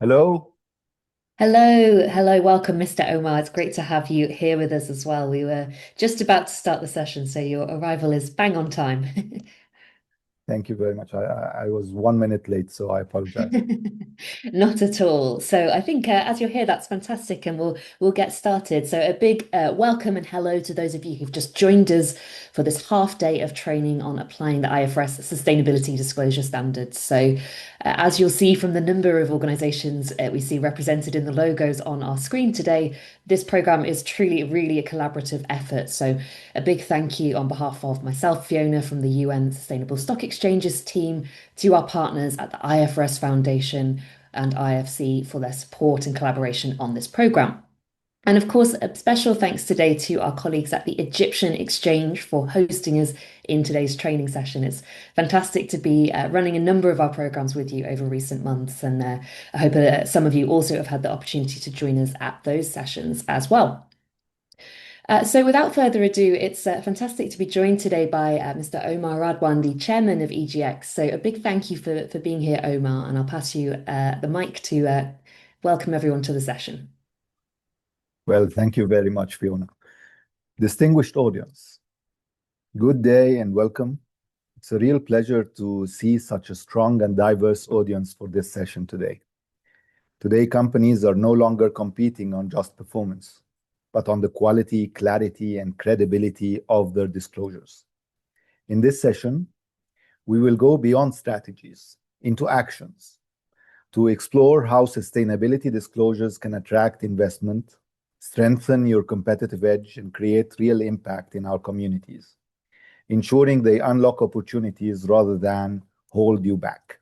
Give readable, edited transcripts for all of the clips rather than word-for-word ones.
Hello. Hello, welcome, Mr. Omar. It's great to have you here with us as well. We were just about to start the session, so your arrival is bang on time. Thank you very much. I was 1 minute late, so I apologize. Not at all. So I think as you're here, that's fantastic, and we'll get started. So a big welcome and hello to those of you who've just joined us for this half day of training on applying the IFRS Sustainability Disclosure Standards. So as you'll see from the number of organisations we see represented in the logos on our screen today, this programme is truly, really a collaborative effort. So a big thank you on behalf of myself, Fiona, from the UN Sustainable Stock Exchanges team, to our partners at the IFRS Foundation and IFC for their support and collaboration on this programme. And of course, a special thanks today to our colleagues at the Egyptian Exchange for hosting us in today's training session. It's fantastic to be running a number of our programs with you over recent months. And I hope some of you also have had the opportunity to join us at those sessions as well. So without further ado, it's fantastic to be joined today by Mr. Omar Radwan, the chairman of EGX. So a big thank you for being here, Omar, and I'll pass you the mic to welcome everyone to the session. Well, thank you very much, Fiona. Distinguished audience, good day and welcome. It's a real pleasure to see such a strong and diverse audience for this session today. Today, companies are no longer competing on just performance, but on the quality, clarity, and credibility of their disclosures. In this session, we will go beyond strategies into actions to explore how sustainability disclosures can attract investment, strengthen your competitive edge, and create real impact in our communities, ensuring they unlock opportunities rather than hold you back.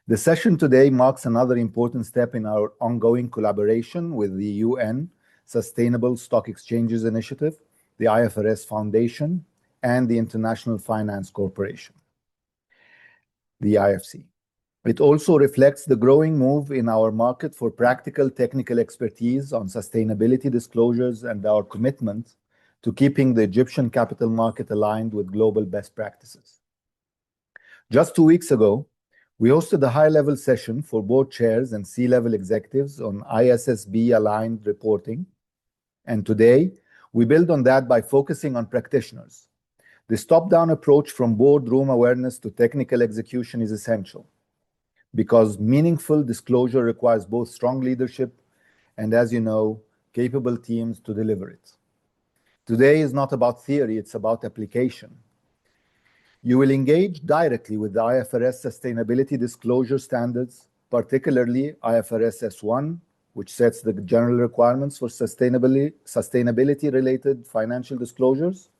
The session today marks another important step in our ongoing collaboration with the UN Sustainable Stock Exchanges Initiative, the IFRS Foundation, and the International Finance Corporation, the IFC. It also reflects the growing move in our market for practical technical expertise on sustainability disclosures and our commitment to keeping the Egyptian capital market aligned with global best practices. Just 2 weeks ago, we hosted a high-level session for board chairs and C-level executives on ISSB-aligned reporting, and today we build on that by focusing on practitioners. This top-down approach from boardroom awareness to technical execution is essential, because meaningful disclosure requires both strong leadership and, as you know, capable teams to deliver it. Today is not about theory, it's about application. You will engage directly with the IFRS sustainability disclosure standards, particularly IFRS S1, which sets the general requirements for sustainability-related financial disclosures,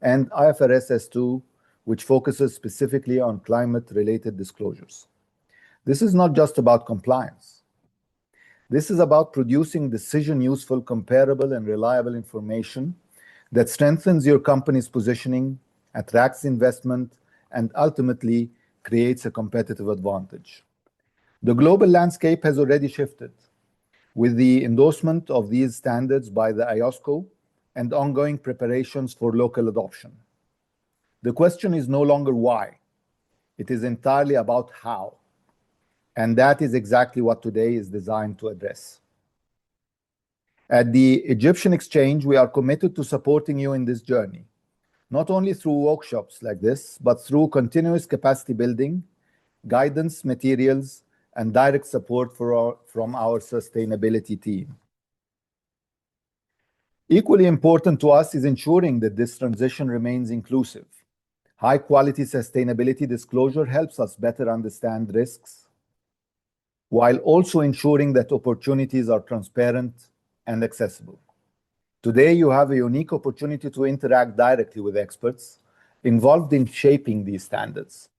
and IFRS S2, which focuses specifically on climate-related disclosures. This is not just about compliance. This is about producing decision-useful, comparable, and reliable information that strengthens your company's positioning, attracts investment, and ultimately creates a competitive advantage. The global landscape has already shifted, with the endorsement of these standards by the IOSCO and ongoing preparations for local adoption. The question is no longer why. It is entirely about how. And that is exactly what today is designed to address. At the Egyptian Exchange, we are committed to supporting you in this journey, not only through workshops like this, but through continuous capacity building, guidance materials, and direct support from our sustainability team. Equally important to us is ensuring that this transition remains inclusive. High-quality sustainability disclosure helps us better understand risks, while also ensuring that opportunities are transparent and accessible. Today, you have a unique opportunity to interact directly with experts involved in shaping these standards.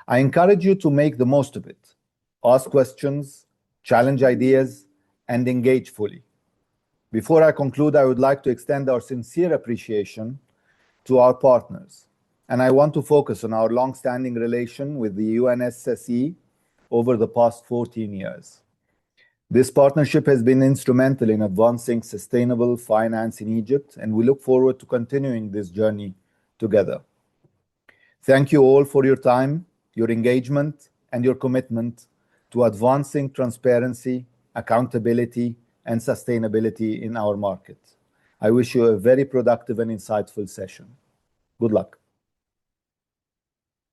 I encourage you to make the most of it. Ask questions, challenge ideas, and engage fully. Before I conclude, I would like to extend our sincere appreciation to our partners, and I want to focus on our long-standing relation with the UNSSE over the past 14 years. This partnership has been instrumental in advancing sustainable finance in Egypt, and we look forward to continuing this journey together. Thank you all for your time, your engagement, and your commitment to advancing transparency, accountability, and sustainability in our market. I wish you a very productive and insightful session. Good luck.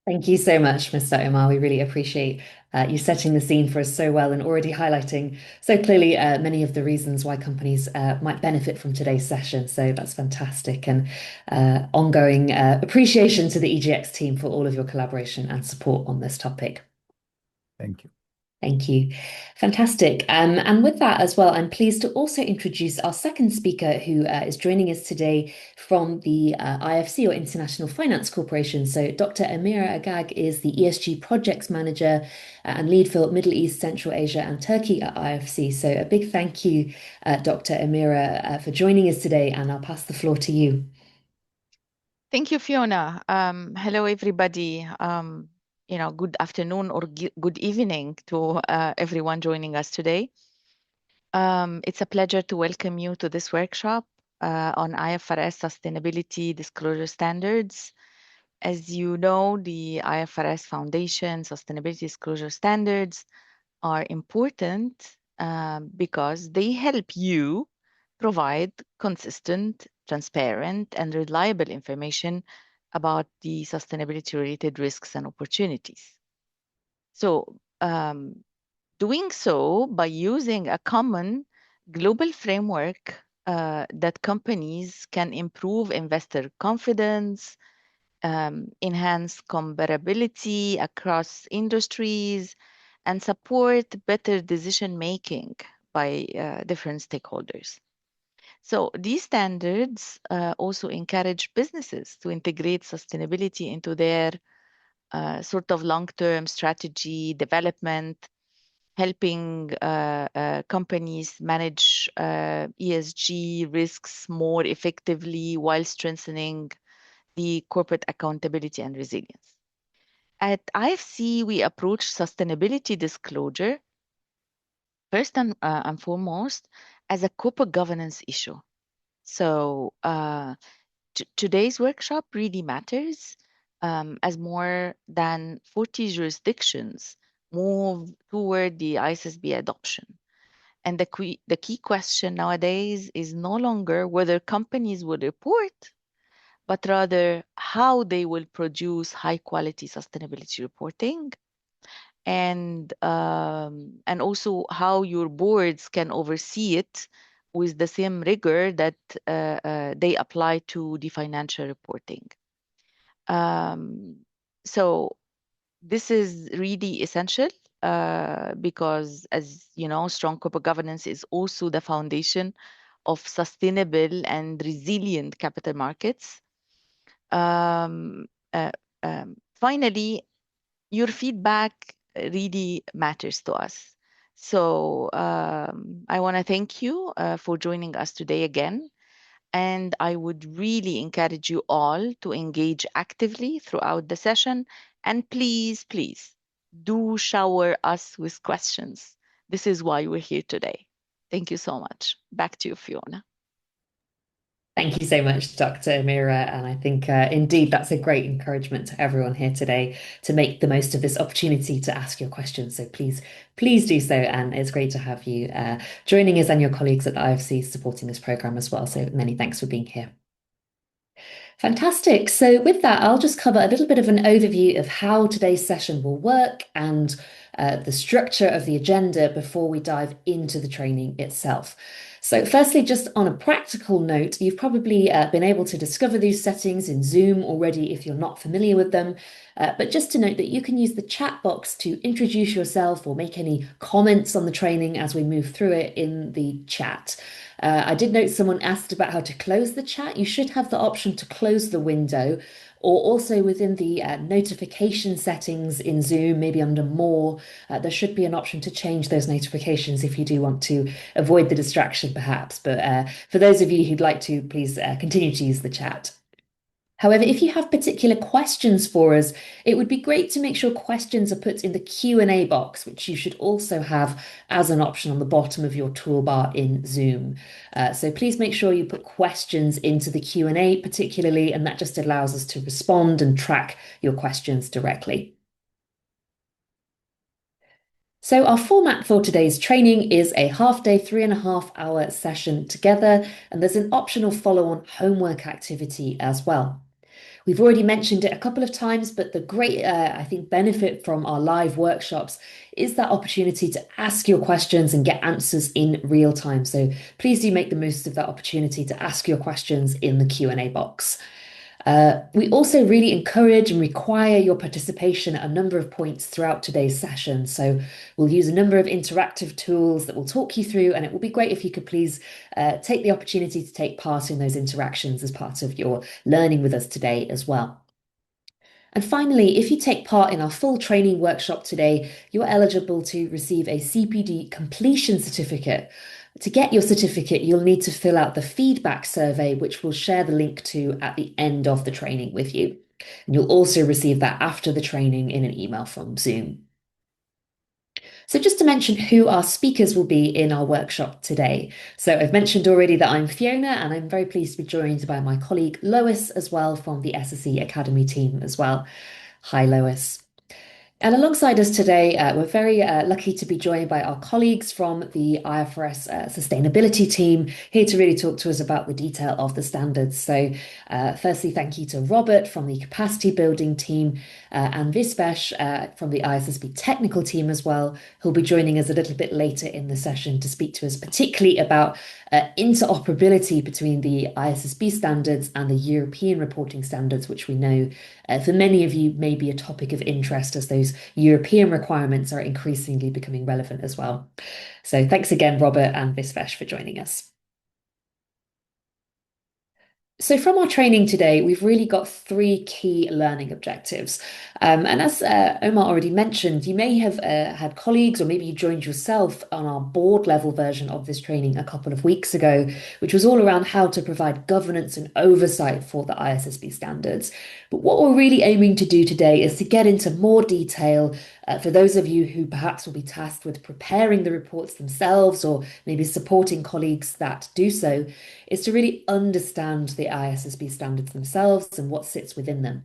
Thank you so much, Mr. Omar. We really appreciate you setting the scene for us so well and already highlighting so clearly many of the reasons why companies might benefit from today's session. So that's fantastic, and ongoing appreciation to the EGX team for all of your collaboration and support on this topic. Thank you. Thank you. Fantastic. And with that as well, I'm pleased to also introduce our second speaker who is joining us today from the IFC, or International Finance Corporation. So Dr. Amira Agag is the ESG Projects Manager and lead for Middle East, Central Asia and Turkey at IFC. So a big thank you, Dr. Amira, for joining us today, and I'll pass the floor to you. Thank you, Fiona. Hello, everybody. Good afternoon or good evening to everyone joining us today. It's a pleasure to welcome you to this workshop on IFRS Sustainability Disclosure Standards. As you know, the IFRS Foundation Sustainability Disclosure Standards are important because they help you provide consistent, transparent, and reliable information about the sustainability-related risks and opportunities. So, doing so by using a common global framework that companies can improve investor confidence, enhance comparability across industries, and support better decision-making by different stakeholders. So these standards also encourage businesses to integrate sustainability into their sort of long-term strategy development, helping companies manage ESG risks more effectively while strengthening the corporate accountability and resilience. At IFC, we approach sustainability disclosure first and foremost as a corporate governance issue. So today's workshop really matters as more than 40 jurisdictions move toward the ISSB adoption. And the key question nowadays is no longer whether companies will report, but rather how they will produce high quality sustainability reporting, and also how your boards can oversee it with the same rigor that they apply to the financial reporting. So this is really essential because, as you know, strong corporate governance is also the foundation of sustainable and resilient capital markets. Finally, your feedback really matters to us. So I want to thank you for joining us today again. And I would really encourage you all to engage actively throughout the session. And please, please do shower us with questions. This is why we're here today. Thank you so much. Back to you, Fiona. Thank you so much, Dr. Amira. And I think indeed that's a great encouragement to everyone here today to make the most of this opportunity to ask your questions. So please do so. And it's great to have you joining us and your colleagues at the IFC supporting this program as well. So many thanks for being here. Fantastic. So with that, I'll just cover a little bit of an overview of how today's session will work and the structure of the agenda before we dive into the training itself. So firstly, just on a practical note, you've probably been able to discover these settings in Zoom already if you're not familiar with them. But just to note that you can use the chat box to introduce yourself or make any comments on the training as we move through it in the chat. I did note someone asked about how to close the chat. You should have the option to close the window, or also within the notification settings in Zoom, maybe under More, there should be an option to change those notifications if you do want to avoid the distraction perhaps. But for those of you who'd like to, please continue to use the chat. However, if you have particular questions for us, it would be great to make sure questions are put in the Q&A box, which you should also have as an option on the bottom of your toolbar in Zoom. So please make sure you put questions into the Q&A particularly, and that just allows us to respond and track your questions directly. So our format for today's training is a half day, 3.5 hour session together, and there's an optional follow-on homework activity as well. We've already mentioned it a couple of times, but the great, I think, benefit from our live workshops is that opportunity to ask your questions and get answers in real time. So please do make the most of that opportunity to ask your questions in the Q&A box. We also really encourage and require your participation at a number of points throughout today's session. So we'll use a number of interactive tools that we'll talk you through, and it will be great if you could please take the opportunity to take part in those interactions as part of your learning with us today as well. And finally, if you take part in our full training workshop today, you're eligible to receive a CPD completion certificate. To get your certificate, you'll need to fill out the feedback survey, which we'll share the link to at the end of the training with you. And you'll also receive that after the training in an email from Zoom. So just to mention who our speakers will be in our workshop today. So I've mentioned already that I'm Fiona, and I'm very pleased to be joined by my colleague Lois as well from the SSE Academy team as well. Hi, Lois. And alongside us today, we're very lucky to be joined by our colleagues from the IFRS sustainability team, here to really talk to us about the detail of the standards. So firstly, thank you to Robert from the capacity building team and Vispesh from the ISSB technical team as well, who'll be joining us a little bit later in the session to speak to us particularly about interoperability between the ISSB standards and the European reporting standards, which we know for many of you may be a topic of interest as those European requirements are increasingly becoming relevant as well. So thanks again, Robert and Visvesh, for joining us. So from our training today, we've really got 3 key learning objectives. And as Omar already mentioned, you may have had colleagues, or maybe you joined yourself on our board level version of this training a couple of weeks ago, which was all around how to provide governance and oversight for the ISSB standards. But what we're really aiming to do today is to get into more detail for those of you who perhaps will be tasked with preparing the reports themselves, or maybe supporting colleagues that do so, is to really understand the ISSB standards themselves and what sits within them.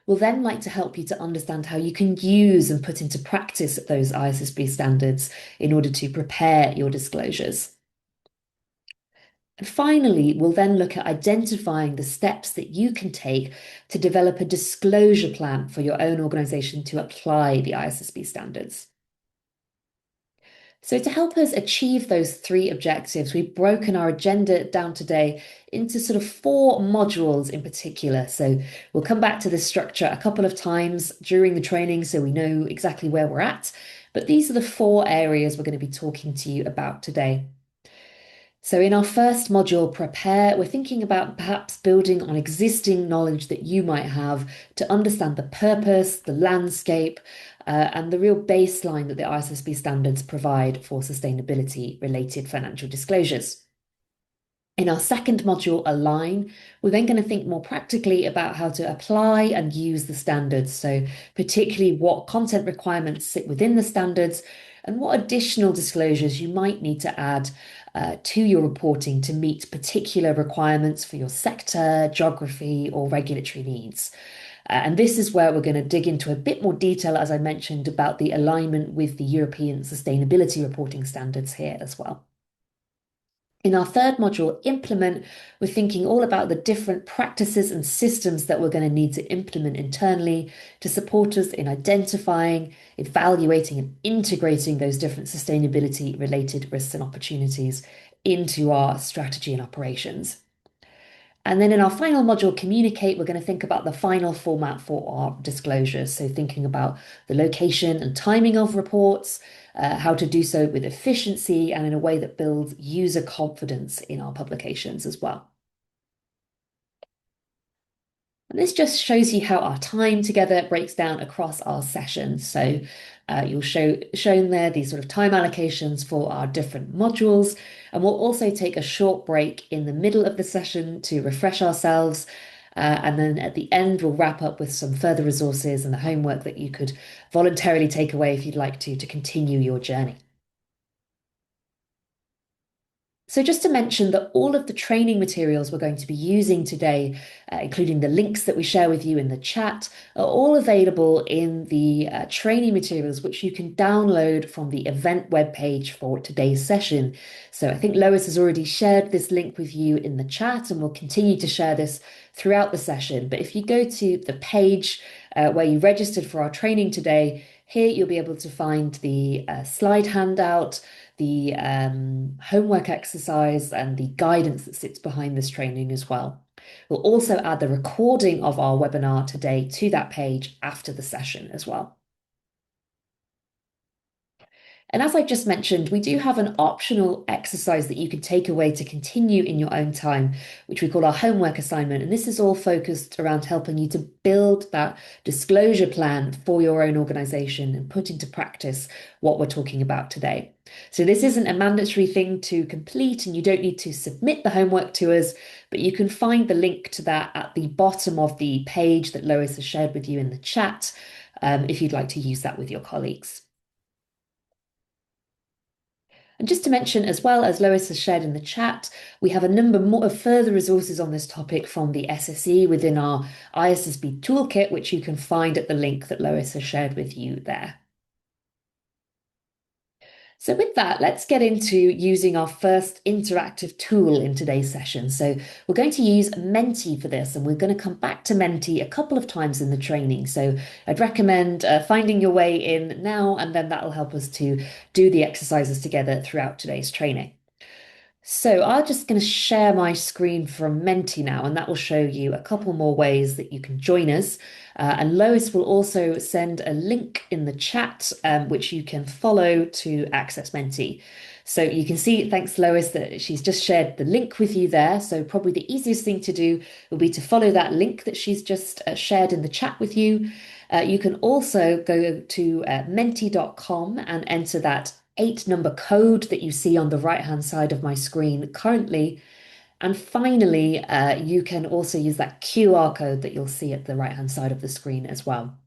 We'll then like to help you to understand how you can use and put into practice those ISSB standards in order to prepare your disclosures. And finally, we'll then look at identifying the steps that you can take to develop a disclosure plan for your own organisation to apply the ISSB standards. So to help us achieve those 3 objectives, we've broken our agenda down today into sort of 4 modules in particular. So we'll come back to this structure a couple of times during the training so we know exactly where we're at. But these are the 4 areas we're going to be talking to you about today. So in our first module, Prepare, we're thinking about perhaps building on existing knowledge that you might have to understand the purpose, the landscape, and the real baseline that the ISSB standards provide for sustainability-related financial disclosures. In our second module, Align, we're then going to think more practically about how to apply and use the standards. So particularly what content requirements sit within the standards and what additional disclosures you might need to add to your reporting to meet particular requirements for your sector, geography, or regulatory needs. And this is where we're going to dig into a bit more detail, as I mentioned, about the alignment with the European sustainability reporting standards here as well. In our third module, Implement, we're thinking all about the different practices and systems that we're going to need to implement internally to support us in identifying, evaluating, and integrating those different sustainability-related risks and opportunities into our strategy and operations. And then in our final module, Communicate, we're going to think about the final format for our disclosures. So thinking about the location and timing of reports, how to do so with efficiency and in a way that builds user confidence in our publications as well. And this just shows you how our time together breaks down across our sessions. So you'll shown there these sort of time allocations for our different modules. And we'll also take a short break in the middle of the session to refresh ourselves. And then at the end, we'll wrap up with some further resources and the homework that you could voluntarily take away if you'd like to continue your journey. So just to mention that all of the training materials we're going to be using today, including the links that we share with you in the chat, are all available in the training materials, which you can download from the event webpage for today's session. So I think Lois has already shared this link with you in the chat, and we'll continue to share this throughout the session. But if you go to the page where you registered for our training today, here you'll be able to find the slide handout, the homework exercise, and the guidance that sits behind this training as well. We'll also add the recording of our webinar today to that page after the session as well. And as I just mentioned, we do have an optional exercise that you can take away to continue in your own time, which we call our homework assignment. And this is all focused around helping you to build that disclosure plan for your own organization and put into practice what we're talking about today. So this isn't a mandatory thing to complete, and you don't need to submit the homework to us, but you can find the link to that at the bottom of the page that Lois has shared with you in the chat, if you'd like to use that with your colleagues. And just to mention, as well as Lois has shared in the chat, we have a number more of further resources on this topic from the SSE within our ISSB toolkit, which you can find at the link that Lois has shared with you there. So with that, let's get into using our first interactive tool in today's session. So we're going to use Menti for this, and we're going to come back to Menti a couple of times in the training. So I'd recommend finding your way in now, and then that'll help us to do the exercises together throughout today's training. So I'm just going to share my screen from Menti now, and that will show you a couple more ways that you can join us. And Lois will also send a link in the chat, which you can follow to access Menti. So you can see, thanks Lois, that she's just shared the link with you there. So probably the easiest thing to do will be to follow that link that she's just shared in the chat with you. You can also go to menti.com and enter that 8-number code that you see on the right-hand side of my screen currently. And finally, you can also use that QR code that you'll see at the right-hand side of the screen as well.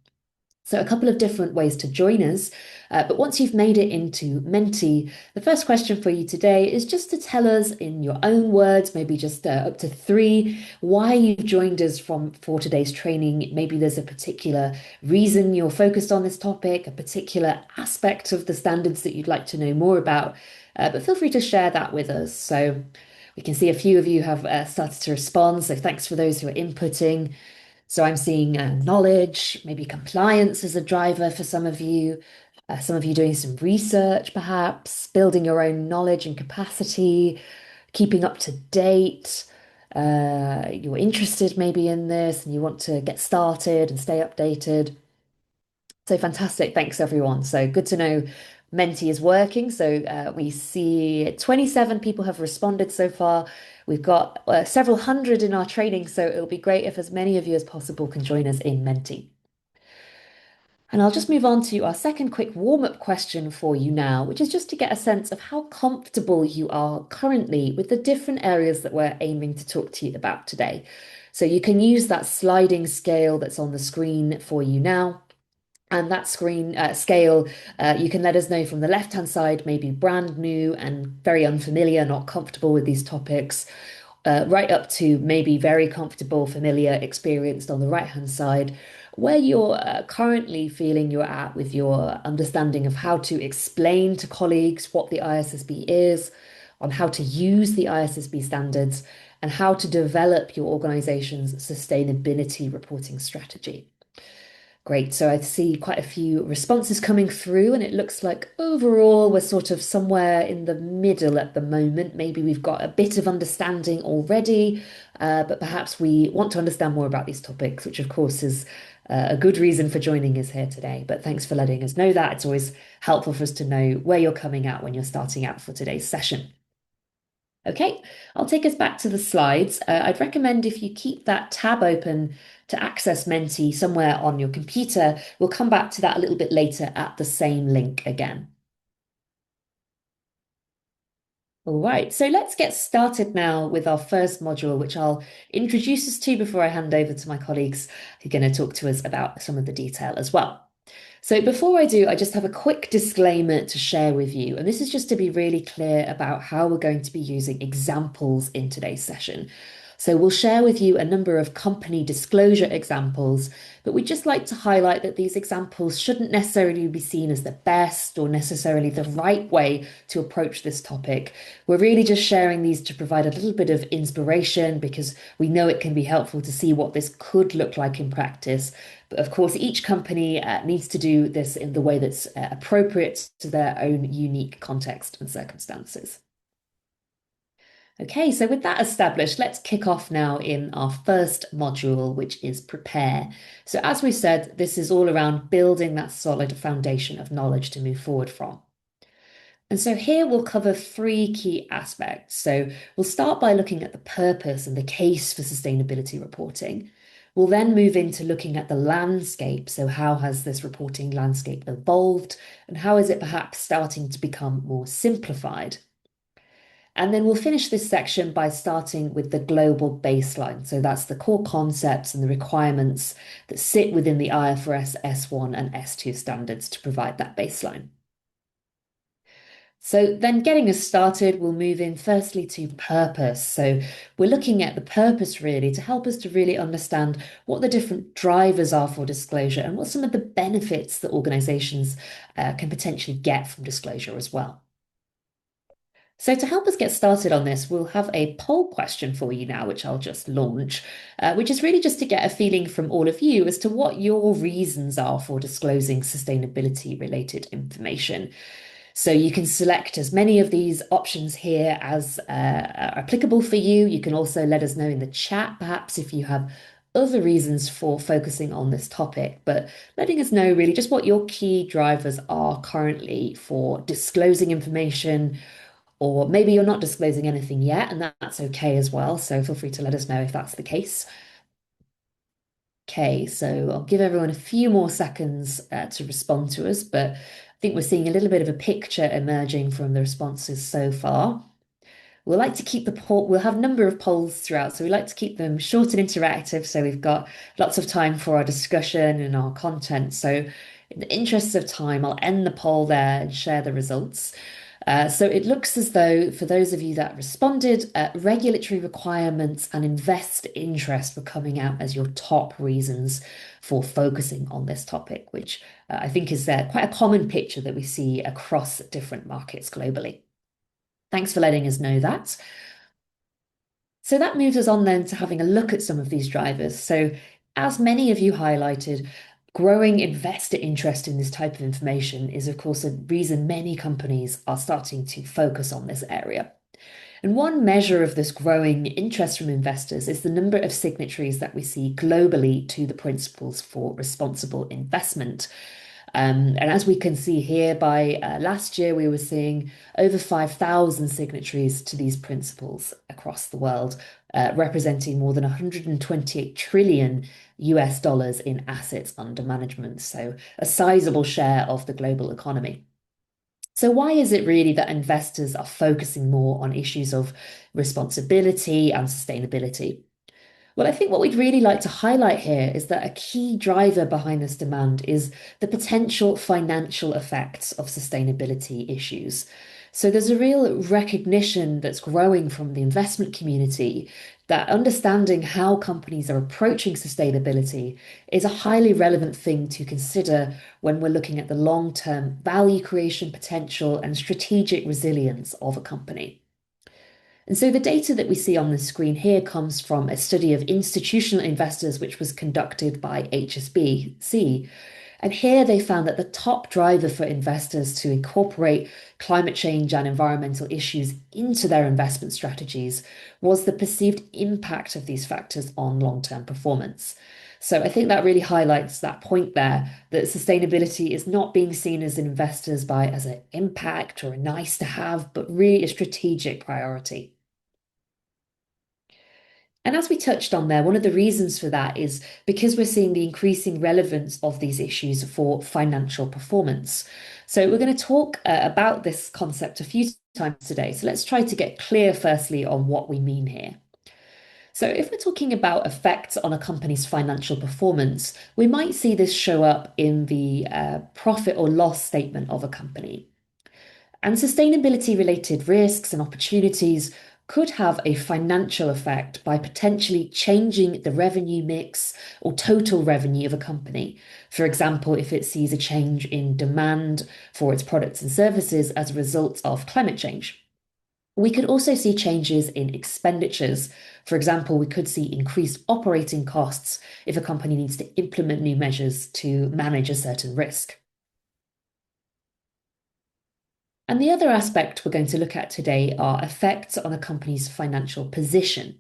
So a couple of different ways to join us. But once you've made it into Menti, the first question for you today is just to tell us in your own words, maybe just up to 3, why you've joined us for today's training. Maybe there's a particular reason you're focused on this topic, a particular aspect of the standards that you'd like to know more about. But feel free to share that with us. So we can see a few of you have started to respond. So thanks for those who are inputting. So I'm seeing knowledge, maybe compliance as a driver for some of you doing some research, perhaps building your own knowledge and capacity, keeping up to date. You're interested maybe in this and you want to get started and stay updated. So fantastic. Thanks, everyone. So good to know Menti is working. So we see 27 people have responded so far. We've got several hundred in our training, so it'll be great if as many of you as possible can join us in Menti. And I'll just move on to our second quick warm-up question for you now, which is just to get a sense of how comfortable you are currently with the different areas that we're aiming to talk to you about today. So you can use that sliding scale that's on the screen for you now. And that screen scale, you can let us know from the left-hand side, maybe brand new and very unfamiliar, not comfortable with these topics, right up to maybe very comfortable, familiar, experienced on the right-hand side, where you're currently feeling you're at with your understanding of how to explain to colleagues what the ISSB is, on how to use the ISSB standards, and how to develop your organization's sustainability reporting strategy. Great. So I see quite a few responses coming through, and it looks like overall we're sort of somewhere in the middle at the moment. Maybe we've got a bit of understanding already, but perhaps we want to understand more about these topics, which of course is a good reason for joining us here today. But thanks for letting us know that. It's always helpful for us to know where you're coming at when you're starting out for today's session. Okay, I'll take us back to the slides. I'd recommend if you keep that tab open to access Menti somewhere on your computer. We'll come back to that a little bit later at the same link again. All right, so let's get started now with our first module, which I'll introduce us to before I hand over to my colleagues who are going to talk to us about some of the detail as well. So before I do, I just have a quick disclaimer to share with you. And this is just to be really clear about how we're going to be using examples in today's session. So we'll share with you a number of company disclosure examples, but we'd just like to highlight that these examples shouldn't necessarily be seen as the best or necessarily the right way to approach this topic. We're really just sharing these to provide a little bit of inspiration because we know it can be helpful to see what this could look like in practice. But of course, each company needs to do this in the way that's appropriate to their own unique context and circumstances. Okay, so with that established, let's kick off now in our first module, which is prepare. So as we said, this is all around building that solid foundation of knowledge to move forward from. And so here we'll cover three key aspects. So we'll start by looking at the purpose and the case for sustainability reporting. We'll then move into looking at the landscape. So how has this reporting landscape evolved and how is it perhaps starting to become more simplified? And then we'll finish this section by starting with the global baseline. So that's the core concepts and the requirements that sit within the IFRS S1 and S2 standards to provide that baseline. So then getting us started, we'll move in firstly to purpose. So we're looking at the purpose really to help us to really understand what the different drivers are for disclosure and what some of the benefits that organizations can potentially get from disclosure as well. So to help us get started on this, we'll have a poll question for you now, which I'll just launch, which is really just to get a feeling from all of you as to what your reasons are for disclosing sustainability related information. So you can select as many of these options here as are applicable for you. You can also let us know in the chat, perhaps if you have other reasons for focusing on this topic, but letting us know really just what your key drivers are currently for disclosing information, or maybe you're not disclosing anything yet, and that's okay as well. So feel free to let us know if that's the case. Okay, so I'll give everyone a few more seconds to respond to us, but I think we're seeing a little bit of a picture emerging from the responses so far. We'll like to keep the poll, we'll have a number of polls throughout, so we like to keep them short and interactive so we've got lots of time for our discussion and our content. So in the interests of time, I'll end the poll there and share the results. So it looks as though for those of you that responded, regulatory requirements and investor interest were coming out as your top reasons for focusing on this topic, which I think is quite a common picture that we see across different markets globally. Thanks for letting us know that. So that moves us on then to having a look at some of these drivers. So as many of you highlighted, growing investor interest in this type of information is, of course, a reason many companies are starting to focus on this area. And one measure of this growing interest from investors is the number of signatories that we see globally to the principles for responsible investment. And as we can see here, by last year, we were seeing over 5,000 signatories to these principles across the world, representing more than 128 trillion US dollars in assets under management. So a sizable share of the global economy. So why is it really that investors are focusing more on issues of responsibility and sustainability? Well, I think what we'd really like to highlight here is that a key driver behind this demand is the potential financial effects of sustainability issues. So there's a real recognition that's growing from the investment community that understanding how companies are approaching sustainability is a highly relevant thing to consider when we're looking at the long-term value creation potential and strategic resilience of a company. And so the data that we see on the screen here comes from a study of institutional investors, which was conducted by HSBC. And here they found that the top driver for investors to incorporate climate change and environmental issues into their investment strategies was the perceived impact of these factors on long-term performance. So I think that really highlights that point there, that sustainability is not being seen as investors as an impact or a nice to have, but really a strategic priority. And as we touched on there, one of the reasons for that is because we're seeing the increasing relevance of these issues for financial performance. So we're going to talk about this concept a few times today. So let's try to get clear firstly on what we mean here. So if we're talking about effects on a company's financial performance, we might see this show up in the profit or loss statement of a company. And sustainability related risks and opportunities could have a financial effect by potentially changing the revenue mix or total revenue of a company. For example, if it sees a change in demand for its products and services as a result of climate change. We could also see changes in expenditures. For example, we could see increased operating costs if a company needs to implement new measures to manage a certain risk. And the other aspect we're going to look at today are effects on a company's financial position.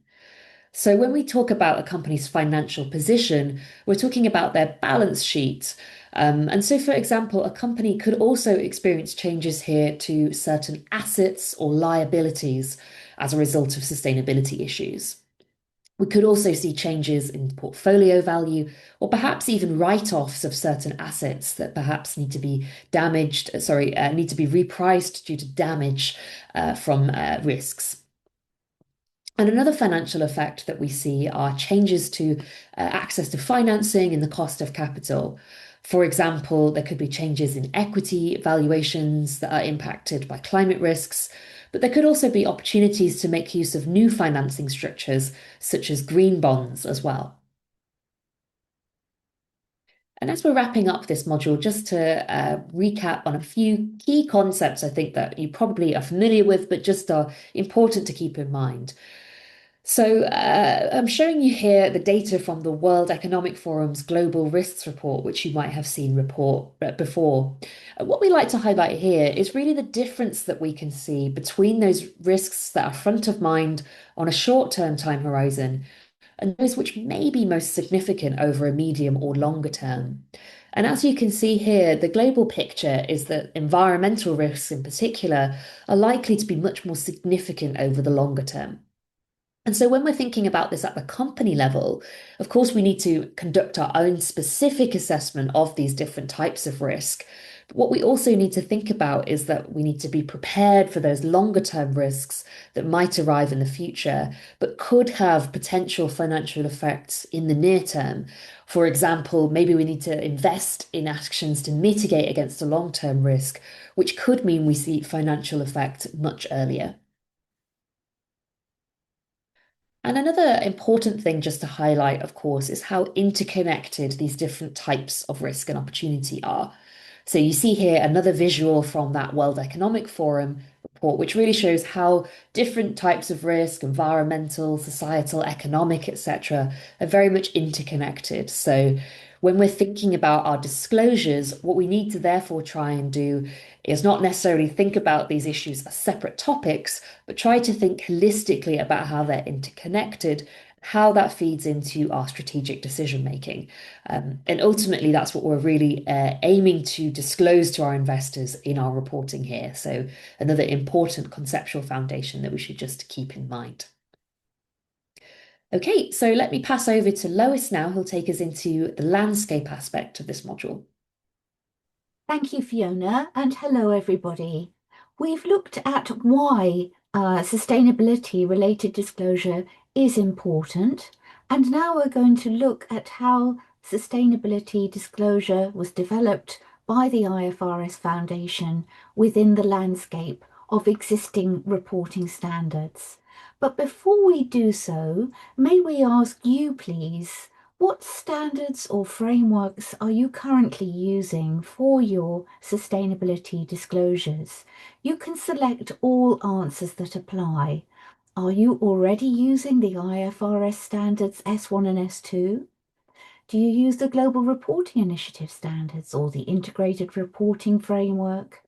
So when we talk about a company's financial position, we're talking about their balance sheet. And so, for example, a company could also experience changes here to certain assets or liabilities as a result of sustainability issues. We could also see changes in portfolio value or perhaps even write-offs of certain assets that perhaps need to be need to be repriced due to damage from risks. And another financial effect that we see are changes to access to financing and the cost of capital. For example, there could be changes in equity valuations that are impacted by climate risks, but there could also be opportunities to make use of new financing structures, such as green bonds as well. And as we're wrapping up this module, just to recap on a few key concepts I think that you probably are familiar with, but just are important to keep in mind. So I'm showing you here the data from the World Economic Forum's Global Risks Report, which you might have seen before. What we like to highlight here is really the difference that we can see between those risks that are front of mind on a short-term time horizon and those which may be most significant over a medium or longer term. And as you can see here, the global picture is that environmental risks in particular are likely to be much more significant over the longer term. And so when we're thinking about this at the company level, of course, we need to conduct our own specific assessment of these different types of risk. But what we also need to think about is that we need to be prepared for those longer term risks that might arrive in the future, but could have potential financial effects in the near term. For example, maybe we need to invest in actions to mitigate against a long-term risk, which could mean we see financial effect much earlier. And another important thing just to highlight, of course, is how interconnected these different types of risk and opportunity are. So you see here another visual from that World Economic Forum report, which really shows how different types of risk, environmental, societal, economic, etc., are very much interconnected. So when we're thinking about our disclosures, what we need to therefore try and do is not necessarily think about these issues as separate topics, but try to think holistically about how they're interconnected, how that feeds into our strategic decision making. And ultimately, that's what we're really aiming to disclose to our investors in our reporting here. So another important conceptual foundation that we should just keep in mind. Okay, so let me pass over to Lois now, who'll take us into the landscape aspect of this module. Thank you, Fiona, and hello, everybody. We've looked at why sustainability-related disclosure is important, and now we're going to look at how sustainability disclosure was developed by the IFRS Foundation within the landscape of existing reporting standards. But before we do so, may we ask you, please, what standards or frameworks are you currently using for your sustainability disclosures? You can select all answers that apply. Are you already using the IFRS standards S1 and S2? Do you use the Global Reporting Initiative standards or the Integrated Reporting Framework,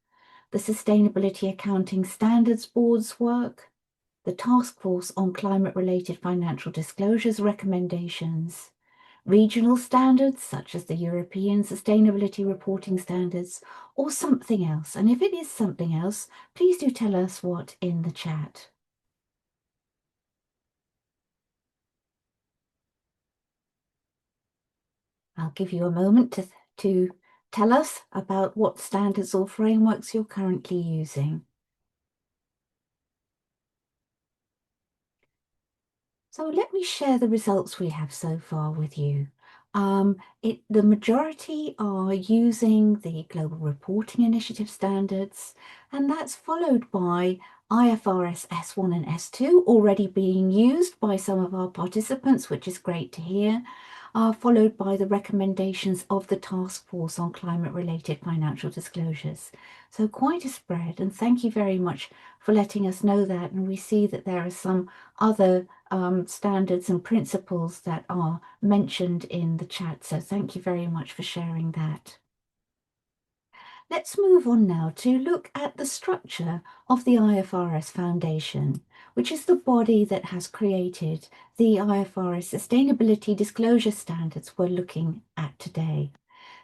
the Sustainability Accounting Standards Board's work, the Task Force on Climate-Related Financial Disclosures recommendations, regional standards such as the European Sustainability Reporting Standards, or something else? And if it is something else, please do tell us what in the chat. I'll give you a moment to tell us about what standards or frameworks you're currently using. So let me share the results we have so far with you. The majority are using the Global Reporting Initiative standards, and that's followed by IFRS S1 and S2 already being used by some of our participants, which is great to hear, followed by the recommendations of the Task Force on Climate-Related Financial Disclosures. So quite a spread, and thank you very much for letting us know that. And we see that there are some other standards and principles that are mentioned in the chat. So thank you very much for sharing that. Let's move on now to look at the structure of the IFRS Foundation, which is the body that has created the IFRS Sustainability Disclosure Standards we're looking at today.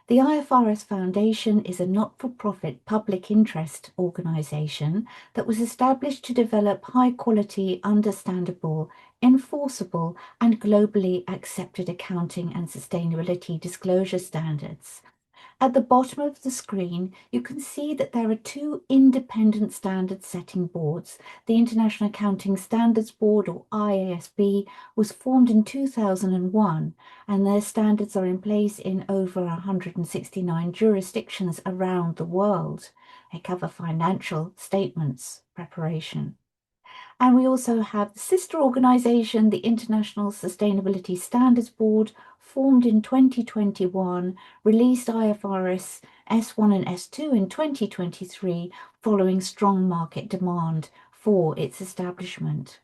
The IFRS Foundation is a not-for-profit public interest organisation that was established to develop high-quality, understandable, enforceable and globally accepted accounting and sustainability disclosure standards. At the bottom of the screen, you can see that there are two independent standard setting boards. The International Accounting Standards Board, or IASB, was formed in 2001, and their standards are in place in over 169 jurisdictions around the world. They cover financial statements preparation. And we also have the sister organisation, the International Sustainability Standards Board, formed in 2021, released IFRS S1 and S2 in 2023, following strong market demand for its establishment.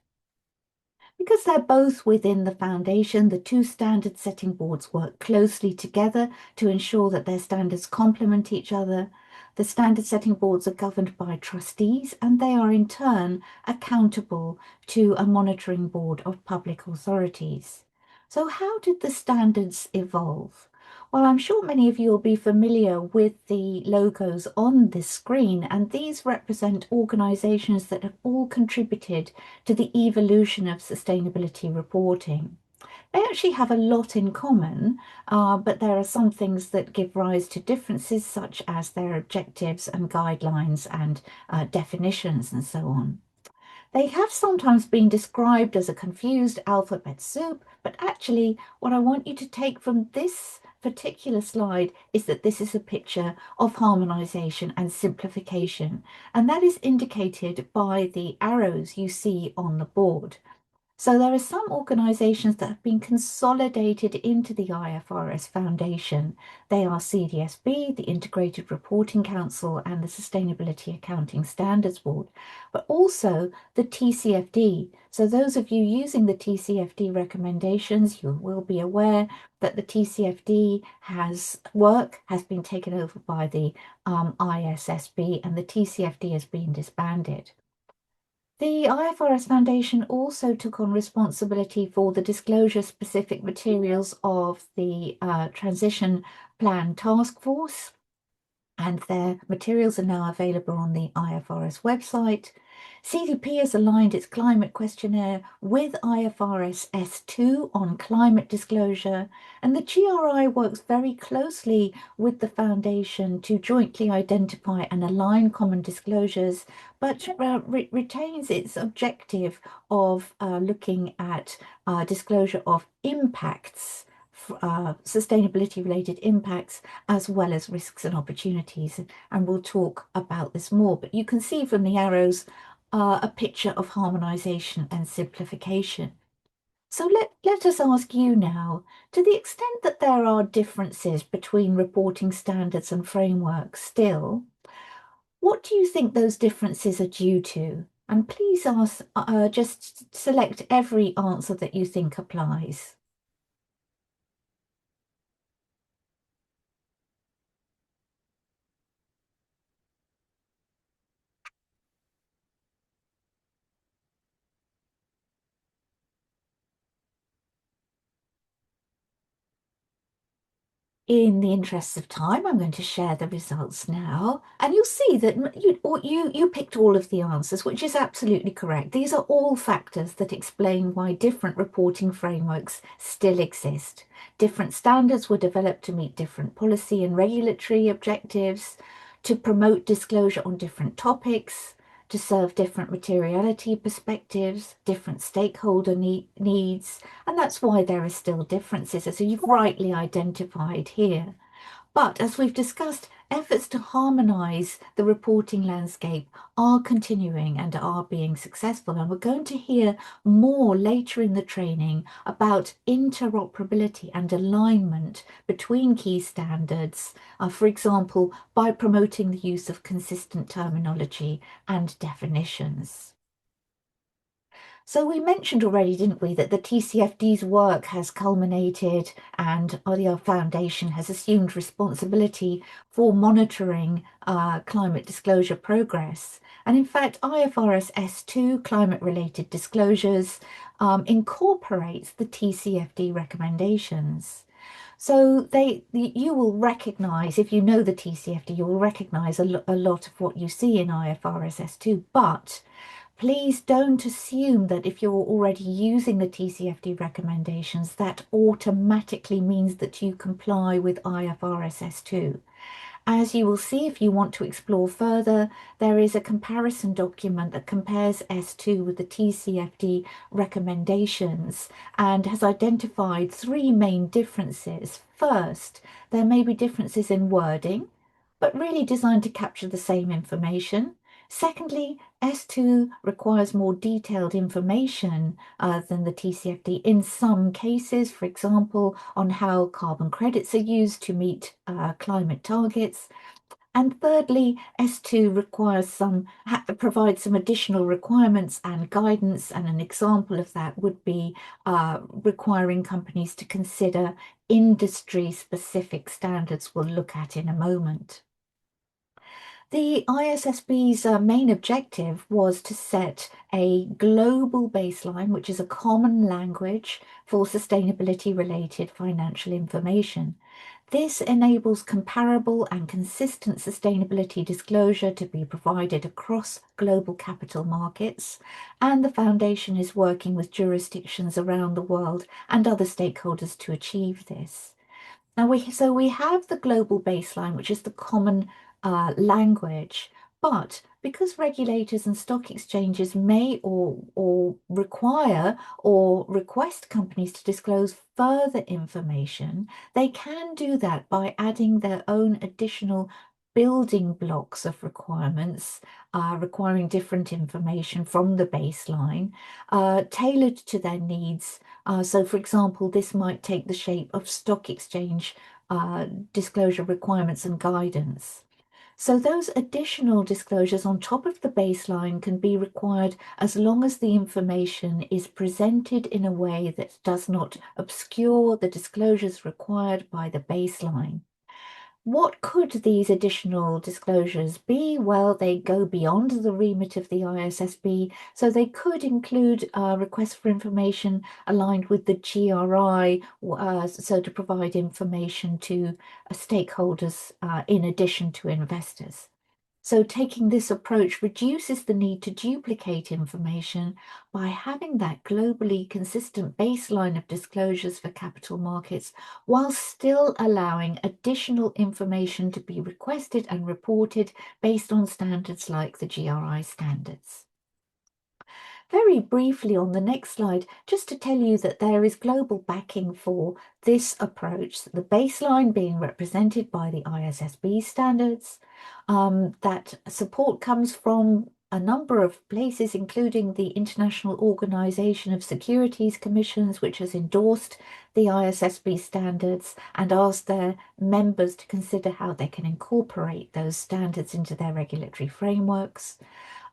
Because they're both within the foundation, the two standard setting boards work closely together to ensure that their standards complement each other. The standard setting boards are governed by trustees, and they are in turn accountable to a monitoring board of public authorities. So how did the standards evolve? Well, I'm sure many of you will be familiar with the logos on this screen, and these represent organisations that have all contributed to the evolution of sustainability reporting. They actually have a lot in common, but there are some things that give rise to differences, such as their objectives and guidelines and definitions and so on. They have sometimes been described as a confused alphabet soup, but actually what I want you to take from this particular slide is that this is a picture of harmonization and simplification, and that is indicated by the arrows you see on the board. So there are some organisations that have been consolidated into the IFRS Foundation. They are CDSB, the Integrated Reporting Council, and the Sustainability Accounting Standards Board, but also the TCFD. So those of you using the TCFD recommendations, you will be aware that the TCFD has been taken over by the ISSB, and the TCFD has been disbanded. The IFRS Foundation also took on responsibility for the disclosure-specific materials of the Transition Plan Task Force, and their materials are now available on the IFRS website. CDP has aligned its climate questionnaire with IFRS S2 on climate disclosure, and the GRI works very closely with the Foundation to jointly identify and align common disclosures, but retains its objective of looking at disclosure of impacts, sustainability-related impacts, as well as risks and opportunities. And we'll talk about this more, but you can see from the arrows a picture of harmonization and simplification. So let us ask you now, to the extent that there are differences between reporting standards and frameworks still, what do you think those differences are due to? And please just select every answer that you think applies. In the interest of time, I'm going to share the results now, and you'll see that you picked all of the answers, which is absolutely correct. These are all factors that explain why different reporting frameworks still exist. Different standards were developed to meet different policy and regulatory objectives, to promote disclosure on different topics, to serve different materiality perspectives, different stakeholder needs, and that's why there are still differences, as you've rightly identified here. But as we've discussed, efforts to harmonise the reporting landscape are continuing and are being successful. And we're going to hear more later in the training about interoperability and alignment between key standards, for example, by promoting the use of consistent terminology and definitions. So we mentioned already, didn't we, that the TCFD's work has culminated and our Foundation has assumed responsibility for monitoring climate disclosure progress. And in fact, IFRS S2, climate-related disclosures, incorporates the TCFD recommendations. So you will recognise, if you know the TCFD, you will recognise a lot of what you see in IFRS S2, but please don't assume that if you're already using the TCFD recommendations, that automatically means that you comply with IFRS S2. As you will see, if you want to explore further, there is a comparison document that compares S2 with the TCFD recommendations and has identified three main differences. First, there may be differences in wording, but really designed to capture the same information. Secondly, S2 requires more detailed information than the TCFD in some cases, for example, on how carbon credits are used to meet climate targets. And thirdly, S2 provides some additional requirements and guidance, and an example of that would be requiring companies to consider industry-specific standards we'll look at in a moment. The ISSB's main objective was to set a global baseline, which is a common language for sustainability-related financial information. This enables comparable and consistent sustainability disclosure to be provided across global capital markets, and the Foundation is working with jurisdictions around the world and other stakeholders to achieve this. Now, we have the global baseline, which is the common language, but because regulators and stock exchanges may or require or request companies to disclose further information, they can do that by adding their own additional building blocks of requirements, requiring different information from the baseline, tailored to their needs. So, for example, this might take the shape of stock exchange disclosure requirements and guidance. So those additional disclosures on top of the baseline can be required as long as the information is presented in a way that does not obscure the disclosures required by the baseline. What could these additional disclosures be? Well, they go beyond the remit of the ISSB, so they could include requests for information aligned with the GRI, so to provide information to stakeholders in addition to investors. So taking this approach reduces the need to duplicate information by having that globally consistent baseline of disclosures for capital markets, while still allowing additional information to be requested and reported based on standards like the GRI standards. Very briefly on the next slide, just to tell you that there is global backing for this approach, the baseline being represented by the ISSB standards, that support comes from a number of places, including the International Organization of Securities Commissions, which has endorsed the ISSB standards and asked their members to consider how they can incorporate those standards into their regulatory frameworks.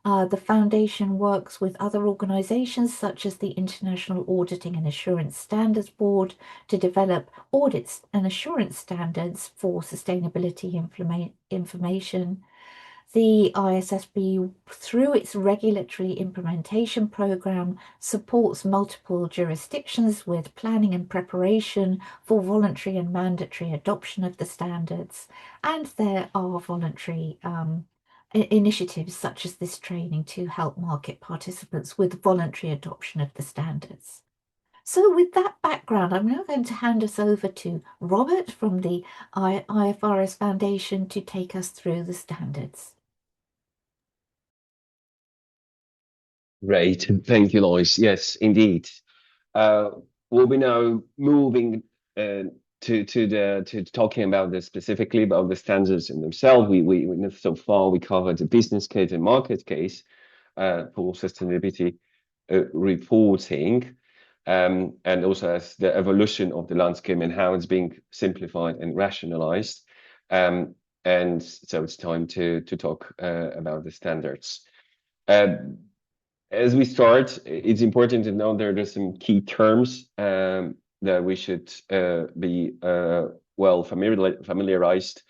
The Foundation works with other organizations such as the International Auditing and Assurance Standards Board to develop audits and assurance standards for sustainability information. The ISSB, through its regulatory implementation program, supports multiple jurisdictions with planning and preparation for voluntary and mandatory adoption of the standards. And there are voluntary initiatives such as this training to help market participants with voluntary adoption of the standards. So with that background, I'm now going to hand us over to Robert from the IFRS Foundation to take us through the standards. Great. Thank you, Lois. Yes, indeed. Uh, we'll be now moving to talking about this specifically about the standards in themselves. We so far we covered the business case and market case for sustainability reporting, and also as the evolution of the landscape and how it's being simplified and rationalized. And so it's time to talk about the standards. As we start, it's important to know there's some key terms that we should be well familiarized.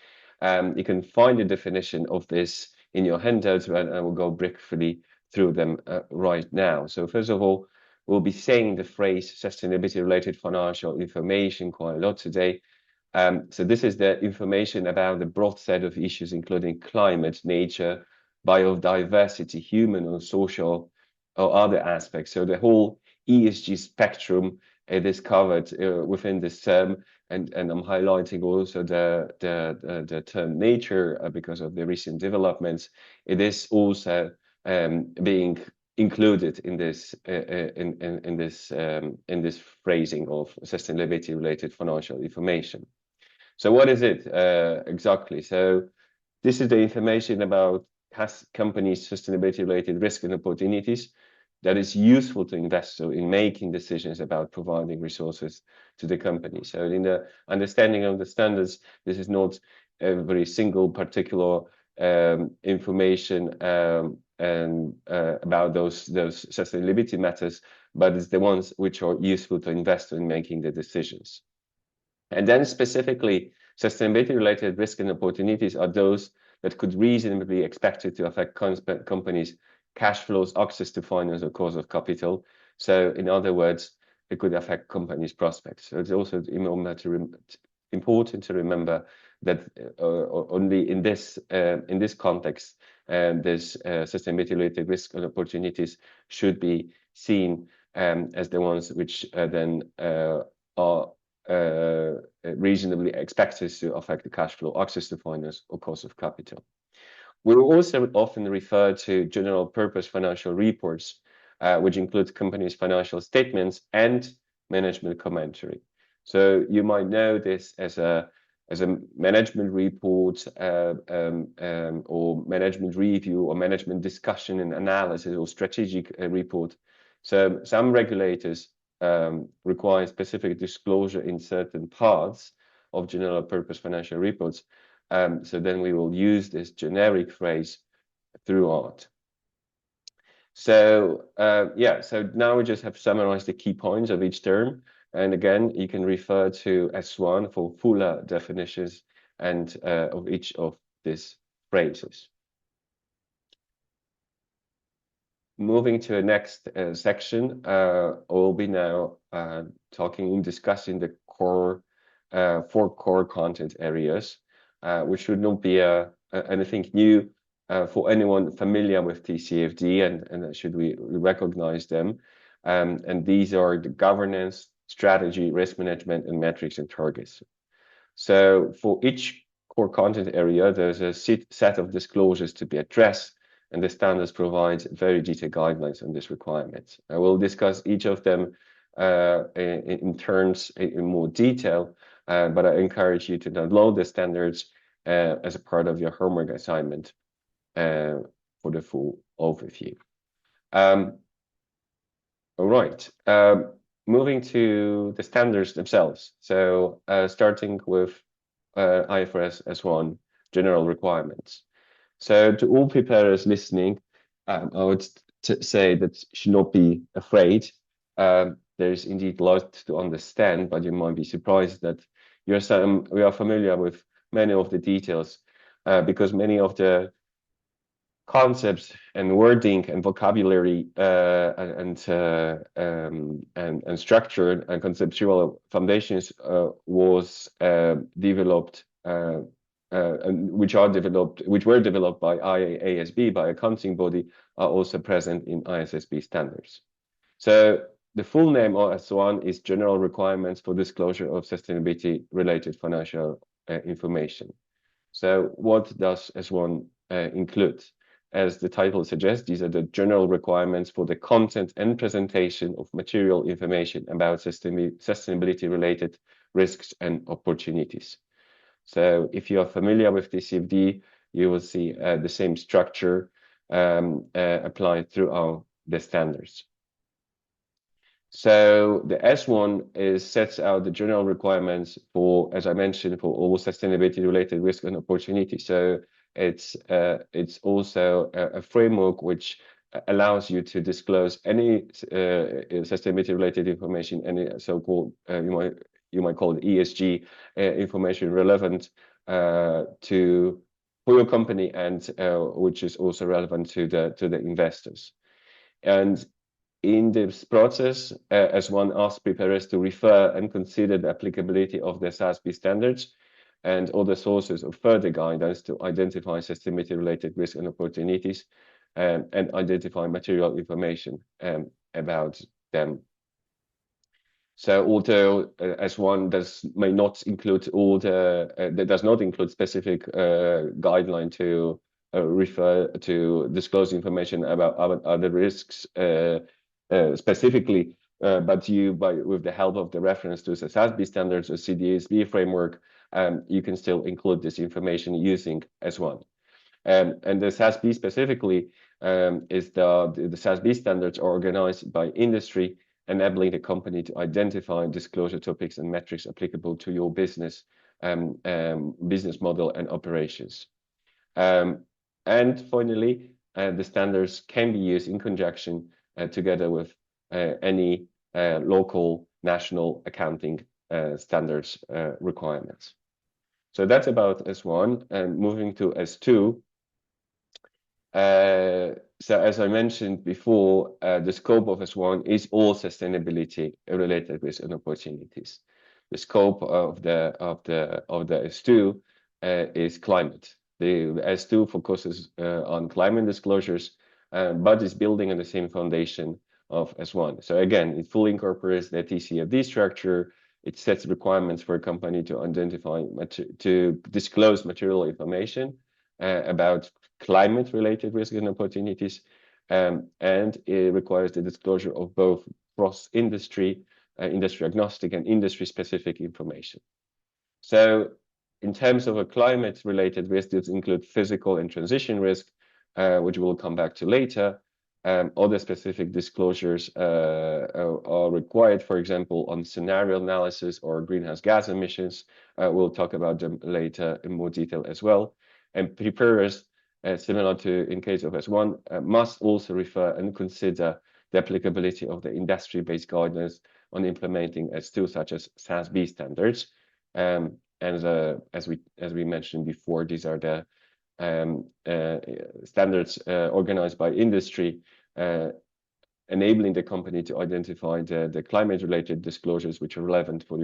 You can find a definition of this in your handouts, and I will go briefly through them right now. So first of all, we'll be saying the phrase sustainability-related financial information quite a lot today. So this is the information about the broad set of issues, including climate, nature, biodiversity, human or social, or other aspects. So the whole ESG spectrum is covered within this term, and I'm highlighting also the term nature because of the recent developments. It is also being included in this in this phrasing of sustainability related financial information. So what is it exactly? So this is the information about companies' sustainability-related risk and opportunities that is useful to investors in making decisions about providing resources to the company. So in the understanding of the standards, this is not a very single particular information and about those sustainability matters, but it's the ones which are useful to investors in making the decisions. And then specifically, sustainability-related risk and opportunities are those that could reasonably be expected to affect companies' cash flows, access to finance, or cost of capital. So in other words, it could affect companies' prospects. So it's also important to remember that only in this context, this sustainability-related risk and opportunities should be seen as the ones which then are reasonably expected to affect the cash flow, access to finance, or cost of capital. We also often refer to general purpose financial reports, which include companies' financial statements and management commentary. So you might know this as a management report or management review or management discussion and analysis or strategic report. So some regulators require specific disclosure in certain parts of general purpose financial reports. So then we will use this generic phrase throughout. So so now we just have summarized the key points of each term. And again, you can refer to S1 for fuller definitions and of each of these phrases. Moving to the next section, we'll be now discussing the core 4 core content areas, which should not be anything new for anyone familiar with TCFD, and should we recognize them. And these are the governance, strategy, risk management, and metrics and targets. So for each core content area, there's a set of disclosures to be addressed, and the standards provide very detailed guidelines on this requirement. I will discuss each of them in terms in more detail, but I encourage you to download the standards as a part of your homework assignment for the full overview. All right, moving to the standards themselves. So starting with IFRS S1 general requirements. So to all preparers listening, I would say that you should not be afraid. There's indeed a lot to understand, but you might be surprised that we are familiar with many of the details because many of the concepts and wording and vocabulary and structure and conceptual foundations was developed and which were developed by IASB, by accounting body, are also present in ISSB standards. So the full name of S1 is General Requirements for Disclosure of Sustainability Related Financial Information. So what does S1 include? as the title suggests, these are the general requirements for the content and presentation of material information about sustainability-related risks and opportunities. So if you are familiar with TCFD, you will see the same structure applied throughout the standards. So the S1 sets out the general requirements for, as I mentioned, for all sustainability-related risk and opportunities. So it's also a framework which allows you to disclose any sustainability-related information, any so-called you might call it ESG information relevant for your company, and which is also relevant to the investors. And in this process, S1 asks preparers to refer and consider the applicability of the SASB standards and other sources of further guidance to identify sustainability-related risks and opportunities, and identify material information about them. So although S1 may not include that does not include specific guideline to refer to disclose information about other risks specifically, but with the help of the reference to the SASB standards or CDSB framework, you can still include this information using S1. And the SASB specifically is the SASB standards are organized by industry, enabling the company to identify disclosure topics and metrics applicable to your business model and operations. And finally, the standards can be used in conjunction together with any local national accounting standards requirements. So that's about S1. And moving to S2. So as I mentioned before, the scope of S1 is all sustainability related risks and opportunities. The scope of the S2 is climate. The S2 focuses on climate disclosures, but is building on the same foundation of S1. So again, it fully incorporates the TCFD structure. It sets requirements for a company to disclose material information about climate-related risks and opportunities, and it requires the disclosure of both cross-industry, industry agnostic, and industry-specific information. So in terms of a climate-related risk, these include physical and transition risk, which we'll come back to later. Other specific disclosures are required, for example, on scenario analysis or greenhouse gas emissions. We'll talk about them later in more detail as well. And preparers, similar to in case of S1, must also refer and consider the applicability of the industry-based guidance on implementing S2, such as SASB standards. And as we mentioned before, these are the standards organized by industry, enabling the company to identify the climate-related disclosures which are relevant for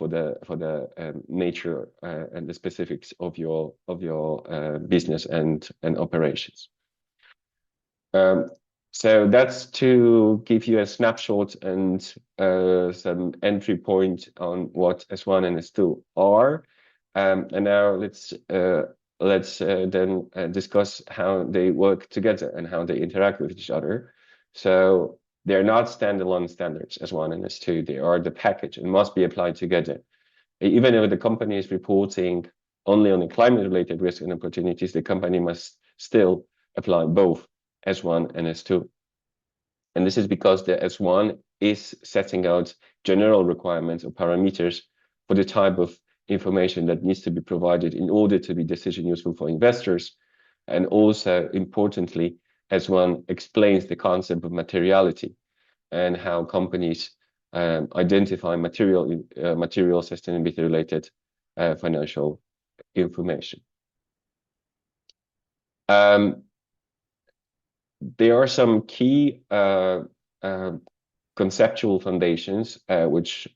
the nature and the specifics of your business and operations. So that's to give you a snapshot and some entry point on what S1 and S2 are. And now let's then discuss how they work together and how they interact with each other. So they're not standalone standards, S1 and S2. They are the package and must be applied together. Even if the company is reporting only on the climate-related risks and opportunities, the company must still apply both S1 and S2. And this is because the S1 is setting out general requirements or parameters for the type of information that needs to be provided in order to be decision useful for investors. And also, importantly, S1 explains the concept of materiality and how companies identify material sustainability-related financial information. There are some key conceptual foundations which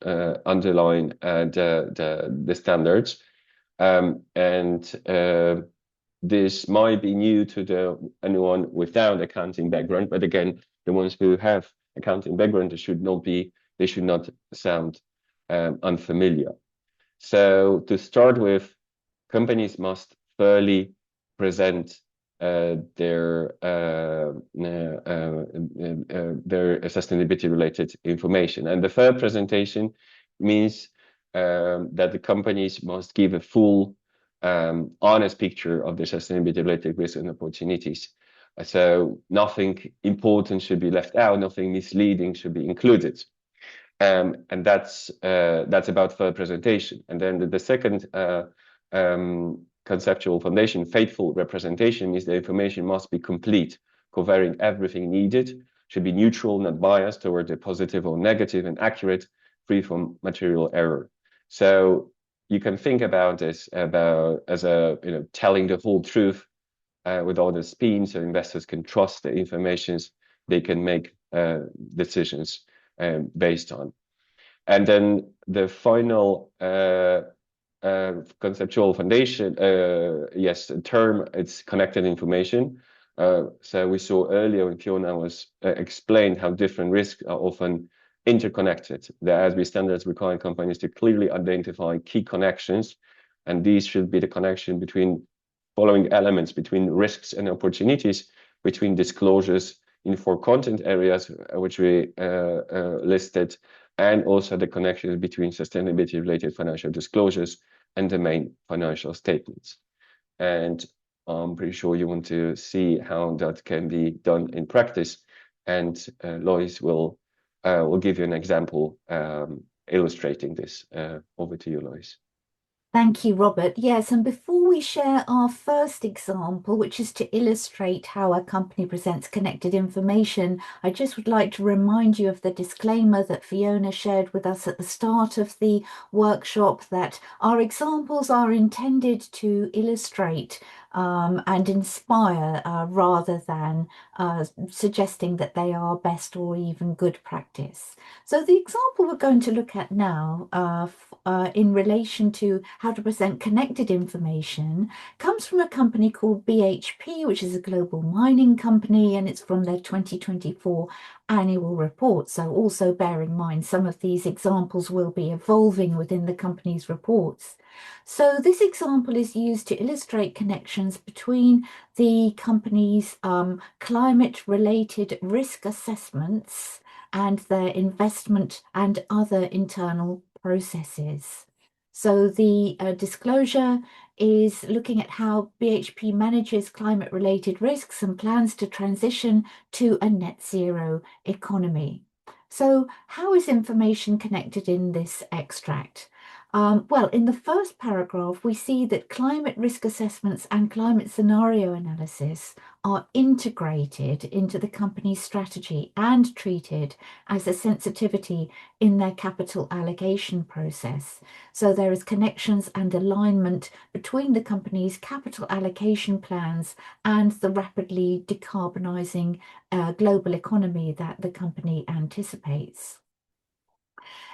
underline the standards, and this might be new to anyone without accounting background, but again, the ones who have accounting background, they should not sound unfamiliar. So to start with, companies must fairly present their sustainability-related information. And the third presentation means that the companies must give a full, honest picture of their sustainability-related risks and opportunities. So nothing important should be left out, nothing misleading should be included. And that's about third presentation. And then the second conceptual foundation, faithful representation, means the information must be complete, covering everything needed, should be neutral, not biased toward a positive or negative, and accurate, free from material error. So you can think about this as telling the whole truth with all the spin, so investors can trust the informations they can make decisions based on. And then the final conceptual foundation, term, it's connected information. So we saw earlier when Fiona was explained how different risks are often interconnected. The ASB standards require companies to clearly identify key connections, and these should be the connection between following elements, between risks and opportunities, between disclosures in 4 content areas, which we listed, and also the connections between sustainability-related financial disclosures and the main financial statements. And I'm pretty sure you want to see how that can be done in practice. And Lois will give you an example illustrating this. Over to you, Lois. Thank you, Robert. Yes, and before we share our first example, which is to illustrate how a company presents connected information, I just would like to remind you of the disclaimer that Fiona shared with us at the start of the workshop, that our examples are intended to illustrate and inspire rather than suggesting that they are best or even good practice. So the example we're going to look at now in relation to how to present connected information comes from a company called BHP, which is a global mining company, and it's from their 2024 annual report. So also bear in mind some of these examples will be evolving within the company's reports. So this example is used to illustrate connections between the company's climate-related risk assessments and their investment and other internal processes. So the disclosure is looking at how BHP manages climate-related risks and plans to transition to a net zero economy. So how is information connected in this extract? Well, in the first paragraph, we see that climate risk assessments and climate scenario analysis are integrated into the company's strategy and treated as a sensitivity in their capital allocation process. So there is connections and alignment between the company's capital allocation plans and the rapidly decarbonising global economy that the company anticipates.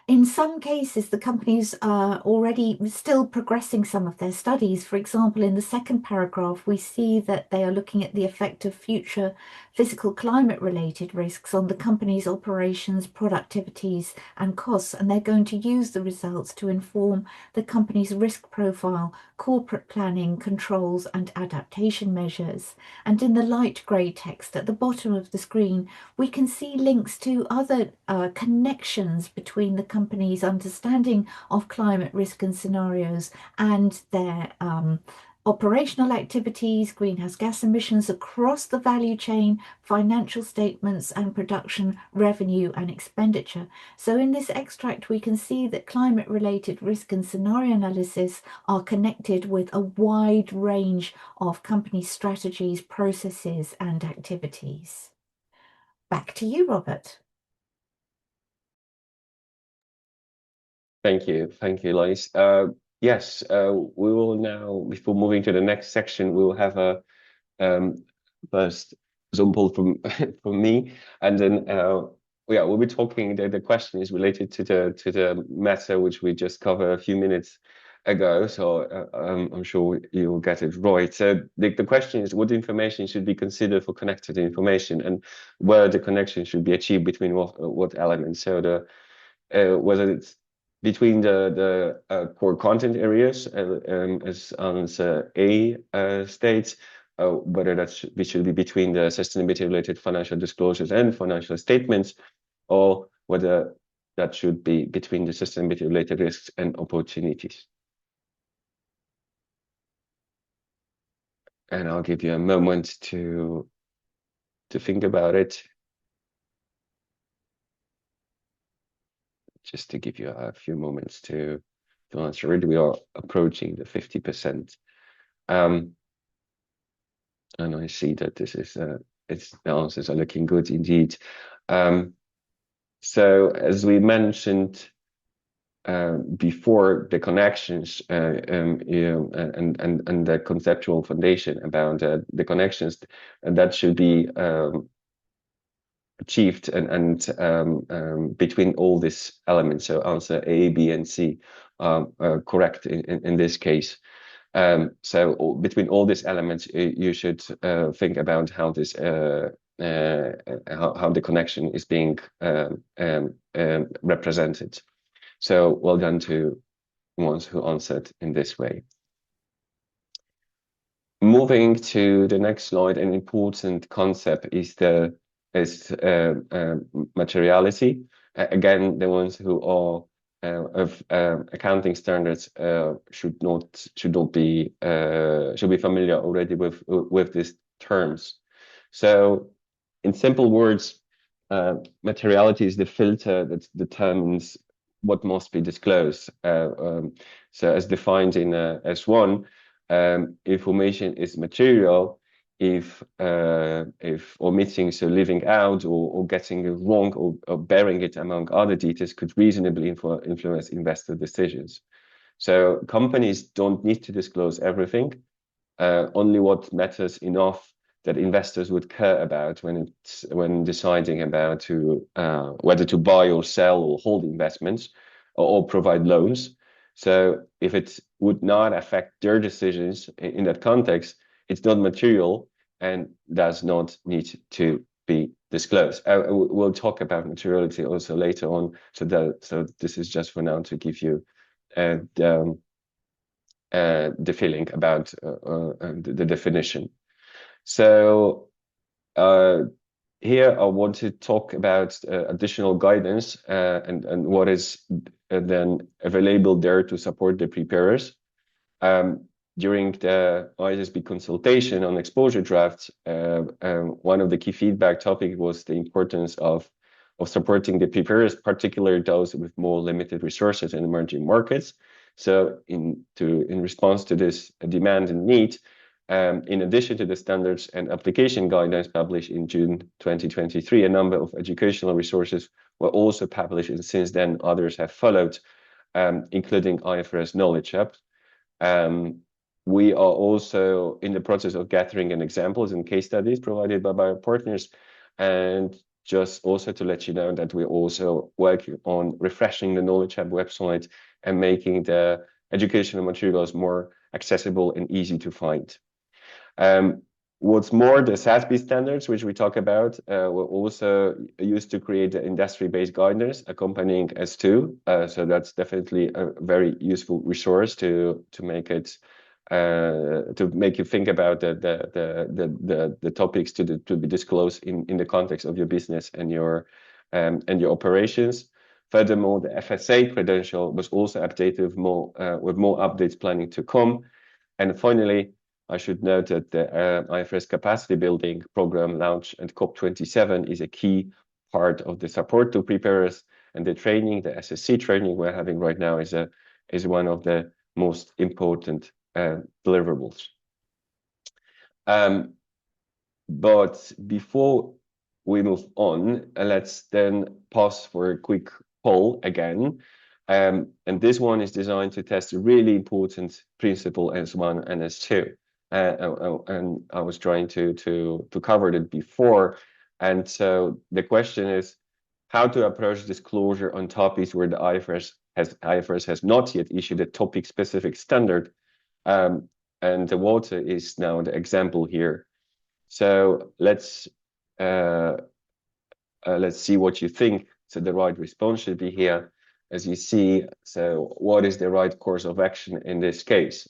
In some cases, the companies are already still progressing some of their studies. For example, in the second paragraph, we see that they are looking at the effect of future physical climate-related risks on the company's operations, productivities, and costs, and they're going to use the results to inform the company's risk profile, corporate planning, controls, and adaptation measures. And in the light grey text at the bottom of the screen, we can see links to other connections between the company's understanding of climate risk and scenarios and their operational activities, greenhouse gas emissions across the value chain, financial statements and production, revenue and expenditure. So in this extract, we can see that climate-related risk and scenario analysis are connected with a wide range of company strategies, processes and activities. Back to you, Robert. Thank you, Lois. Yes, we will now, before moving to the next section, we will have a first example from me, and then we'll be talking. The question is related to the matter which we just covered a few minutes ago. So I'm sure you will get it right. So the question is, what information should be considered for connected information, and where the connection should be achieved between what elements? So whether it's between the core content areas, as Anne's A states, whether we should be between the sustainability-related financial disclosures and financial statements, or whether that should be between the sustainability-related risks and opportunities. And I'll give you a moment to think about it. Just to give you a few moments to answer it. We are approaching the 50%. And I see that this is the answers are looking good indeed. So as we mentioned before, the connections and the conceptual foundation about the connections, and that should be achieved and between all these elements. So answer A, B, and C are correct in this case. So between all these elements, you should think about how this how the connection is being represented. So well done to ones who answered in this way. Moving to the next slide, an important concept is materiality. Again, the ones who are of accounting standards should be familiar already with these terms. So, in simple words, materiality is the filter that determines what must be disclosed. So, as defined in S1, information is material if omitting, so leaving out or getting it wrong or bearing it among other details could reasonably influence investor decisions. So companies don't need to disclose everything, only what matters enough that investors would care about when deciding about whether to buy or sell or hold investments or provide loans. So if it would not affect their decisions in that context, it's not material and does not need to be disclosed. We'll talk about materiality also later on. So this is just for now to give you the feeling about the definition. So here I want to talk about additional guidance and what is then available there to support the preparers. During the ISSB consultation on exposure drafts, one of the key feedback topics was the importance of supporting the preparers, particularly those with more limited resources in emerging markets. So in response to this demand and need, in addition to the standards and application guidelines published in June 2023, a number of educational resources were also published, and since then others have followed, including IFRS Knowledge Hub. We are also in the process of gathering examples and case studies provided by our partners, and just also to let you know that we're also working on refreshing the Knowledge Hub website and making the educational materials more accessible and easy to find. What's more, the SASB standards, which we talk about, were also used to create the industry-based guidance accompanying S2. So that's definitely a very useful resource to make it to make you think about the topics to be disclosed in the context of your business and your operations. Furthermore, the FSA credential was also updated with more updates planning to come. And finally, I should note that the IFRS capacity building program launch and COP27 is a key part of the support to preparers, and the training, the SSC training we're having right now is one of the most important deliverables. But before we move on, let's then pause for a quick poll again. And this one is designed to test a really important principle S1 and S2. And I was trying to cover it before. And so the question is how to approach disclosure on topics where the IFRS has not yet issued a topic-specific standard. And the water is now the example here. So let's see what you think. So the right response should be here, as you see. So what is the right course of action in this case?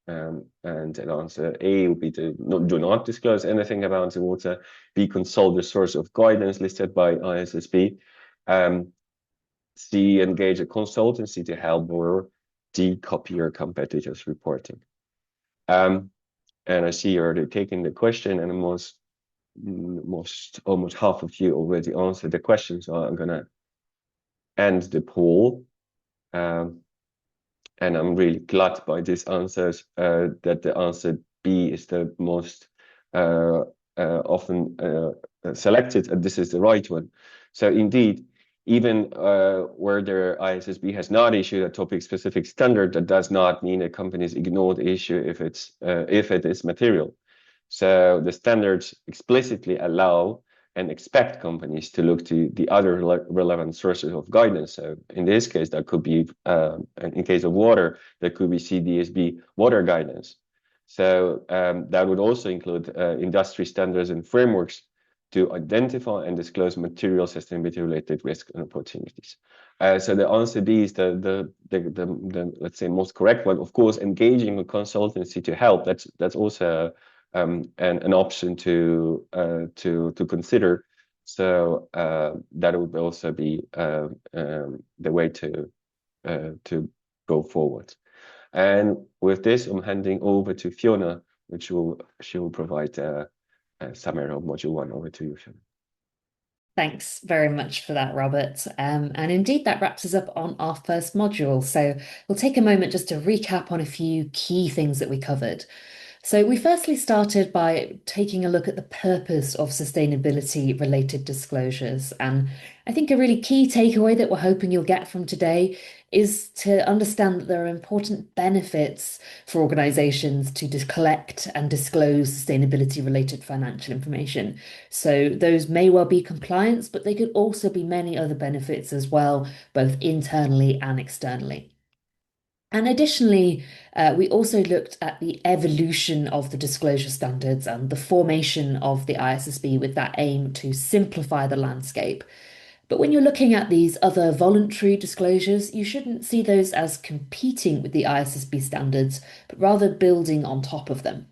And an answer A would be to do not disclose anything about the water. B, consult the source of guidance listed by ISSB. C, engage a consultancy to help, or D, copy your competitors' reporting. And I see you're already taking the question, and almost half of you already answered the question, so I'm gonna end the poll. And I'm really glad by these answers that the answer B is the most often selected, and this is the right one. So indeed, even where the ISSB has not issued a topic-specific standard, that does not mean a companies ignore the issue if it is material. So the standards explicitly allow and expect companies to look to the other relevant sources of guidance. So in this case, that could be, in case of water, that could be CDSB water guidance. So that would also include industry standards and frameworks to identify and disclose material sustainability-related risks and opportunities. So the answer D is the let's say most correct one. Of course, engaging a consultancy to help, that's also an option to consider. So that would also be the way to go forward. And with this, I'm handing over to Fiona, which she will provide a summary of module 1. Over to you, Fiona. Thanks very much for that, Robert. And indeed, that wraps us up on our first module. So we'll take a moment just to recap on a few key things that we covered. So we firstly started by taking a look at the purpose of sustainability related disclosures. And I think a really key takeaway that we're hoping you'll get from today is to understand that there are important benefits for organizations to collect and disclose sustainability related financial information. So those may well be compliance, but they could also be many other benefits as well, both internally and externally. And additionally, we also looked at the evolution of the disclosure standards and the formation of the ISSB with that aim to simplify the landscape. But when you're looking at these other voluntary disclosures, you shouldn't see those as competing with the ISSB standards, but rather building on top of them.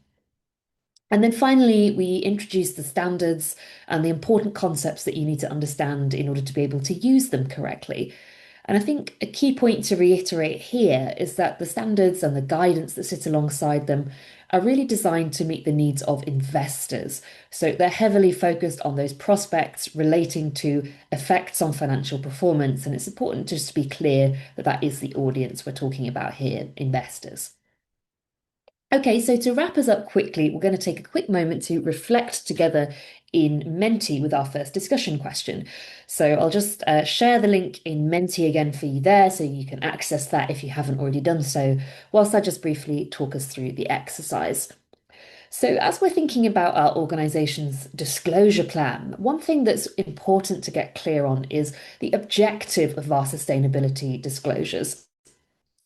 And then finally, we introduced the standards and the important concepts that you need to understand in order to be able to use them correctly. And I think a key point to reiterate here is that the standards and the guidance that sit alongside them are really designed to meet the needs of investors. So they're heavily focused on those prospects relating to effects on financial performance. And it's important just to be clear that that is the audience we're talking about here, investors. Okay, so to wrap us up quickly, we're going to take a quick moment to reflect together in Menti with our first discussion question. So I'll just share the link in Menti again for you there so you can access that if you haven't already done so, whilst I just briefly talk us through the exercise. So as we're thinking about our organization's disclosure plan, one thing that's important to get clear on is the objective of our sustainability disclosures.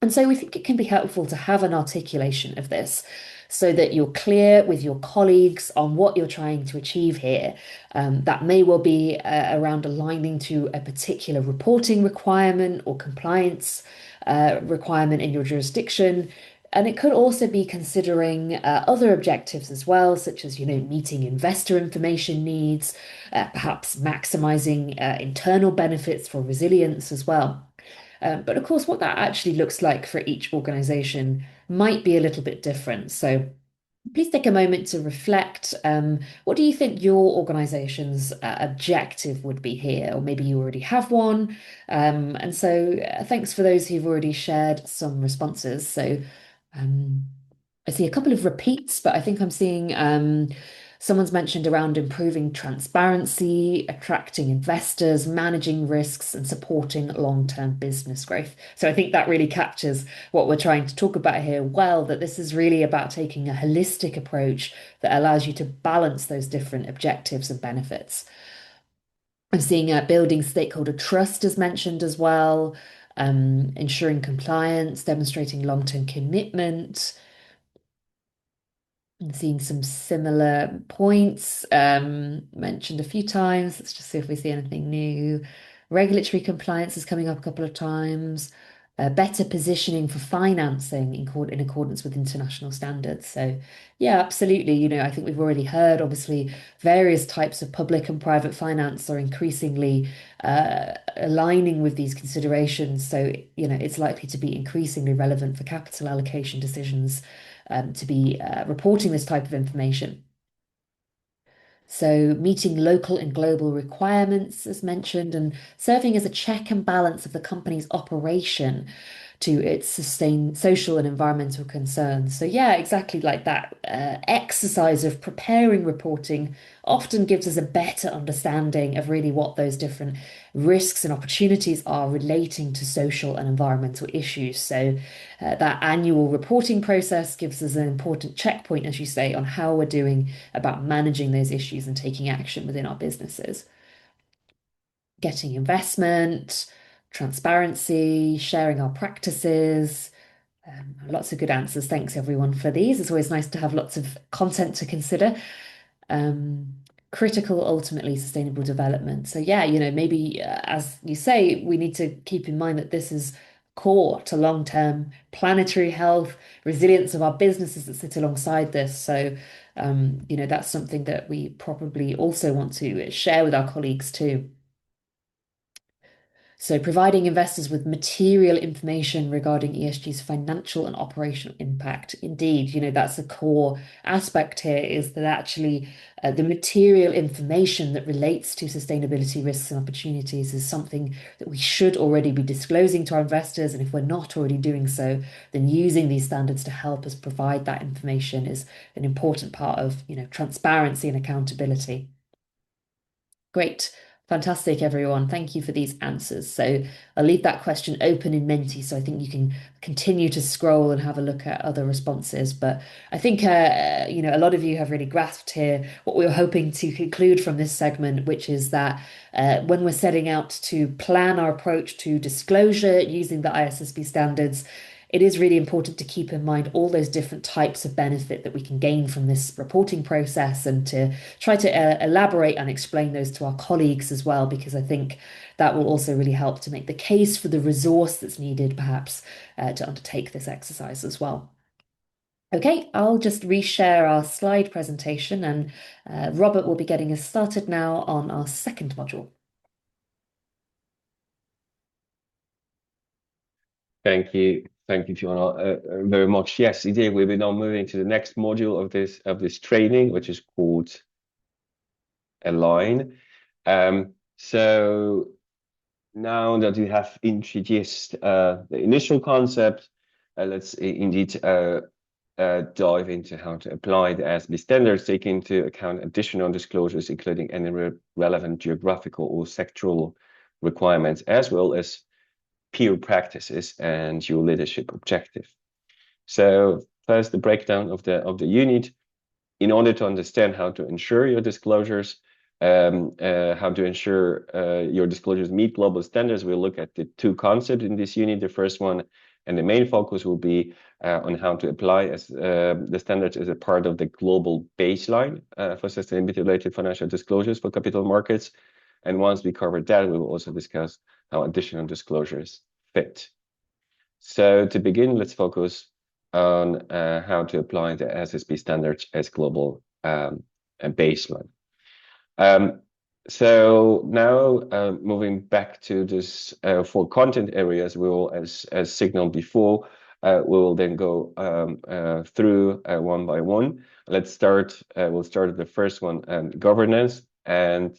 And so we think it can be helpful to have an articulation of this so that you're clear with your colleagues on what you're trying to achieve here. That may well be around aligning to a particular reporting requirement or compliance requirement in your jurisdiction. And it could also be considering other objectives as well, such as, meeting investor information needs, perhaps maximizing internal benefits for resilience as well. But of course, what that actually looks like for each organization might be a little bit different. So please take a moment to reflect. What do you think your organization's objective would be here? Or maybe you already have one. And so thanks for those who've already shared some responses. So I see a couple of repeats, but I think I'm seeing someone's mentioned around improving transparency, attracting investors, managing risks, and supporting long-term business growth. So I think that really captures what we're trying to talk about here well, that this is really about taking a holistic approach that allows you to balance those different objectives and benefits. I'm seeing building stakeholder trust as mentioned as well, ensuring compliance, demonstrating long-term commitment. I'm seeing some similar points mentioned a few times. Let's just see if we see anything new. Regulatory compliance is coming up a couple of times. better positioning for financing in accordance with international standards. So yeah, absolutely. I think we've already heard, obviously, various types of public and private finance are increasingly aligning with these considerations. So, it's likely to be increasingly relevant for capital allocation decisions to be reporting this type of information. So meeting local and global requirements, as mentioned, and serving as a check and balance of the company's operation to its social and environmental concerns. So yeah, exactly like that. Exercise of preparing reporting often gives us a better understanding of really what those different risks and opportunities are relating to social and environmental issues. So that annual reporting process gives us an important checkpoint, as you say, on how we're doing about managing those issues and taking action within our businesses. Getting investment, transparency, sharing our practices. Lots of good answers. Thanks everyone for these. It's always nice to have lots of content to consider. Critical, ultimately, sustainable development. So yeah, maybe as you say, we need to keep in mind that this is core to long-term planetary health, resilience of our businesses that sit alongside this. So, that's something that we probably also want to share with our colleagues too. So providing investors with material information regarding ESG's financial and operational impact. Indeed, that's a core aspect here, is that actually the material information that relates to sustainability risks and opportunities is something that we should already be disclosing to our investors. And if we're not already doing so, then using these standards to help us provide that information is an important part of, transparency and accountability. Great. Fantastic, everyone. Thank you for these answers. So I'll leave that question open in Menti, so I think you can continue to scroll and have a look at other responses. But I think, a lot of you have really grasped here what we were hoping to conclude from this segment, which is that when we're setting out to plan our approach to disclosure using the ISSB standards, it is really important to keep in mind all those different types of benefit that we can gain from this reporting process, and to try to elaborate and explain those to our colleagues as well, because I think that will also really help to make the case for the resource that's needed, perhaps, to undertake this exercise as well. Okay, I'll just reshare our slide presentation, and Robert will be getting us started now on our second module. Thank you. Thank you, Fiona, very much. Yes, indeed, we'll be now moving to the next module of this training, which is called Align. So now that we have introduced the initial concept, let's indeed dive into how to apply the ISSB standards, take into account additional disclosures, including any relevant geographical or sectoral requirements, as well as peer practices and your leadership objective. So first, the breakdown of the unit. In order to understand how to ensure your disclosures, how to ensure your disclosures meet global standards, we'll look at the two concepts in this unit. The first one, and the main focus, will be on how to apply the standards as a part of the global baseline for sustainability-related financial disclosures for capital markets. And once we cover that, we will also discuss how additional disclosures fit. So to begin, let's focus on how to apply the ISSB standards as global baseline. So now moving back to this four content areas, we will, as signaled before, we will then go through one by one. Let's start. We'll start with the first one, governance, and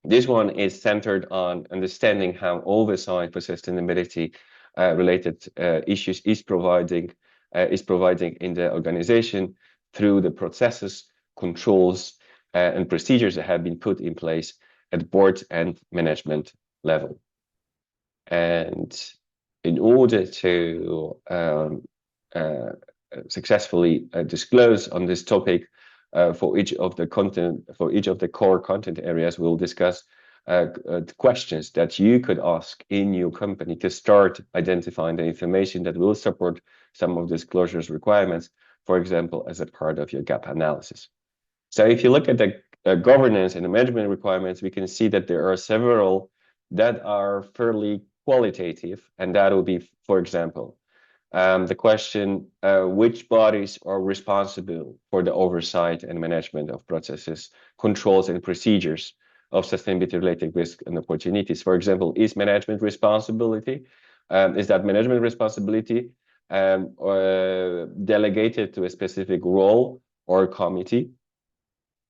this one is centered on understanding how oversight for sustainability related issues is providing in the organization through the processes, controls, and procedures that have been put in place at board and management level. And in order to successfully disclose on this topic, for each of the core content areas, we'll discuss questions that you could ask in your company to start identifying the information that will support some of disclosures requirements, for example, as a part of your gap analysis. So if you look at the governance and the management requirements, we can see that there are several that are fairly qualitative, and that will be, for example, the question, which bodies are responsible for the oversight and management of processes, controls, and procedures of sustainability-related risk and opportunities? For example, is management responsibility, is that management responsibility or delegated to a specific role or committee?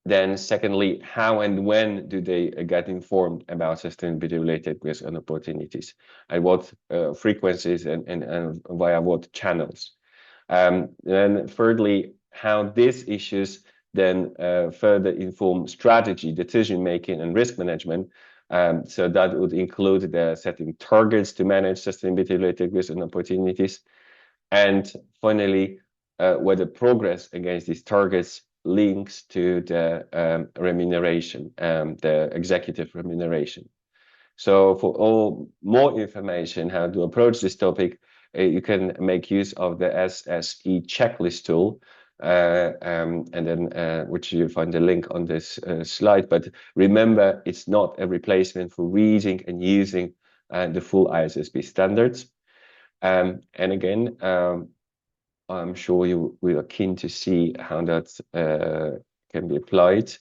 Then secondly, how and when do they get informed about sustainability-related risks and opportunities, and what frequencies and via what channels? Then thirdly, how these issues then further inform strategy, decision-making, and risk management. So that would include the setting targets to manage sustainability-related risks and opportunities. And finally, whether progress against these targets links to the remuneration, the executive remuneration. So for all more information how to approach this topic, you can make use of the SSE checklist tool, and then which you find the link on this slide. But remember, it's not a replacement for reading and using the full ISSB standards. And again, I'm sure we are keen to see how that can be applied.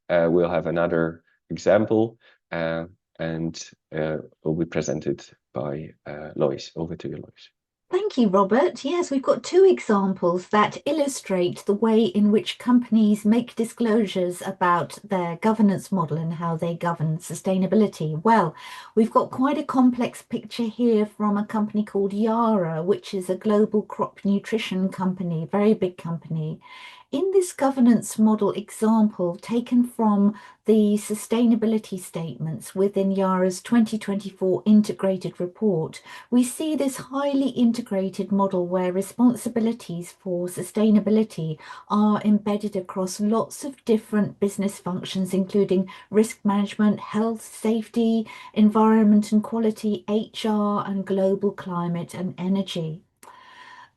We'll have another example, and will be presented by Lois. Over to you, Lois. Thank you, Robert. Yes, we've got two examples that illustrate the way in which companies make disclosures about their governance model and how they govern sustainability. Well, we've got quite a complex picture here from a company called Yara, which is a global crop nutrition company, very big company. In this governance model example taken from the sustainability statements within Yara's 2024 integrated report, we see this highly integrated model where responsibilities for sustainability are embedded across lots of different business functions, including risk management, health, safety, environment and quality, HR, and global climate and energy.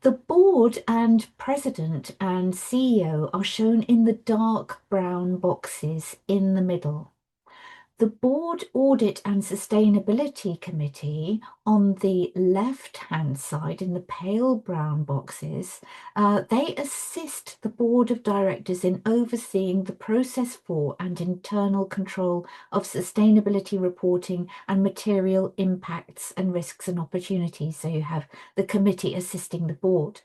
The board and president and CEO are shown in the dark brown boxes in the middle. The Board Audit and Sustainability Committee on the left-hand side in the pale brown boxes, they assist the Board of Directors in overseeing the process for and internal control of sustainability reporting and material impacts and risks and opportunities. So you have the committee assisting the board.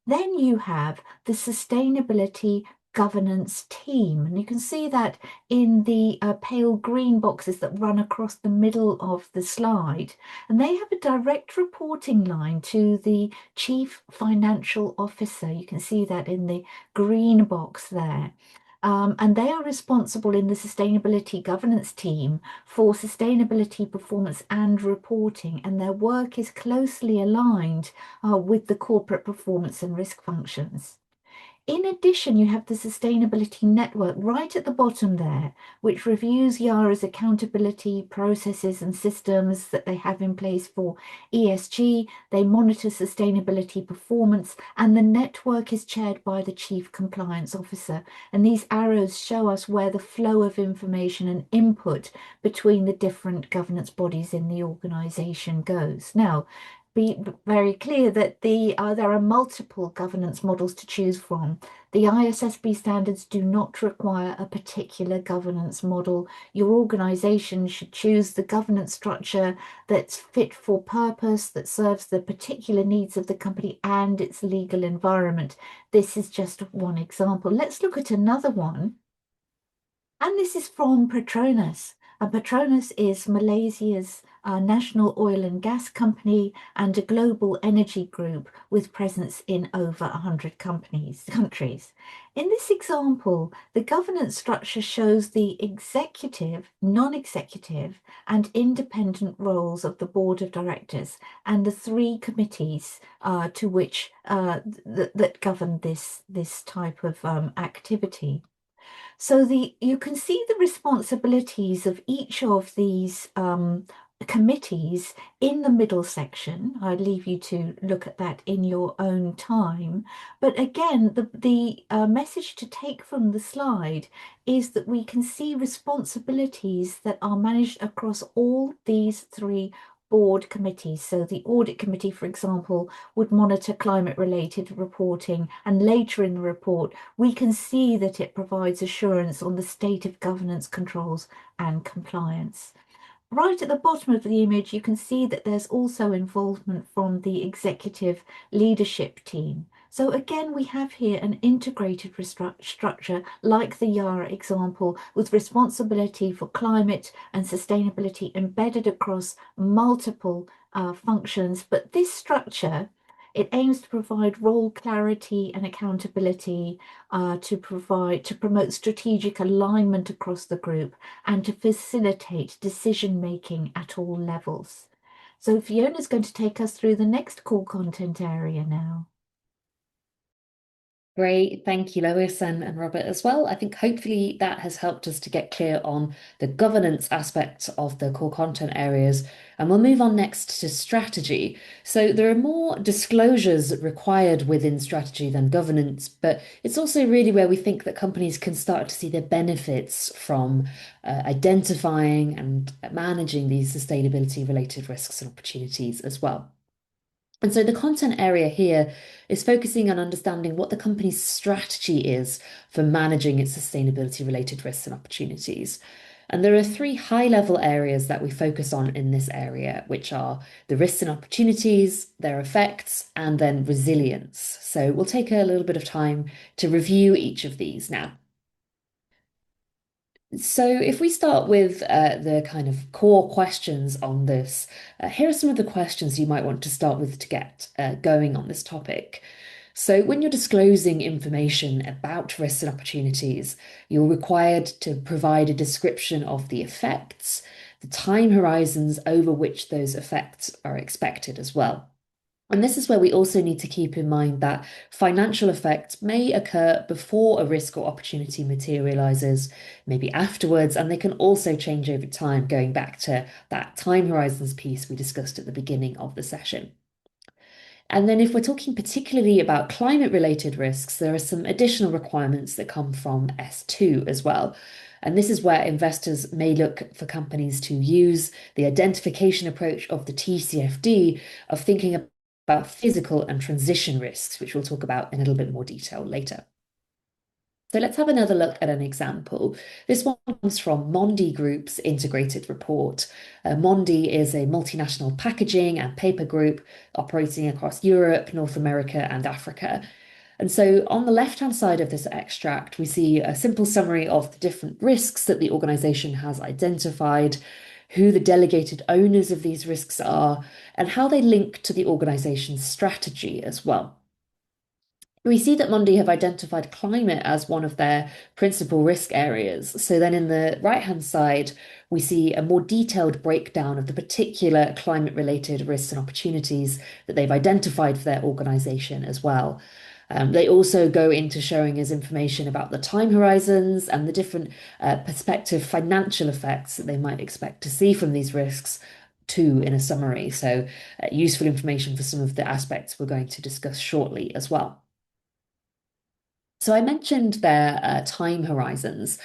Then you have the Sustainability Governance Team, and you can see that in the pale green boxes that run across the middle of the slide, and they have a direct reporting line to the Chief Financial Officer. You can see that in the green box there. And they are responsible in the Sustainability Governance Team for sustainability performance and reporting, and their work is closely aligned with the corporate performance and risk functions. In addition, you have the Sustainability Network right at the bottom there, which reviews Yara's accountability processes and systems that they have in place for ESG. They monitor sustainability performance, and the network is chaired by the Chief Compliance Officer. And these arrows show us where the flow of information and input between the different governance bodies in the organization goes. Now, be very clear that there are multiple governance models to choose from. The ISSB standards do not require a particular governance model. Your organization should choose the governance structure that's fit for purpose, that serves the particular needs of the company and its legal environment. This is just one example. Let's look at another one. And this is from Petronas. Petronas is Malaysia's national oil and gas company and a global energy group with presence in over 100 countries. In this example, the governance structure shows the executive, non-executive, and independent roles of the board of directors and the three committees to which that govern this type of activity. So you can see the responsibilities of each of these committees in the middle section. I'd leave you to look at that in your own time. But again, the message to take from the slide is that we can see responsibilities that are managed across all these three board committees. So the audit committee, for example, would monitor climate-related reporting, and later in the report, we can see that it provides assurance on the state of governance controls and compliance. Right at the bottom of the image, you can see that there's also involvement from the executive leadership team. So again, we have here an integrated structure like the Yara example, with responsibility for climate and sustainability embedded across multiple functions. But this structure, it aims to provide role clarity and accountability, to promote strategic alignment across the group, and to facilitate decision making at all levels. So Fiona's going to take us through the next core content area now. Great, thank you, Lois and Robert as well. I think hopefully that has helped us to get clear on the governance aspects of the core content areas. And we'll move on next to strategy. So there are more disclosures required within strategy than governance, but it's also really where we think that companies can start to see the benefits from identifying and managing these sustainability related risks and opportunities as well. And so the content area here is focusing on understanding what the company's strategy is for managing its sustainability related risks and opportunities. And there are three high-level areas that we focus on in this area, which are the risks and opportunities, their effects, and then resilience. So we'll take a little bit of time to review each of these now. So if we start with the kind of core questions on this, here are some of the questions you might want to start with to get going on this topic. So when you're disclosing information about risks and opportunities, you're required to provide a description of the effects, the time horizons over which those effects are expected as well. And this is where we also need to keep in mind that financial effects may occur before a risk or opportunity materializes, maybe afterwards, and they can also change over time, going back to that time horizons piece we discussed at the beginning of the session. And then if we're talking particularly about climate-related risks, there are some additional requirements that come from S2 as well. And this is where investors may look for companies to use the identification approach of the TCFD of thinking about physical and transition risks, which we'll talk about in a little bit more detail later. So let's have another look at an example. This one comes from Mondi Group's integrated report. Mondi is a multinational packaging and paper group operating across Europe, North America, and Africa. And so on the left-hand side of this extract, we see a simple summary of the different risks that the organization has identified, who the delegated owners of these risks are, and how they link to the organization's strategy as well. We see that Mondi have identified climate as one of their principal risk areas. So then in the right-hand side, we see a more detailed breakdown of the particular climate-related risks and opportunities that they've identified for their organization as well. They also go into showing us information about the time horizons and the different prospective financial effects that they might expect to see from these risks too in a summary. So useful information for some of the aspects we're going to discuss shortly as well. So I mentioned their time horizons.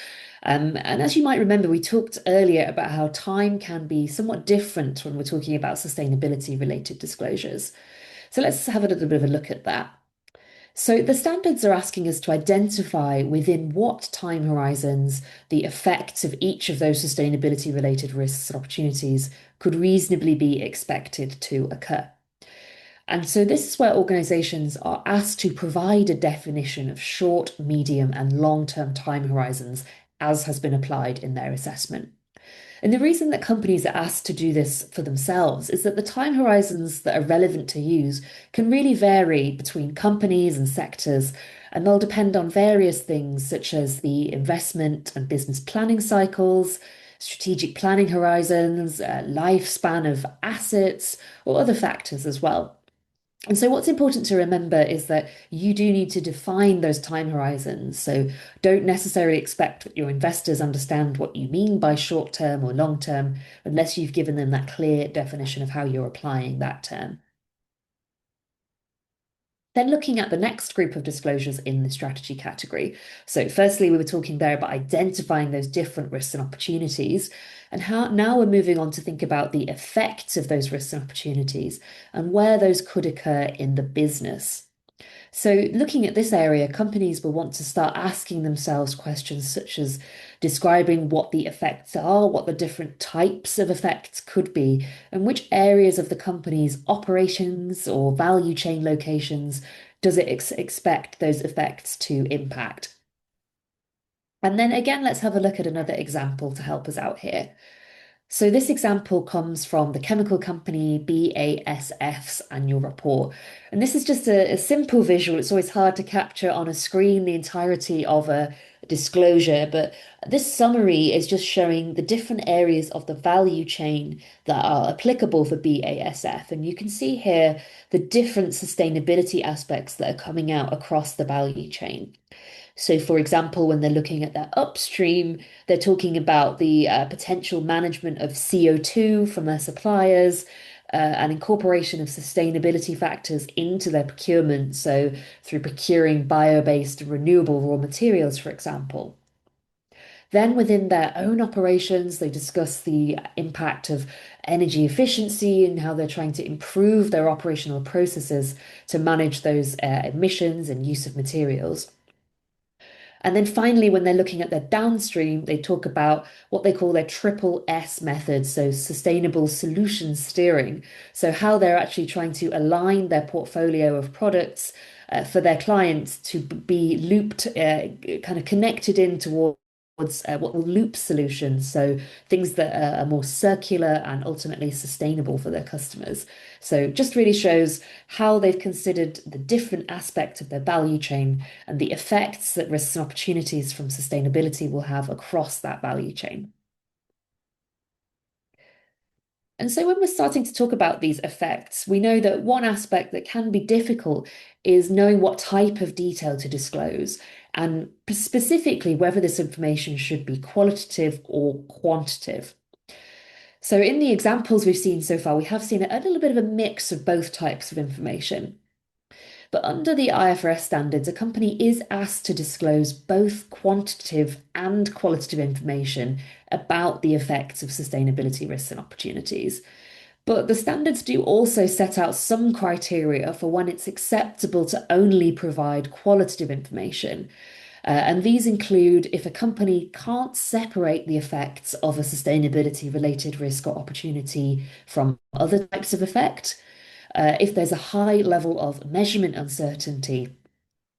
And as you might remember, we talked earlier about how time can be somewhat different when we're talking about sustainability related disclosures. So let's have a little bit of a look at that. So the standards are asking us to identify within what time horizons the effects of each of those sustainability related risks and opportunities could reasonably be expected to occur. And so this is where organizations are asked to provide a definition of short, medium, and long-term time horizons as has been applied in their assessment. And the reason that companies are asked to do this for themselves is that the time horizons that are relevant to use can really vary between companies and sectors, and they'll depend on various things such as the investment and business planning cycles, strategic planning horizons, lifespan of assets, or other factors as well. And so what's important to remember is that you do need to define those time horizons. So don't necessarily expect that your investors understand what you mean by short term or long term unless you've given them that clear definition of how you're applying that term. Then looking at the next group of disclosures in the strategy category. So firstly, we were talking there about identifying those different risks and opportunities, and how now we're moving on to think about the effects of those risks and opportunities and where those could occur in the business. So looking at this area, companies will want to start asking themselves questions such as describing what the effects are, what the different types of effects could be, and which areas of the company's operations or value chain locations does it expect those effects to impact. And then again, let's have a look at another example to help us out here. So this example comes from the chemical company BASF's annual report. And this is just a simple visual. It's always hard to capture on a screen the entirety of a disclosure, but this summary is just showing the different areas of the value chain that are applicable for BASF. And you can see here the different sustainability aspects that are coming out across the value chain. So, for example, when they're looking at their upstream, they're talking about the potential management of CO2 from their suppliers and incorporation of sustainability factors into their procurement. So, through procuring bio-based renewable raw materials, for example. Then within their own operations, they discuss the impact of energy efficiency and how they're trying to improve their operational processes to manage those emissions and use of materials. And then finally, when they're looking at their downstream, they talk about what they call their triple S method, so sustainable solution steering. So how they're actually trying to align their portfolio of products for their clients to be looped, kind of connected in towards what will loop solutions, so things that are more circular and ultimately sustainable for their customers. So just really shows how they've considered the different aspects of their value chain and the effects that risks and opportunities from sustainability will have across that value chain. And so when we're starting to talk about these effects, we know that one aspect that can be difficult is knowing what type of detail to disclose, and specifically whether this information should be qualitative or quantitative. So in the examples we've seen so far, we have seen a little bit of a mix of both types of information. But under the IFRS standards, a company is asked to disclose both quantitative and qualitative information about the effects of sustainability risks and opportunities. But the standards do also set out some criteria for when it's acceptable to only provide qualitative information. And these include if a company can't separate the effects of a sustainability related risk or opportunity from other types of effect, if there's a high level of measurement uncertainty,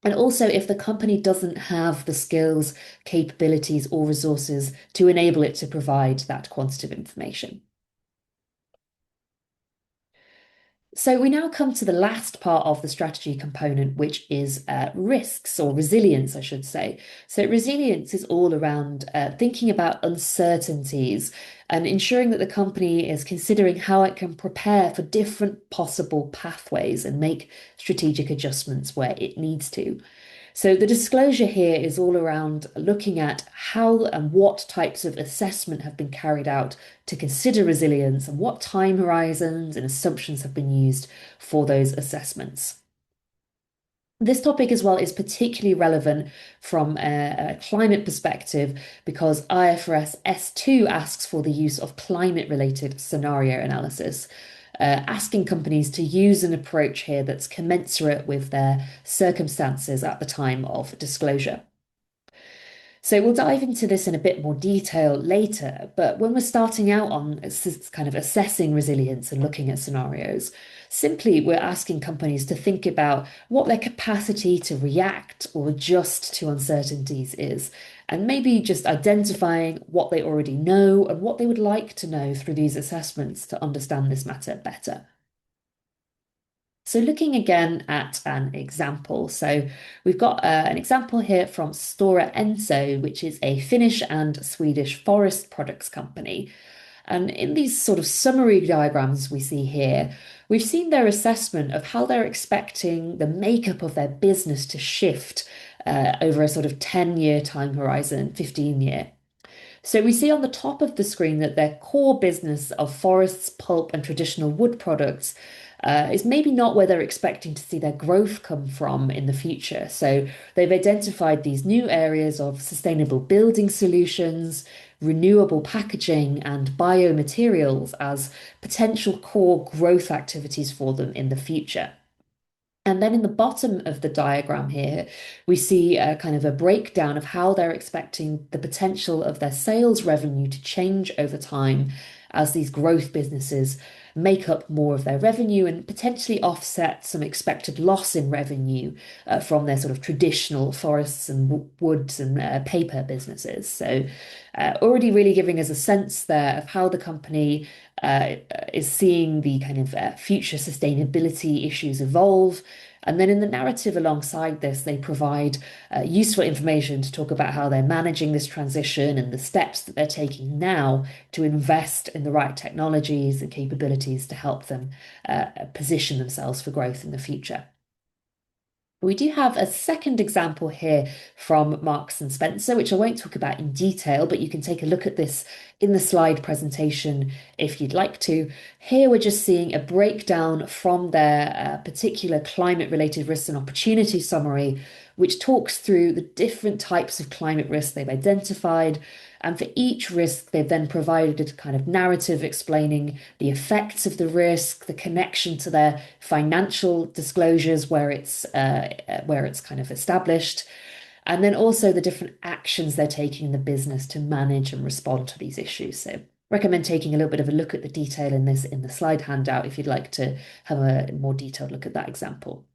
and also if the company doesn't have the skills, capabilities, or resources to enable it to provide that quantitative information. So we now come to the last part of the strategy component, which is risks or resilience, I should say. So resilience is all around thinking about uncertainties and ensuring that the company is considering how it can prepare for different possible pathways and make strategic adjustments where it needs to. So the disclosure here is all around looking at how and what types of assessment have been carried out to consider resilience and what time horizons and assumptions have been used for those assessments. This topic as well is particularly relevant from a climate perspective because IFRS S2 asks for the use of climate-related scenario analysis, asking companies to use an approach here that's commensurate with their circumstances at the time of disclosure. So we'll dive into this in a bit more detail later, but when we're starting out on kind of assessing resilience and looking at scenarios, simply we're asking companies to think about what their capacity to react or adjust to uncertainties is, and maybe just identifying what they already know and what they would like to know through these assessments to understand this matter better. So looking again at an example, so we've got an example here from Stora Enso, which is a Finnish and Swedish forest products company. And in these sort of summary diagrams we see here, we've seen their assessment of how they're expecting the makeup of their business to shift over a sort of 10-year time horizon, 15-year. So we see on the top of the screen that their core business of forests, pulp, and traditional wood products is maybe not where they're expecting to see their growth come from in the future. So they've identified these new areas of sustainable building solutions, renewable packaging, and biomaterials as potential core growth activities for them in the future. And then in the bottom of the diagram here, we see a kind of a breakdown of how they're expecting the potential of their sales revenue to change over time as these growth businesses make up more of their revenue and potentially offset some expected loss in revenue from their sort of traditional forests and woods and paper businesses. So already really giving us a sense there of how the company is seeing the kind of future sustainability issues evolve. And then in the narrative alongside this, they provide useful information to talk about how they're managing this transition and the steps that they're taking now to invest in the right technologies and capabilities to help them position themselves for growth in the future. We do have a second example here from Marks and Spencer, which I won't talk about in detail, but you can take a look at this in the slide presentation if you'd like to. Here we're just seeing a breakdown from their particular climate-related risks and opportunity summary, which talks through the different types of climate risks they've identified. And for each risk, they've then provided a kind of narrative explaining the effects of the risk, the connection to their financial disclosures where it's kind of established, and then also the different actions they're taking in the business to manage and respond to these issues. So recommend taking a little bit of a look at the detail in this in the slide handout if you'd like to have a more detailed look at that example.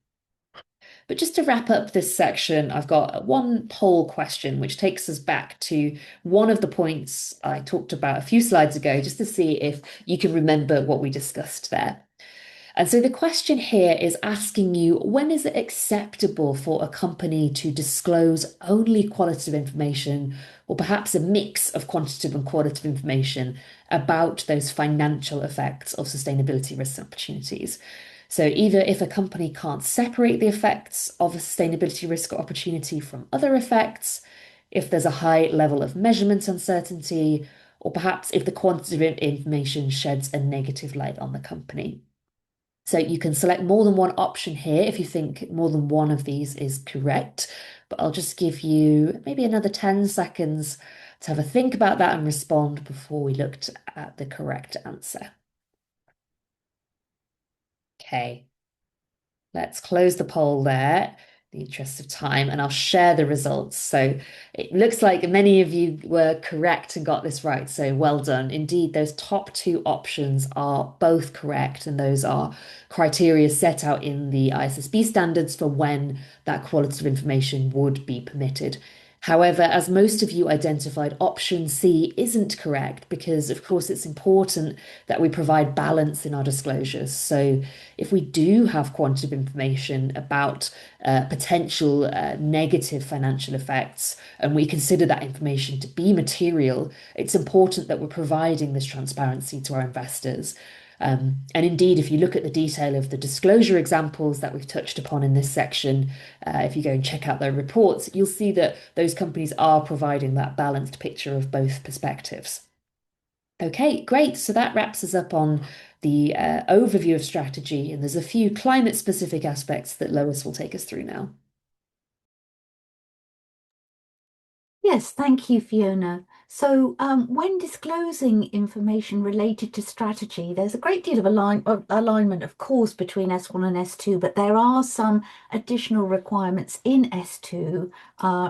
But just to wrap up this section, I've got one poll question, which takes us back to one of the points I talked about a few slides ago, just to see if you can remember what we discussed there. And so the question here is asking you, when is it acceptable for a company to disclose only qualitative information, or perhaps a mix of quantitative and qualitative information about those financial effects of sustainability risks and opportunities? So either if a company can't separate the effects of a sustainability risk or opportunity from other effects, if there's a high level of measurement uncertainty, or perhaps if the quantitative information sheds a negative light on the company. So you can select more than one option here if you think more than one of these is correct, but I'll just give you maybe another 10 seconds to have a think about that and respond before we looked at the correct answer. Okay, let's close the poll there in the interest of time, and I'll share the results. So it looks like many of you were correct and got this right, so well done. Indeed, those top two options are both correct, and those are criteria set out in the ISSB standards for when that qualitative information would be permitted. However, as most of you identified, option C isn't correct because, of course, it's important that we provide balance in our disclosures. So if we do have quantitative information about potential negative financial effects, and we consider that information to be material, it's important that we're providing this transparency to our investors. And indeed, if you look at the detail of the disclosure examples that we've touched upon in this section, if you go and check out their reports, you'll see that those companies are providing that balanced picture of both perspectives. Okay, great. So that wraps us up on the overview of strategy, and there's a few climate-specific aspects that Lois will take us through now. Yes, thank you, Fiona. So when disclosing information related to strategy, there's a great deal of alignment, of course, between S1 and S2, but there are some additional requirements in S2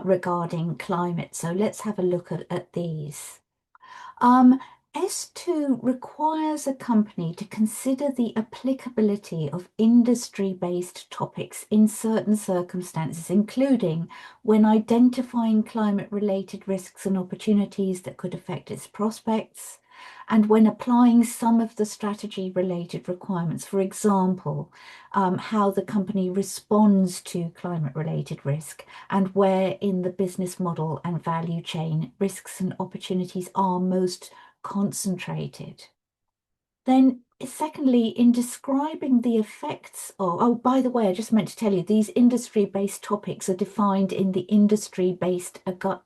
regarding climate. So let's have a look at these. S2 requires a company to consider the applicability of industry-based topics in certain circumstances, including when identifying climate-related risks and opportunities that could affect its prospects, and when applying some of the strategy-related requirements, for example, how the company responds to climate-related risk, and where in the business model and value chain risks and opportunities are most concentrated. Then secondly, in describing the effects of, oh, by the way, I just meant to tell you, these industry-based topics are defined in the industry-based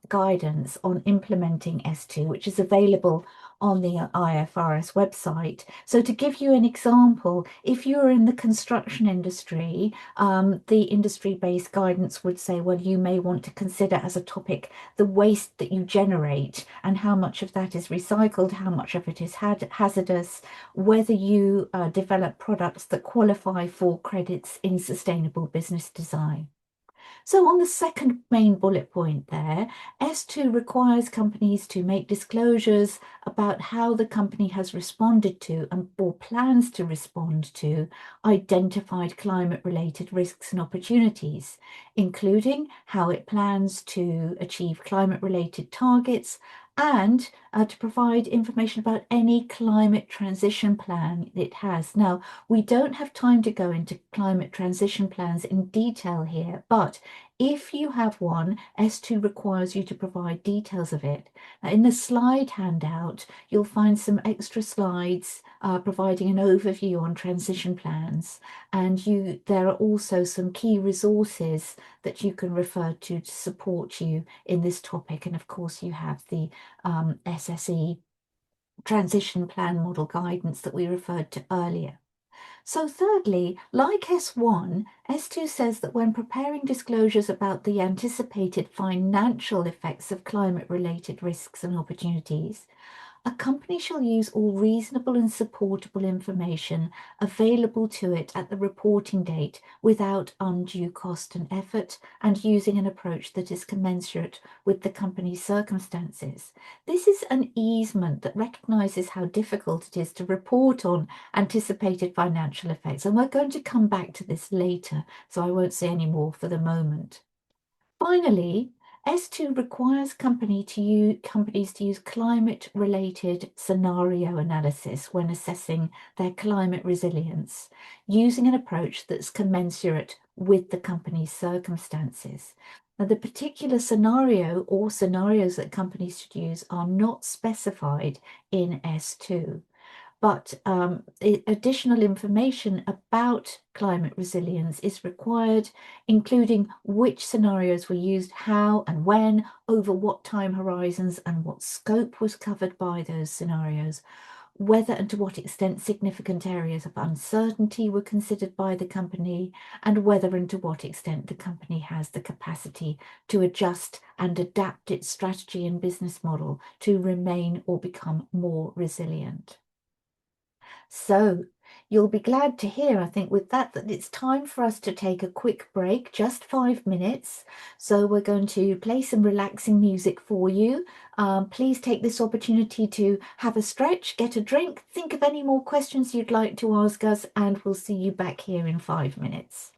guidance on implementing S2, which is available on the IFRS website. So to give you an example, if you're in the construction industry, the industry-based guidance would say, well, you may want to consider as a topic the waste that you generate and how much of that is recycled, how much of it is hazardous, whether you develop products that qualify for credits in sustainable business design. So on the second main bullet point there, S2 requires companies to make disclosures about how the company has responded to or plans to respond to identified climate-related risks and opportunities, including how it plans to achieve climate-related targets and to provide information about any climate transition plan it has. Now, we don't have time to go into climate transition plans in detail here, but if you have one, S2 requires you to provide details of it. Now, in the slide handout, you'll find some extra slides providing an overview on transition plans, and there are also some key resources that you can refer to support you in this topic. And of course, you have the SSE transition plan model guidance that we referred to earlier. So thirdly, like S1, S2 says that when preparing disclosures about the anticipated financial effects of climate-related risks and opportunities, a company shall use all reasonable and supportable information available to it at the reporting date without undue cost and effort, and using an approach that is commensurate with the company's circumstances. This is an easement that recognises how difficult it is to report on anticipated financial effects, and we're going to come back to this later, so I won't say any more for the moment. Finally, S2 requires companies to use climate-related scenario analysis when assessing their climate resilience, using an approach that's commensurate with the company's circumstances. Now, the particular scenario or scenarios that companies should use are not specified in S2. But additional information about climate resilience is required, including which scenarios were used, how and when, over what time horizons, and what scope was covered by those scenarios, whether and to what extent significant areas of uncertainty were considered by the company, and whether and to what extent the company has the capacity to adjust and adapt its strategy and business model to remain or become more resilient. So you'll be glad to hear, I think, with that it's time for us to take a quick break, just 5 minutes. So we're going to play some relaxing music for you. Please take this opportunity to have a stretch, get a drink, think of any more questions you'd like to ask us, and we'll see you back here in 5 minutes.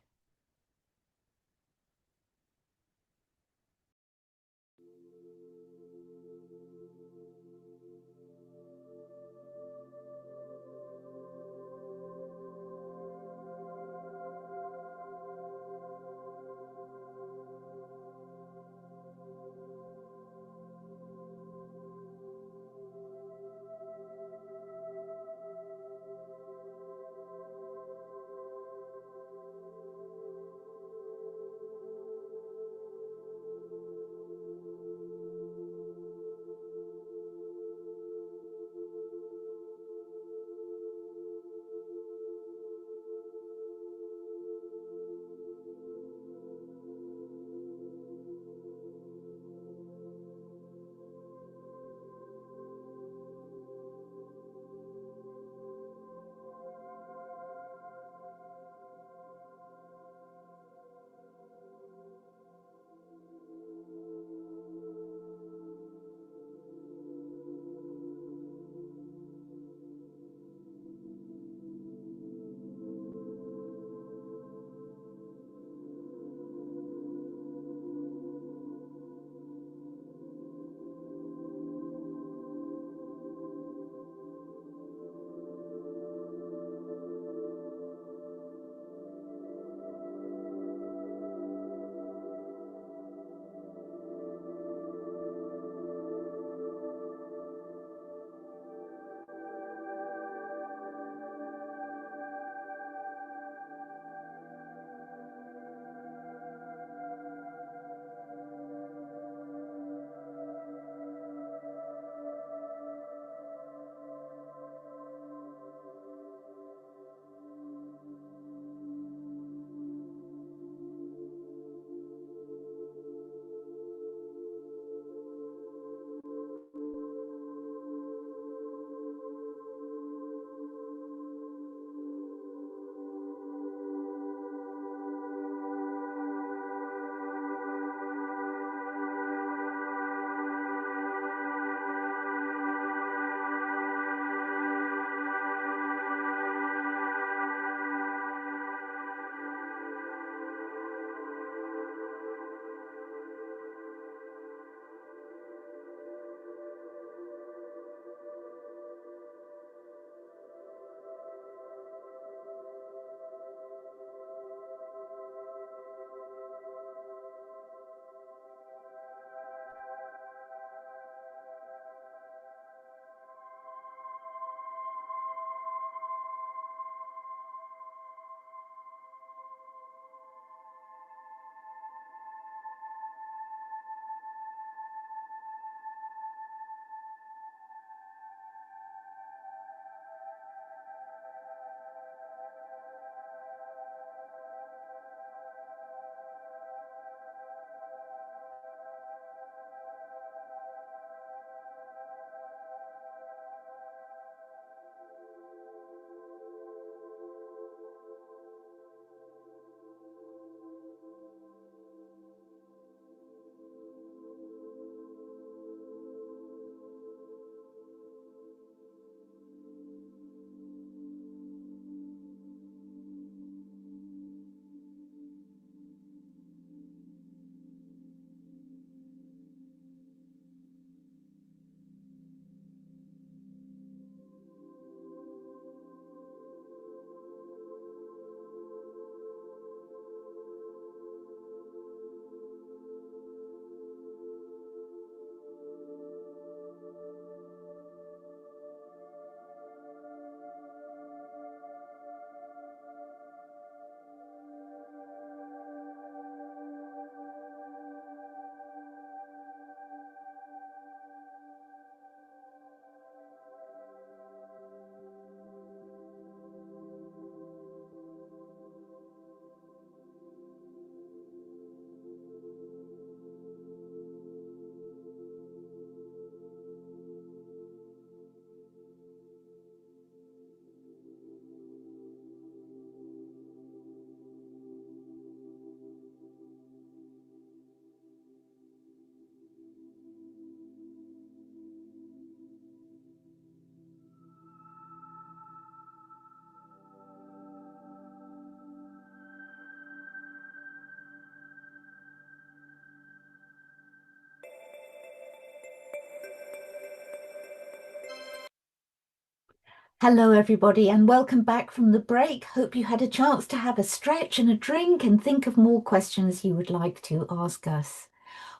Hello, everybody, and welcome back from the break. Hope you had a chance to have a stretch and a drink and think of more questions you would like to ask us.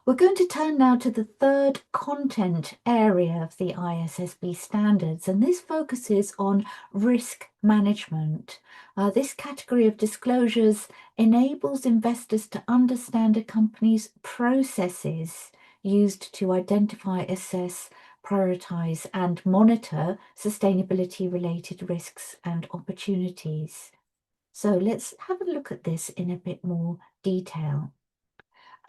We're going to turn now to the third content area of the ISSB standards, and this focuses on risk management. This category of disclosures enables investors to understand a company's processes used to identify, assess, prioritize, and monitor sustainability-related risks and opportunities. So let's have a look at this in a bit more detail.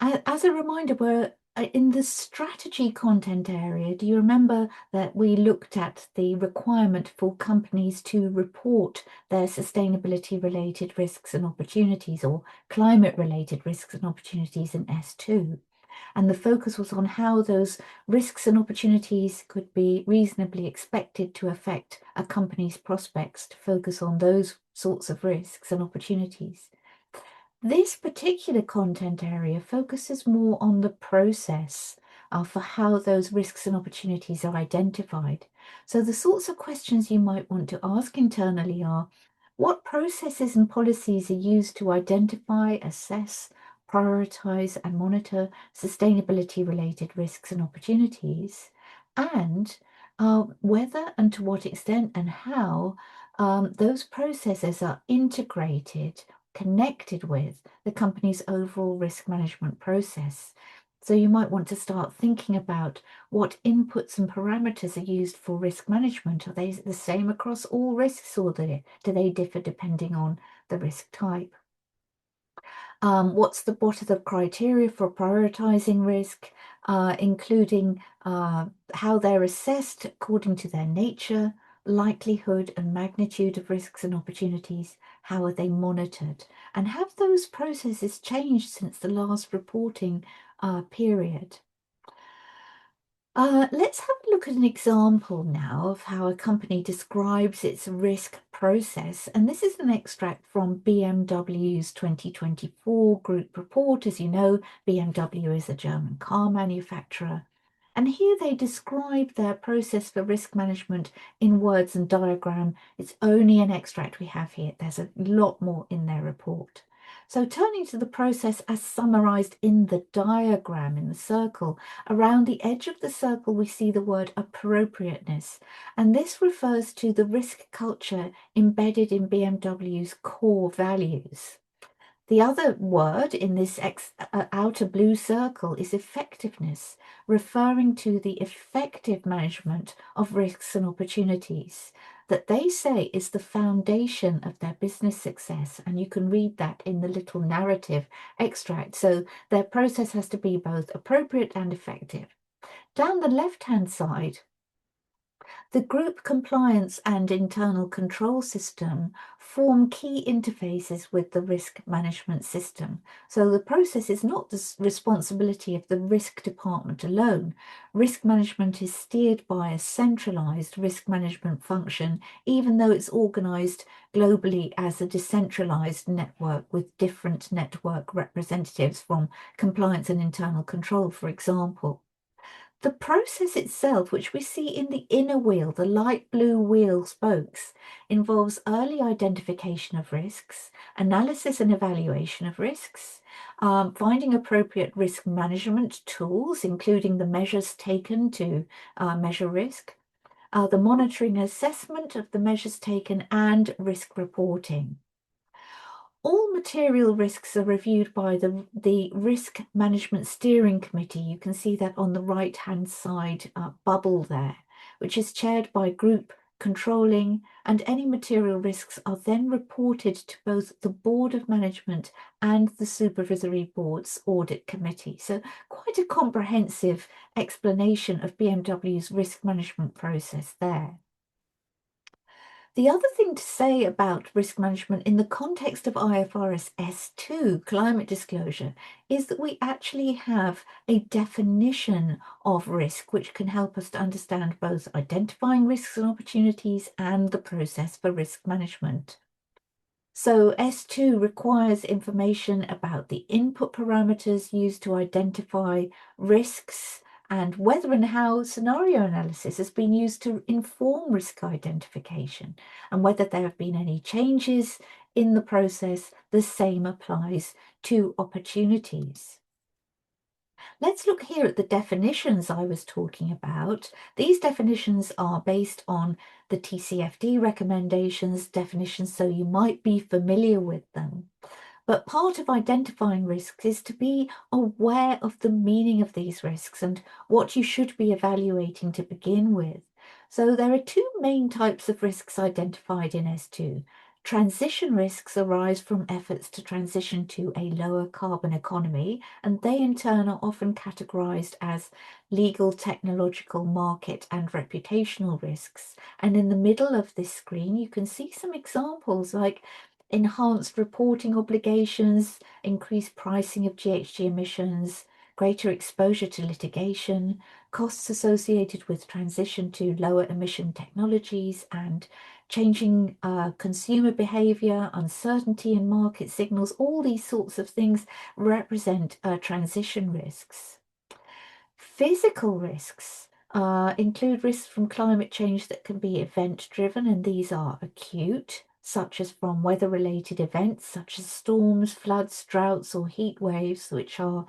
As a reminder, we're in the strategy content area. Do you remember that we looked at the requirement for companies to report their sustainability-related risks and opportunities, or climate-related risks and opportunities, in S2? And the focus was on how those risks and opportunities could be reasonably expected to affect a company's prospects, to focus on those sorts of risks and opportunities. This particular content area focuses more on the process for how those risks and opportunities are identified. So the sorts of questions you might want to ask internally are, what processes and policies are used to identify, assess, prioritize, and monitor sustainability-related risks and opportunities? And whether and to what extent and how those processes are integrated, connected with the company's overall risk management process. So you might want to start thinking about what inputs and parameters are used for risk management. Are they the same across all risks, or do they differ depending on the risk type? What's what are the criteria for prioritizing risk, including how they're assessed according to their nature, likelihood and magnitude of risks and opportunities? How are they monitored? And have those processes changed since the last reporting period? Let's have a look at an example now of how a company describes its risk process. And this is an extract from BMW's 2024 group report. As you know, BMW is a German car manufacturer. And here they describe their process for risk management in words and diagram. It's only an extract we have here. There's a lot more in their report. So turning to the process as summarized in the diagram in the circle, around the edge of the circle we see the word appropriateness, and this refers to the risk culture embedded in BMW's core values. The other word in this outer blue circle is effectiveness, referring to the effective management of risks and opportunities that they say is the foundation of their business success. And you can read that in the little narrative extract. So their process has to be both appropriate and effective. Down the left-hand side, the group compliance and internal control system form key interfaces with the risk management system. So the process is not the responsibility of the risk department alone. Risk management is steered by a centralized risk management function, even though it's organized globally as a decentralized network with different network representatives from compliance and internal control, for example. The process itself, which we see in the inner wheel, the light blue wheel spokes, involves early identification of risks, analysis and evaluation of risks, finding appropriate risk management tools, including the measures taken to measure risk, the monitoring assessment of the measures taken, and risk reporting. All material risks are reviewed by the Risk Management Steering Committee. You can see that on the right-hand side bubble there, which is chaired by Group Controlling, and any material risks are then reported to both the Board of Management and the Supervisory Board's Audit Committee. So quite a comprehensive explanation of BMW's risk management process there. The other thing to say about risk management in the context of IFRS S2 climate disclosure is that we actually have a definition of risk, which can help us to understand both identifying risks and opportunities and the process for risk management. So S2 requires information about the input parameters used to identify risks and whether and how scenario analysis has been used to inform risk identification, and whether there have been any changes in the process. The same applies to opportunities. Let's look here at the definitions I was talking about. These definitions are based on the TCFD recommendations definitions, so you might be familiar with them. But part of identifying risks is to be aware of the meaning of these risks and what you should be evaluating to begin with. So there are two main types of risks identified in S2. Transition risks arise from efforts to transition to a lower carbon economy, and they in turn are often categorized as legal, technological, market, and reputational risks. And in the middle of this screen, you can see some examples like enhanced reporting obligations, increased pricing of GHG emissions, greater exposure to litigation, costs associated with transition to lower emission technologies, and changing consumer behavior, uncertainty in market signals. All these sorts of things represent transition risks. Physical risks include risks from climate change that can be event-driven, and these are acute, such as from weather-related events such as storms, floods, droughts, or heat waves, which are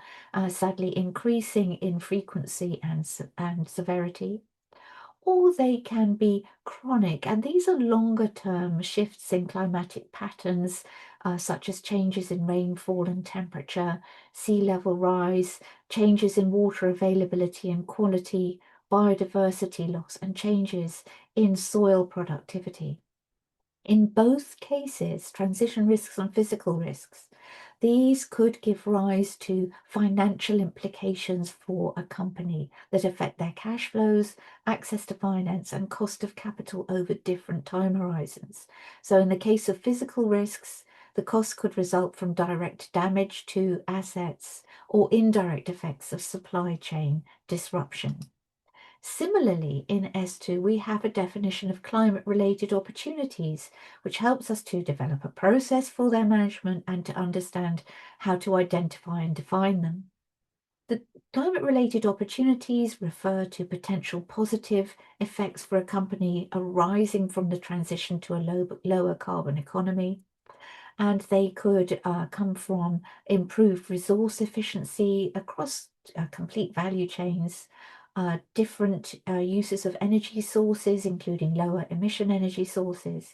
sadly increasing in frequency and severity. Or they can be chronic, and these are longer-term shifts in climatic patterns, such as changes in rainfall and temperature, sea level rise, changes in water availability and quality, biodiversity loss, and changes in soil productivity. In both cases, transition risks and physical risks, these could give rise to financial implications for a company that affect their cash flows, access to finance, and cost of capital over different time horizons. So in the case of physical risks, the cost could result from direct damage to assets or indirect effects of supply chain disruption. Similarly, in S2, we have a definition of climate-related opportunities, which helps us to develop a process for their management and to understand how to identify and define them. The climate-related opportunities refer to potential positive effects for a company arising from the transition to a lower carbon economy. And they could come from improved resource efficiency across complete value chains, different uses of energy sources, including lower emission energy sources,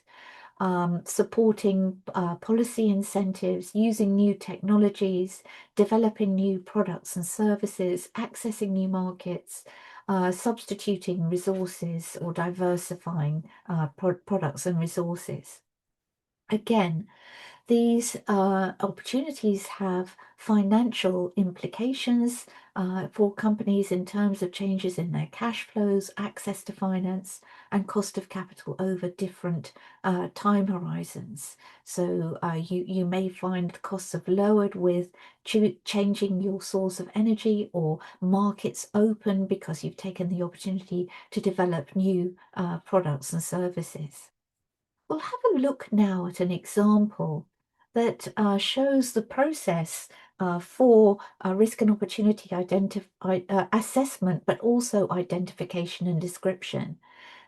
supporting policy incentives, using new technologies, developing new products and services, accessing new markets, substituting resources or diversifying products and resources. Again, these opportunities have financial implications for companies in terms of changes in their cash flows, access to finance, and cost of capital over different time horizons. So you may find costs have lowered with changing your source of energy, or markets open because you've taken the opportunity to develop new products and services. We'll have a look now at an example that shows the process for risk and opportunity assessment, but also identification and description.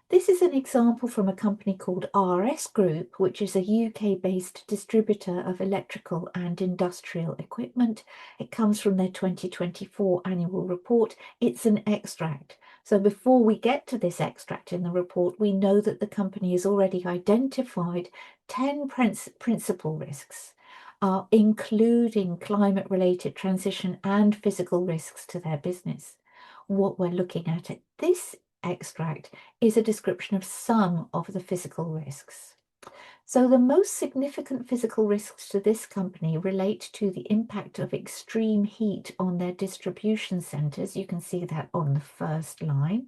This is an example from a company called RS Group, which is a UK-based distributor of electrical and industrial equipment. It comes from their 2024 annual report. It's an extract. So before we get to this extract in the report, we know that the company has already identified 10 principal risks, including climate-related transition and physical risks to their business. What we're looking at this extract is a description of some of the physical risks. So the most significant physical risks to this company relate to the impact of extreme heat on their distribution centers. You can see that on the first line.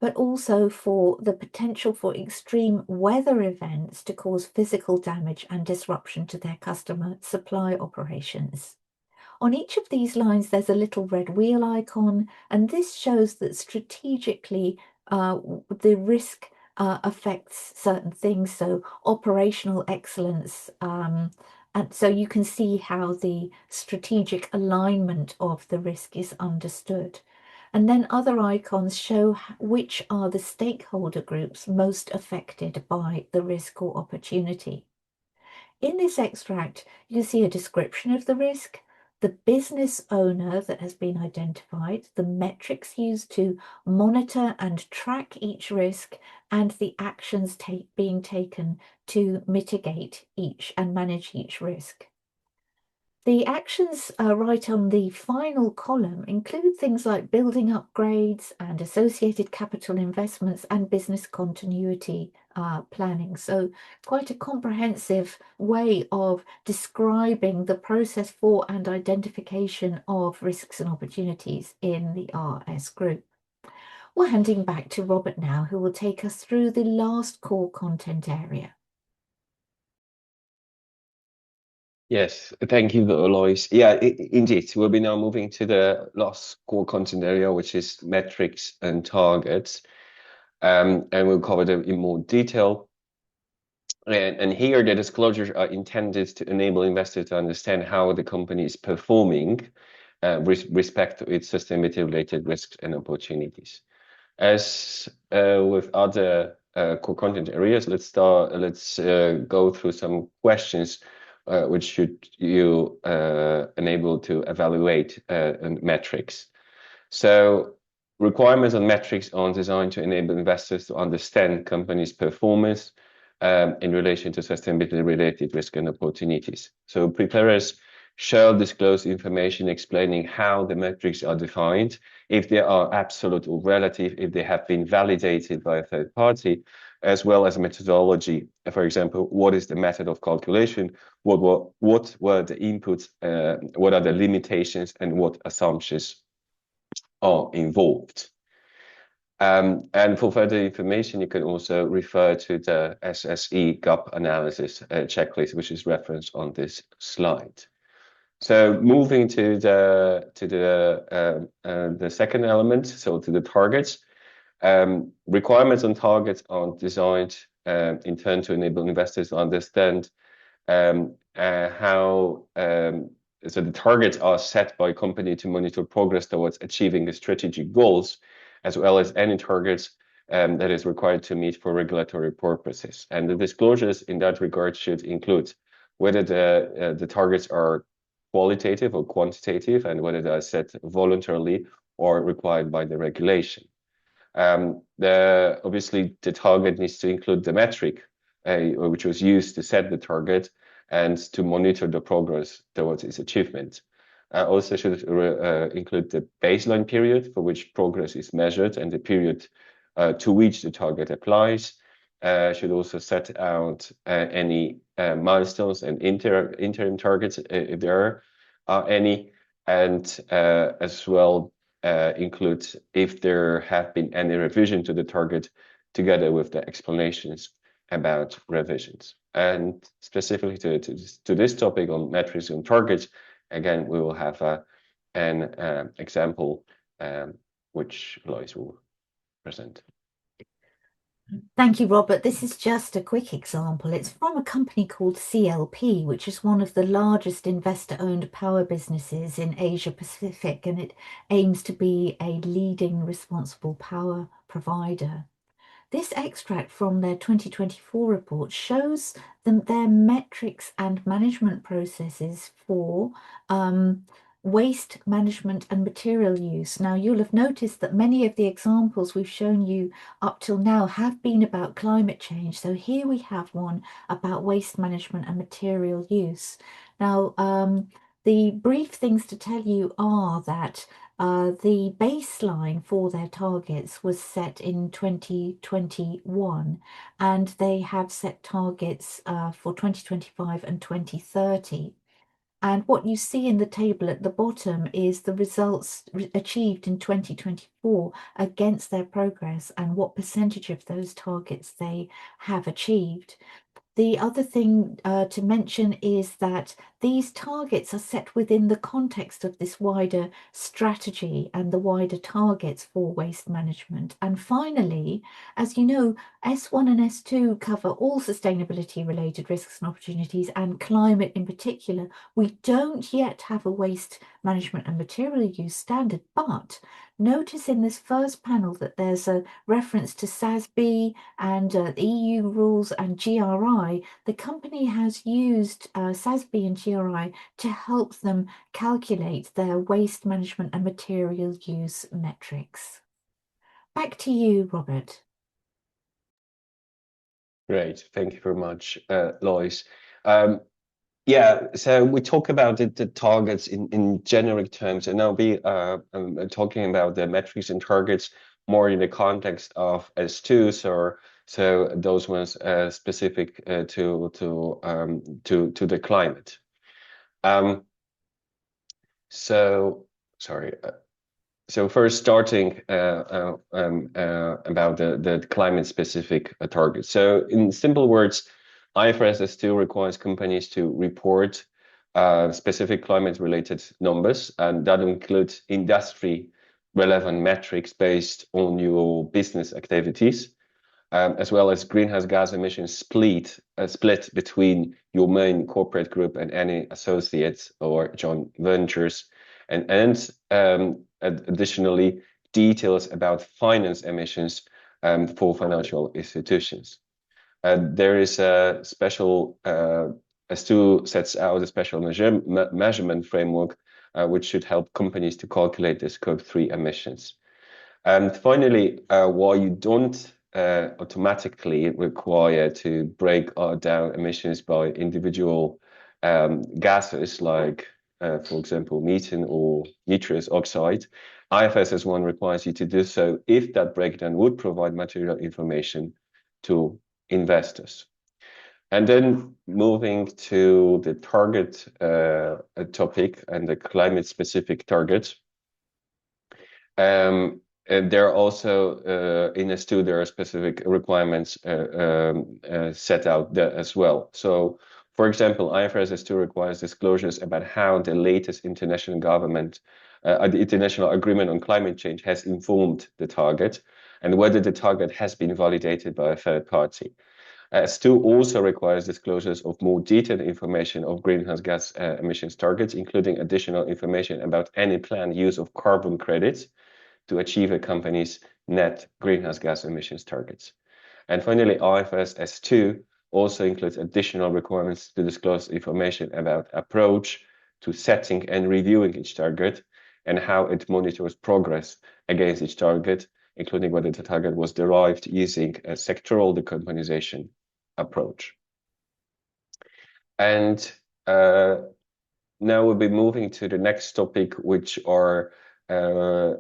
But also for the potential for extreme weather events to cause physical damage and disruption to their customer supply operations. On each of these lines, there's a little red wheel icon, and this shows that strategically the risk affects certain things, so operational excellence. And so you can see how the strategic alignment of the risk is understood. And then other icons show which are the stakeholder groups most affected by the risk or opportunity. In this extract, you can see a description of the risk, the business owner that has been identified, the metrics used to monitor and track each risk, and the actions being taken to mitigate each and manage each risk. The actions right on the final column include things like building upgrades and associated capital investments and business continuity planning. So quite a comprehensive way of describing the process for and identification of risks and opportunities in the RS group. We're handing back to Robert now, who will take us through the last core content area. Yes, thank you, Lois. Yeah, indeed. We'll be now moving to the last core content area, which is metrics and targets. And we'll cover them in more detail. And here the disclosures are intended to enable investors to understand how the company is performing with respect to its sustainability-related risks and opportunities. As with other core content areas, let's go through some questions which should you enable to evaluate metrics. So requirements on metrics are designed to enable investors to understand companies' performance in relation to sustainability-related risk and opportunities. So preparers shall disclose information explaining how the metrics are defined, if they are absolute or relative, if they have been validated by a third party, as well as methodology. For example, what is the method of calculation? What were the inputs? What are the limitations and what assumptions are involved? And for further information, you can also refer to the SSE gap analysis checklist, which is referenced on this slide. So moving to the second element, so to the targets. Requirements on targets are designed in turn to enable investors to understand how so the targets are set by a company to monitor progress towards achieving the strategic goals, as well as any targets that is required to meet for regulatory purposes. And the disclosures in that regard should include whether the targets are qualitative or quantitative, and whether they are set voluntarily or required by the regulation. Obviously, the target needs to include the metric which was used to set the target and to monitor the progress towards its achievement. Also should include the baseline period for which progress is measured and the period to which the target applies. Should also set out any milestones and interim targets if there are any, and as well include if there have been any revision to the target, together with the explanations about revisions. And specifically to this topic on metrics and targets, again, we will have an example which Lois will present. Thank you, Robert. This is just a quick example. It's from a company called CLP, which is one of the largest investor-owned power businesses in Asia Pacific, and it aims to be a leading responsible power provider. This extract from their 2024 report shows them their metrics and management processes for waste management and material use. Now, you'll have noticed that many of the examples we've shown you up till now have been about climate change. So here we have one about waste management and material use. Now, the brief things to tell you are that the baseline for their targets was set in 2021, and they have set targets for 2025 and 2030. And what you see in the table at the bottom is the results achieved in 2024 against their progress and what percentage of those targets they have achieved. The other thing to mention is that these targets are set within the context of this wider strategy and the wider targets for waste management. And finally, as you know, S1 and S2 cover all sustainability related risks and opportunities, and climate in particular. We don't yet have a waste management and material use standard, but Notice in this first panel that there's a reference to SASB and the EU rules and GRI. The company has used SASB and GRI to help them calculate their waste management and material use metrics. Back to you, Robert. Great, thank you very much, Lois. Yeah, so we talk about the targets in generic terms, and I'll be talking about the metrics and targets more in the context of S2s, or so those ones specific to the climate. So sorry. So first, starting about the climate-specific targets. So in simple words, IFRS still requires companies to report specific climate-related numbers, and that includes industry-relevant metrics based on your business activities, as well as greenhouse gas emissions split between your main corporate group and any associates or joint ventures, and additionally, details about finance emissions for financial institutions. There is a special, S2 sets out a special measurement framework which should help companies to calculate the Scope 3 emissions. And finally, while you don't automatically require to break down emissions by individual gases like for example, methane or nitrous oxide, IFRS S1 requires you to do so if that breakdown would provide material information to investors. And then moving to the target topic and the climate-specific targets. And there are also, in S2, there are specific requirements set out there as well. So, for example, IFRS S2 requires disclosures about how the latest international the international agreement on climate change has informed the target, and whether the target has been validated by a third party. S2 also requires disclosures of more detailed information of greenhouse gas emissions targets, including additional information about any planned use of carbon credits to achieve a company's net greenhouse gas emissions targets. And finally, IFRS S2 also includes additional requirements to disclose information about approach to setting and reviewing each target and how it monitors progress against each target, including whether the target was derived using a sectoral decarbonization approach. And now we'll be moving to the next topic, which are a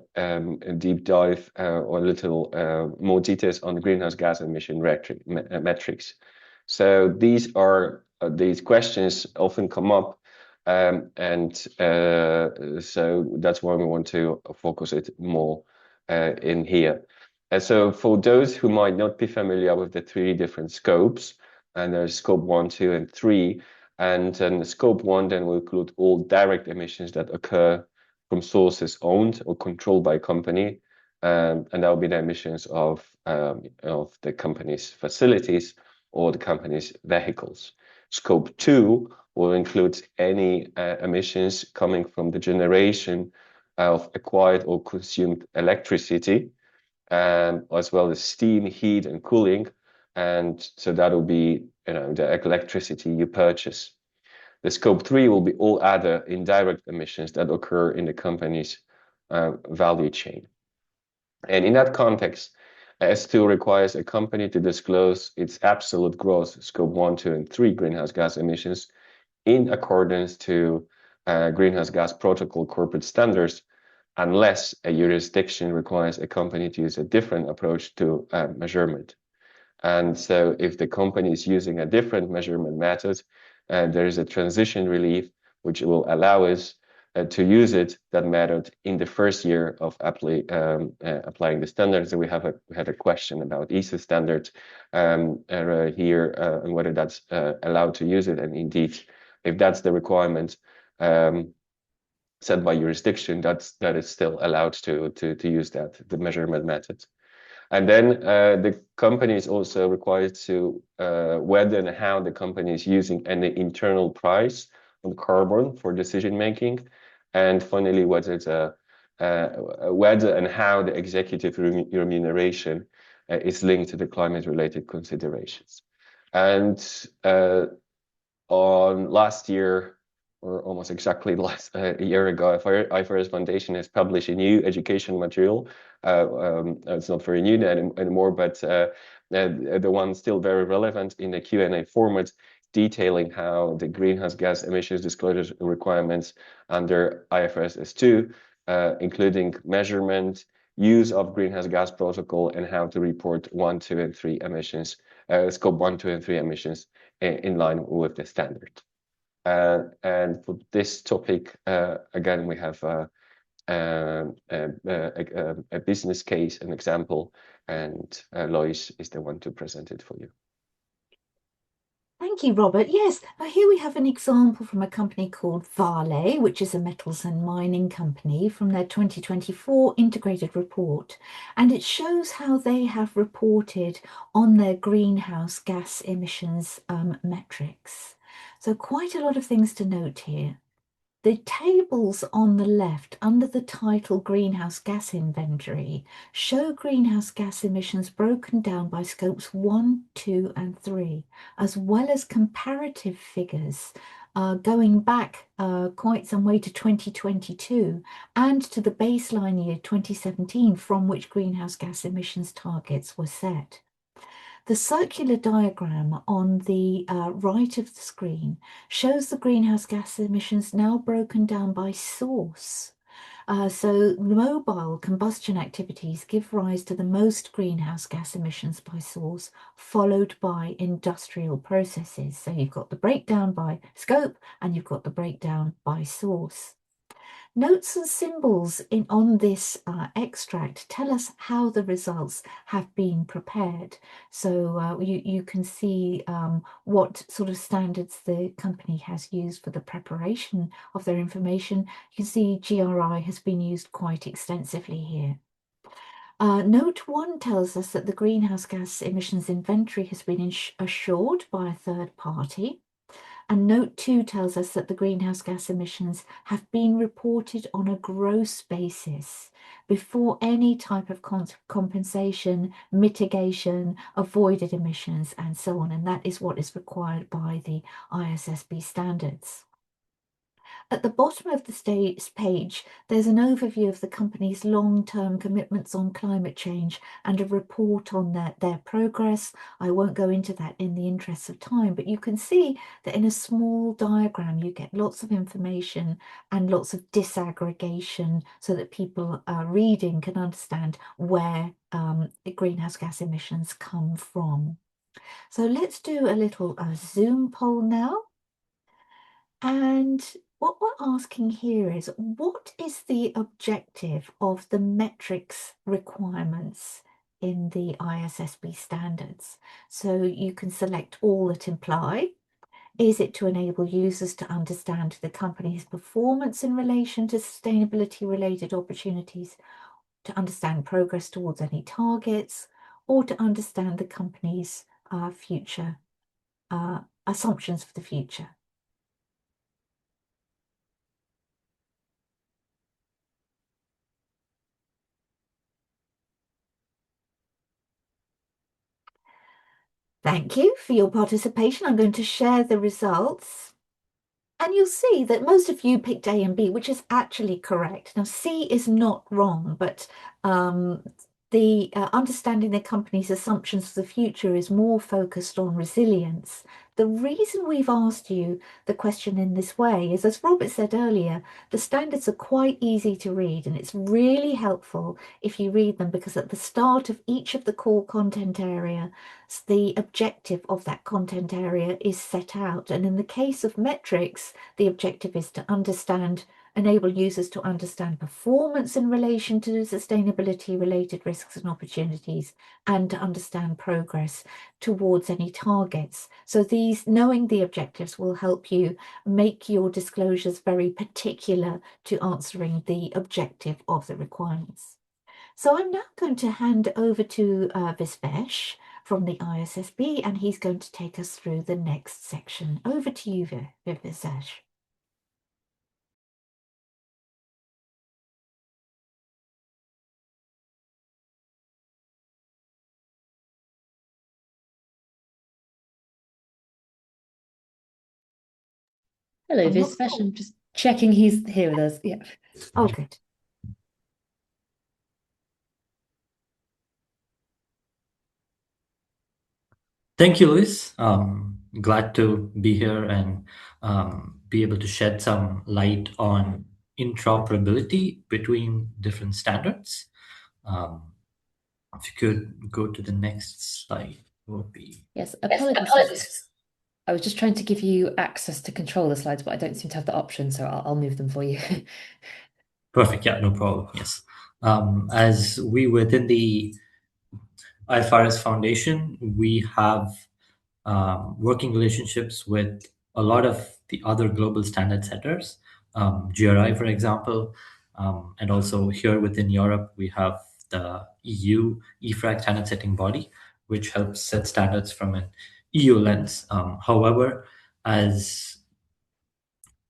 deep dive or a little more details on greenhouse gas emission metrics. So these questions often come up, and so that's why we want to focus it more in here. And so for those who might not be familiar with the three different scopes, and there's scope 1, 2, and 3, and then scope 1 then will include all direct emissions that occur from sources owned or controlled by a company, and that will be the emissions of the company's facilities or the company's vehicles. Scope 2 will include any emissions coming from the generation of acquired or consumed electricity, as well as steam, heat, and cooling, and so that will be the electricity you purchase. The scope 3 will be all other indirect emissions that occur in the company's value chain. And in that context, S2 requires a company to disclose its absolute gross scope 1, 2, and 3 greenhouse gas emissions in accordance to Greenhouse Gas Protocol corporate standards, unless a jurisdiction requires a company to use a different approach to measurement. And so if the company is using a different measurement method, there is a transition relief which will allow us to use that method in the first year of applying the standards. And we had a question about ISO standards here and whether that's allowed to use it. And indeed, if that's the requirement set by jurisdiction, that is still allowed to use the measurement method. And then the company is also required to whether and how the company is using any internal price on carbon for decision making, and finally whether the whether and how the executive remuneration is linked to the climate-related considerations. And on last year, or almost exactly a year ago, IFRS Foundation has published a new education material. It's not very new anymore, but the one still very relevant in the Q&A format, detailing how the greenhouse gas emissions disclosure requirements under IFRS S2, including measurement, use of greenhouse gas protocol, and how to report 1, 2, and 3 emissions, scope 1, 2, and 3 emissions in line with the standard. And for this topic, again, we have a business case, an example, and Lois is the one to present it for you. Thank you, Robert. Yes, here we have an example from a company called Vale, which is a metals and mining company, from their 2024 integrated report. And it shows how they have reported on their greenhouse gas emissions metrics. So quite a lot of things to note here. The tables on the left under the title Greenhouse Gas Inventory show greenhouse gas emissions broken down by scopes 1, 2 and 3, as well as comparative figures going back quite some way to 2022 and to the baseline year 2017 from which greenhouse gas emissions targets were set. The circular diagram on the right of the screen shows the greenhouse gas emissions now broken down by source. So mobile combustion activities give rise to the most greenhouse gas emissions by source, followed by industrial processes. So you've got the breakdown by scope and you've got the breakdown by source. Notes and symbols on this extract tell us how the results have been prepared. So you can see what sort of standards the company has used for the preparation of their information. You can see GRI has been used quite extensively here. Note 1 tells us that the greenhouse gas emissions inventory has been assured by a third party. And note 2 tells us that the greenhouse gas emissions have been reported on a gross basis before any type of compensation, mitigation, avoided emissions, and so on. And that is what is required by the ISSB standards. At the bottom of the page, there's an overview of the company's long-term commitments on climate change and a report on their progress. I won't go into that in the interest of time, but you can see that in a small diagram, you get lots of information and lots of disaggregation so that people reading can understand where the greenhouse gas emissions come from. So let's do a little Zoom poll now. And what we're asking here is, what is the objective of the metrics requirements in the ISSB standards? So you can select all that imply. Is it to enable users to understand the company's performance in relation to sustainability-related opportunities, to understand progress towards any targets, or to understand the company's future assumptions for the future? Thank you for your participation. I'm going to share the results. And you'll see that most of you picked A and B, which is actually correct. Now, C is not wrong, but the understanding the company's assumptions for the future is more focused on resilience. The reason we've asked you the question in this way is, as Robert said earlier, the standards are quite easy to read, and it's really helpful if you read them, because at the start of each of the core content area, the objective of that content area is set out. And in the case of metrics, the objective is to enable users to understand performance in relation to sustainability-related risks and opportunities, and to understand progress towards any targets. So knowing the objectives will help you make your disclosures very particular to answering the objective of the requirements. So I'm now going to hand over to Visvesh from the ISSB, and he's going to take us through the next section. Over to you, Visvesh. Hello, I'm not Visvesh. sure. I'm just checking he's here with us. Yeah. Oh, good. Thank you, Luis. Glad to be here and be able to shed some light on interoperability between different standards. If you could go to the next slide, it would be. Yes, Yes, apologies. apologies. I was just trying to give you access to control the slides, but I don't seem to have the option, so I'll move them for you. Perfect. Yeah, no problem. Yes. As we within the IFRS Foundation, we have working relationships with a lot of the other global standard setters, GRI, for example, and also here within Europe, we have the EU IFRS standard setting body, which helps set standards from an EU lens. However, as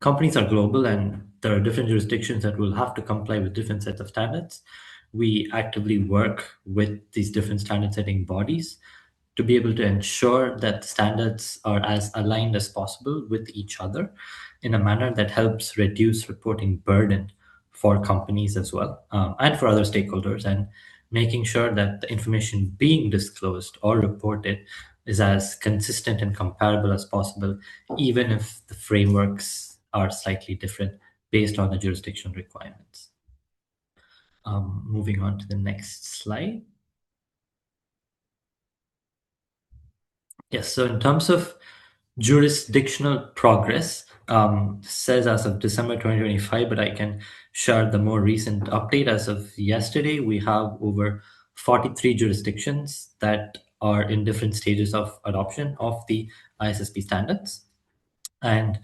companies are global and there are different jurisdictions that will have to comply with different sets of standards, we actively work with these different standard setting bodies to be able to ensure that the standards are as aligned as possible with each other in a manner that helps reduce reporting burden for companies as well, and for other stakeholders, and making sure that the information being disclosed or reported is as consistent and comparable as possible, even if the frameworks are slightly different based on the jurisdictional requirements. Moving on to the next slide. Yes, so in terms of jurisdictional progress, says as of December 2025, but I can share the more recent update. As of yesterday, we have over 43 jurisdictions that are in different stages of adoption of the ISSP standards. And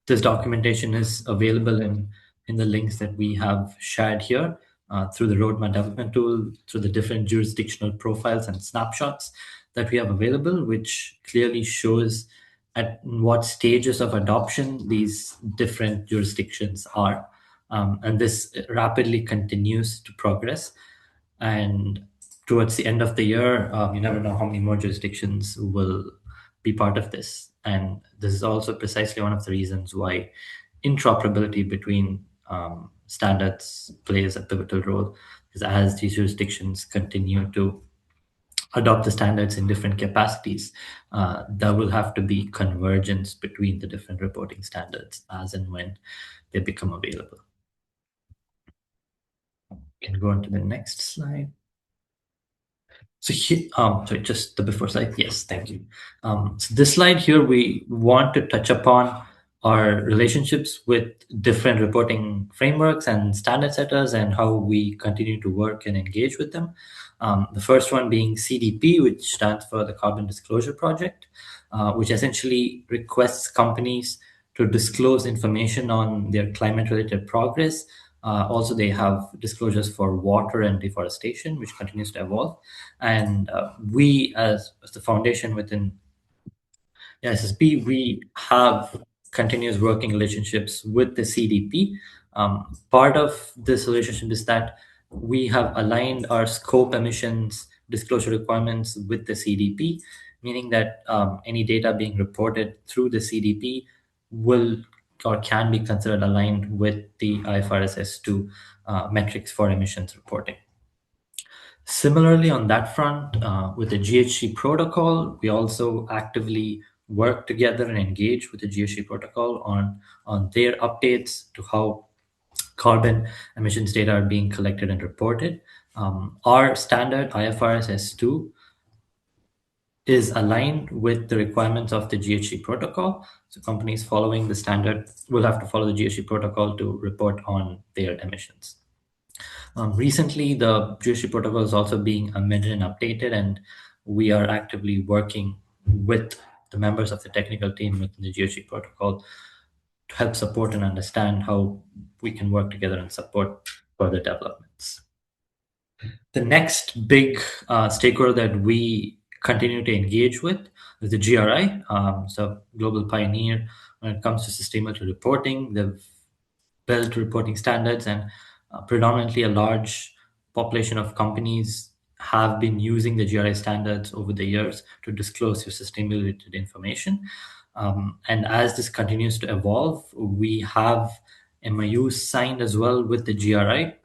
this documentation is available in the links that we have shared here, through the roadmap development tool, through the different jurisdictional profiles and snapshots that we have available, which clearly shows at what stages of adoption these different jurisdictions are. And this rapidly continues to progress. And towards the end of the year, you never know how many more jurisdictions will be part of this. And this is also precisely one of the reasons why interoperability between standards plays a pivotal role, because as these jurisdictions continue to adopt the standards in different capacities, there will have to be convergence between the different reporting standards as and when they become available. Can go on to the next slide. So here, sorry, just the before slide. Yes, thank you. So this slide here, we want to touch upon our relationships with different reporting frameworks and standard setters and how we continue to work and engage with them. The first one being CDP, which stands for the Carbon Disclosure Project, which essentially requests companies to disclose information on their climate-related progress. Also, they have disclosures for water and deforestation, which continues to evolve. And we, as the foundation within SSP, we have continuous working relationships with the CDP. Part of this relationship is that we have aligned our scope emissions disclosure requirements with the CDP, meaning that any data being reported through the CDP will or can be considered aligned with the IFRS S2 metrics for emissions reporting. Similarly, on that front, with the GHG protocol, we also actively work together and engage with the GHG protocol on their updates to how carbon emissions data are being collected and reported. Our standard IFRS S2 is aligned with the requirements of the GHG protocol. So companies following the standard will have to follow the GHG protocol to report on their emissions. Recently, the GHG protocol is also being amended and updated, and we are actively working with the members of the technical team within the GHG protocol to help support and understand how we can work together and support further developments. The next big stakeholder that we continue to engage with is the GRI, so global pioneer when it comes to sustainability reporting. They've built reporting standards, and predominantly a large population of companies have been using the GRI standards over the years to disclose your sustainability information. And as this continues to evolve, we have MOUs signed as well with the GRI,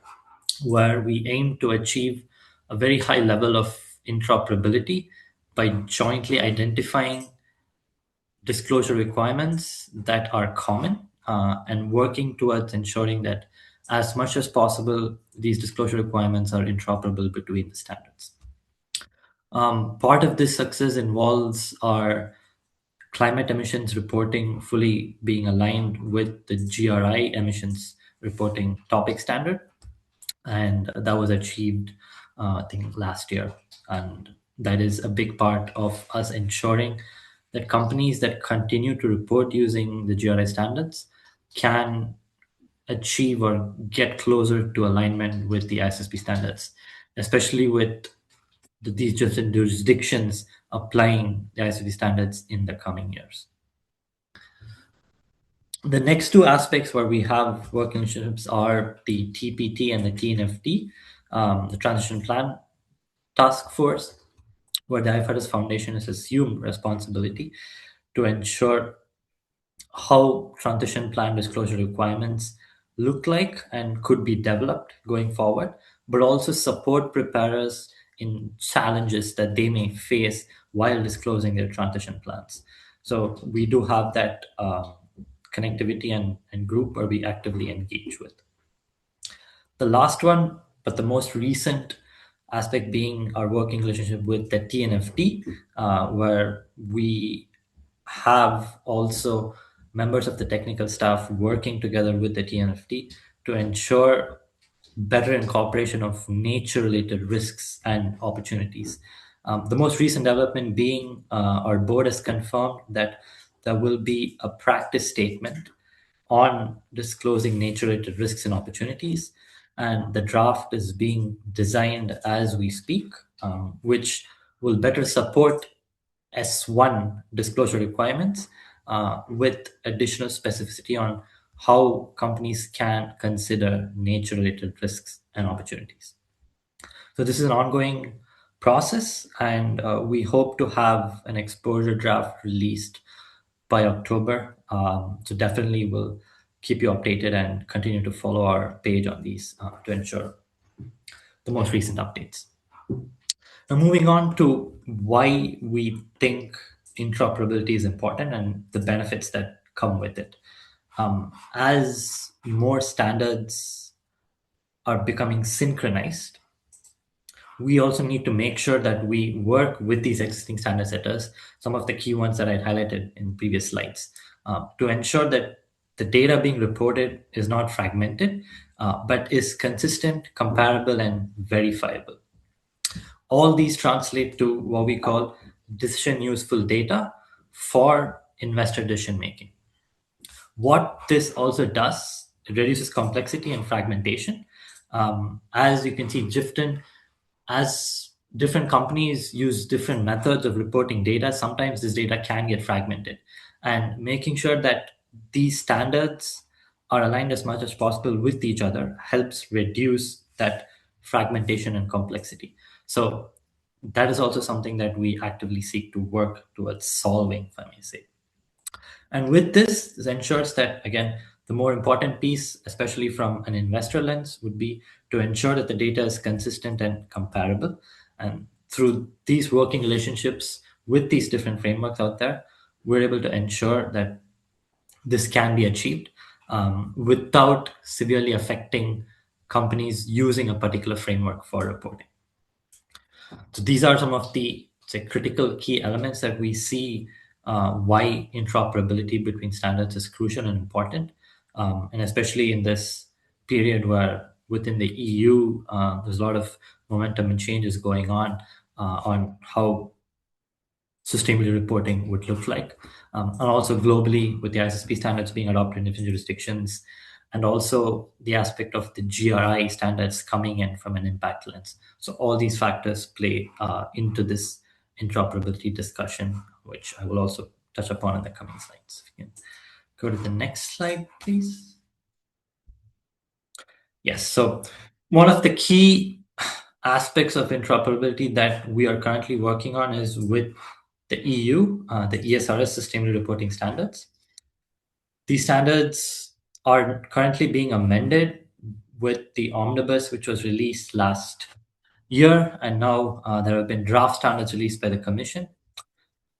where we aim to achieve a very high level of interoperability by jointly identifying disclosure requirements that are common and working towards ensuring that as much as possible, these disclosure requirements are interoperable between the standards. Part of this success involves our climate emissions reporting fully being aligned with the GRI emissions reporting topic standard. And that was achieved, I think, last year. And that is a big part of us ensuring that companies that continue to report using the GRI standards can achieve or get closer to alignment with the ISSB standards, especially with these different jurisdictions applying the ISSB standards in the coming years. The next two aspects where we have working relationships are the TPT and the TNFT, the Transition Plan Task Force, where the IFRS Foundation has assumed responsibility to ensure how transition plan disclosure requirements look like and could be developed going forward, but also support preparers in challenges that they may face while disclosing their transition plans. So we do have that connectivity and group where we actively engage with. The last one, but the most recent aspect being our working relationship with the TNFT, where we have also members of the technical staff working together with the TNFT to ensure better incorporation of nature-related risks and opportunities. The most recent development being our board has confirmed that there will be a practice statement on disclosing nature-related risks and opportunities. And the draft is being designed as we speak, which will better support S1 disclosure requirements with additional specificity on how companies can consider nature-related risks and opportunities. So this is an ongoing process, and we hope to have an exposure draft released by October. So definitely we'll keep you updated and continue to follow our page on these to ensure the most recent updates. Now moving on to why we think interoperability is important and the benefits that come with it. As more standards are becoming synchronized, we also need to make sure that we work with these existing standard setters, some of the key ones that I highlighted in previous slides, to ensure that the data being reported is not fragmented, but is consistent, comparable, and verifiable. All these translate to what we call decision useful data for investor decision making. What this also does, it reduces complexity and fragmentation. As you can see, as different companies use different methods of reporting data, sometimes this data can get fragmented. And making sure that these standards are aligned as much as possible with each other helps reduce that fragmentation and complexity. So that is also something that we actively seek to work towards solving, if I may say. And with this ensures that, again, the more important piece, especially from an investor lens, would be to ensure that the data is consistent and comparable. And through these working relationships with these different frameworks out there, we're able to ensure that this can be achieved without severely affecting companies using a particular framework for reporting. So these are some of the critical key elements that we see why interoperability between standards is crucial and important, and especially in this period where within the EU there's a lot of momentum and changes going on how sustainability reporting would look like, and also globally with the ISSB standards being adopted in different jurisdictions, and also the aspect of the GRI standards coming in from an impact lens. So all these factors play into this interoperability discussion, which I will also touch upon in the coming slides. If you can go to the next slide, please. Yes, so one of the key aspects of interoperability that we are currently working on is with the EU, the ESRS Sustainability Reporting Standards. These standards are currently being amended with the omnibus, which was released last year, and now there have been draft standards released by the Commission.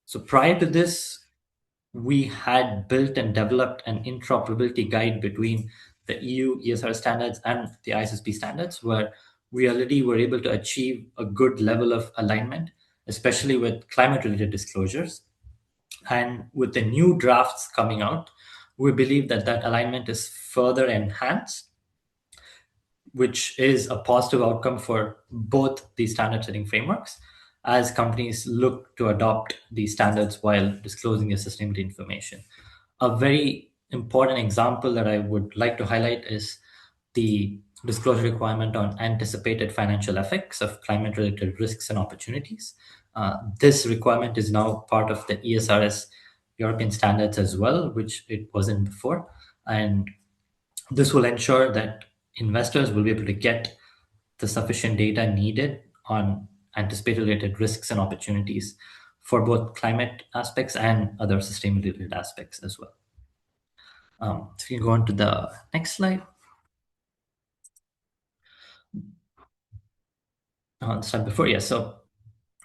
So prior to this, we had built and developed an interoperability guide between the EU ESR standards and the ISSB standards, where we already were able to achieve a good level of alignment, especially with climate-related disclosures. And with the new drafts coming out, we believe that that alignment is further enhanced, which is a positive outcome for both these standard setting frameworks as companies look to adopt these standards while disclosing their sustainability information. A very important example that I would like to highlight is the disclosure requirement on anticipated financial effects of climate-related risks and opportunities. This requirement is now part of the ESRS European standards as well, which it wasn't before. And this will ensure that investors will be able to get the sufficient data needed on anticipated related risks and opportunities for both climate aspects and other sustainability related aspects as well. So you can go on to the next slide. The slide before, yes. So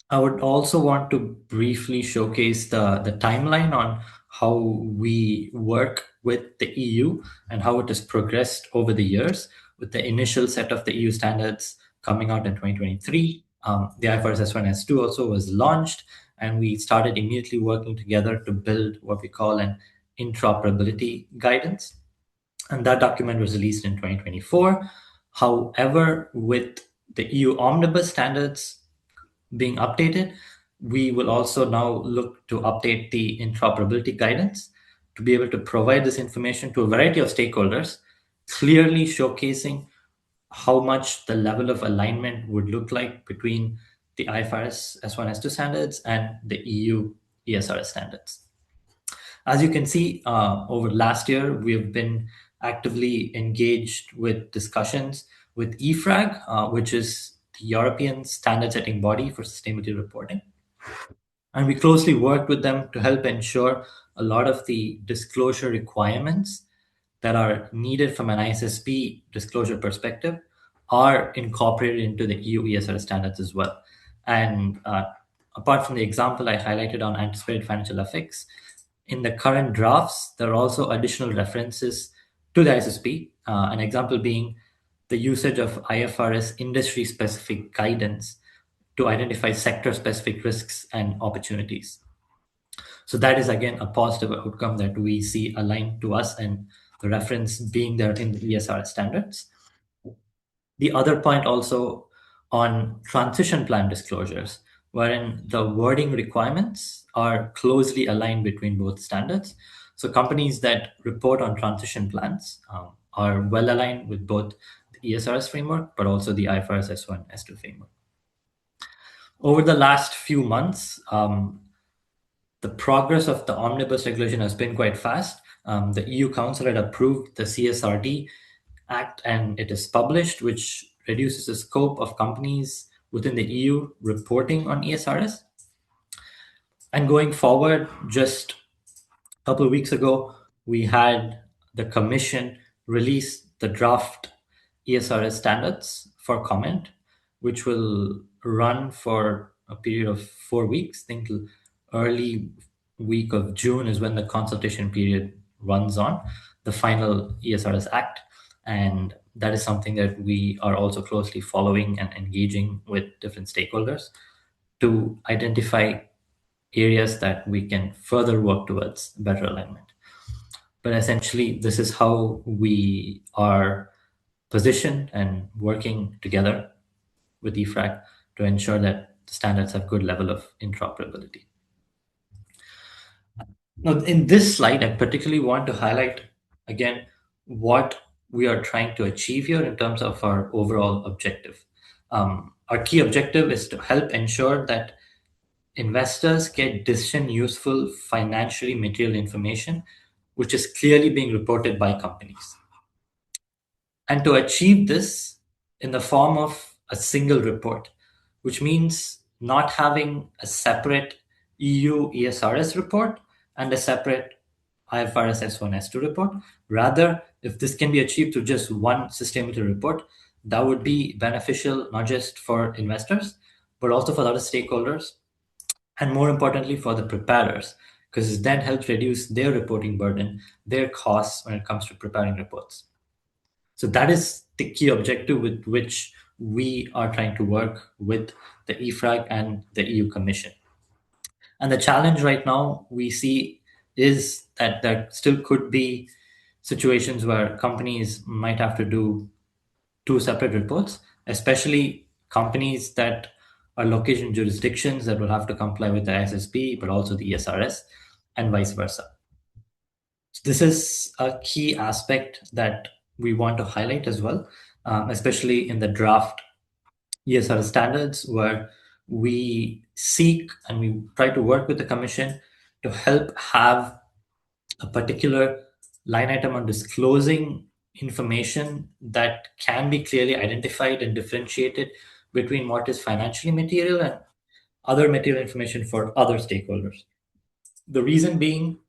I would also want to briefly showcase the timeline on how we work with the EU and how it has progressed over the years, with the initial set of the EU standards coming out in 2023. The IFRS S1 S2 also was launched, and we started immediately working together to build what we call an interoperability guidance. And that document was released in 2024. However, with the EU omnibus standards being updated, we will also now look to update the interoperability guidance to be able to provide this information to a variety of stakeholders, clearly showcasing how much the level of alignment would look like between the IFRS S1 S2 standards and the EU ESRS standards. As you can see, over last year, we have been actively engaged with discussions with IFRAG, which is the European standard setting body for sustainability reporting. And we closely worked with them to help ensure a lot of the disclosure requirements that are needed from an ISSB disclosure perspective are incorporated into the EU ESR standards as well. And apart from the example I highlighted on anticipated financial effects, in the current drafts, there are also additional references to the ISSB, an example being the usage of IFRS industry-specific guidance to identify sector-specific risks and opportunities. So that is, again, a positive outcome that we see aligned to us, and the reference being there in the ESRS standards. The other point also on transition plan disclosures, wherein the wording requirements are closely aligned between both standards. So companies that report on transition plans are well aligned with both the ESRS framework, but also the IFRS S1, S2 framework. Over the last few months, the progress of the omnibus regulation has been quite fast. The EU Council had approved the CSRD Act, and it is published, which reduces the scope of companies within the EU reporting on ESRS. And going forward, just a couple of weeks ago, we had the Commission release the draft ESRS standards for comment, which will run for a period of 4 weeks. I think early week of June is when the consultation period runs on the final ESRS Act. And that is something that we are also closely following and engaging with different stakeholders to identify areas that we can further work towards better alignment. But essentially, this is how we are positioned and working together with IFRAG to ensure that the standards have good level of interoperability. Now, in this slide, I particularly want to highlight, again, what we are trying to achieve here in terms of our overall objective. Our key objective is to help ensure that investors get decision useful, financially material information, which is clearly being reported by companies. And to achieve this in the form of a single report, which means not having a separate EU ESRS report and a separate IFRS S1, S2 report. Rather, if this can be achieved through just one sustainability report, that would be beneficial not just for investors, but also for other stakeholders, and more importantly for the preparers, because it then helps reduce their reporting burden, their costs when it comes to preparing reports. So that is the key objective with which we are trying to work with the EFRAG and the EU Commission. And the challenge right now we see is that there still could be situations where companies might have to do two separate reports, especially companies that are located in jurisdictions that will have to comply with the ISSB, but also the ESRS, and vice versa. So this is a key aspect that we want to highlight as well, especially in the draft ESRS standards, where we seek and we try to work with the Commission to help have a particular line item on disclosing information that can be clearly identified and differentiated between what is financially material and other material information for other stakeholders. The reason being,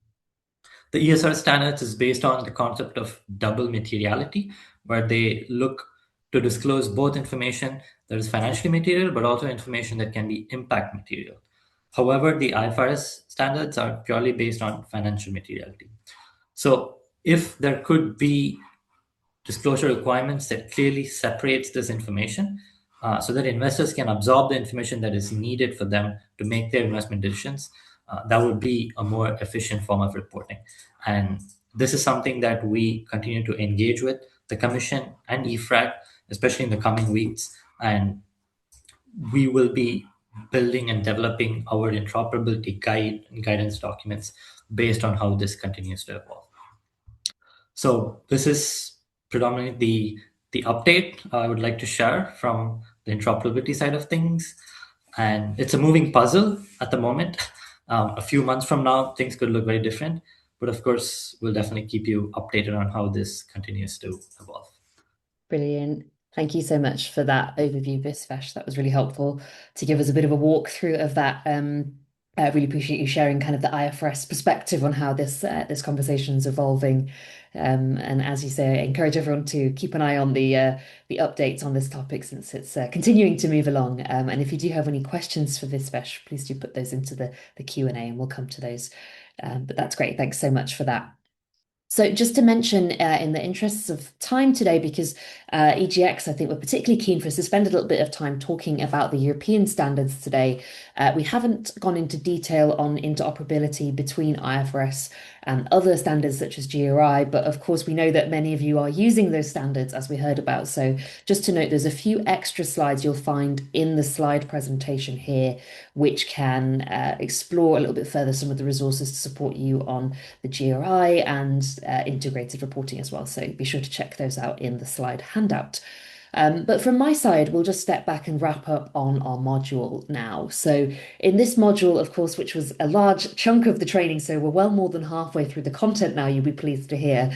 the ESR standards is based on the concept of double materiality, where they look to disclose both information that is financially material, but also information that can be impact material. However, the IFRS standards are purely based on financial materiality. So if there could be disclosure requirements that clearly separates this information, so that investors can absorb the information that is needed for them to make their investment decisions, that would be a more efficient form of reporting. And this is something that we continue to engage with the Commission and EFRAG, especially in the coming weeks. And we will be building and developing our interoperability guidance documents based on how this continues to evolve. So this is predominantly the update I would like to share from the interoperability side of things. And it's a moving puzzle at the moment. A few months from now, things could look very different. But of course, we'll definitely keep you updated on how this continues to evolve. Brilliant. Thank you so much for that overview, Visvesh. That was really helpful to give us a bit of a walkthrough of that. I really appreciate you sharing kind of the IFRS perspective on how this conversation is evolving. And as you say, I encourage everyone to keep an eye on the updates on this topic, since it's continuing to move along. And if you do have any questions for Visvesh, please do put those into the Q&A and we'll come to those. But that's great. Thanks so much for that. So just to mention, in the interests of time today, because EGX, I think we're particularly keen for us to spend a little bit of time talking about the European standards today. We haven't gone into detail on interoperability between IFRS and other standards such as GRI, but of course we know that many of you are using those standards, as we heard about. So just to note, there's a few extra slides you'll find in the slide presentation here, which can explore a little bit further some of the resources to support you on the GRI and integrated reporting as well. So be sure to check those out in the slide handout. But from my side, we'll just step back and wrap up on our module now. So in this module, of course, which was a large chunk of the training, so we're well more than halfway through the content now, you'll be pleased to hear.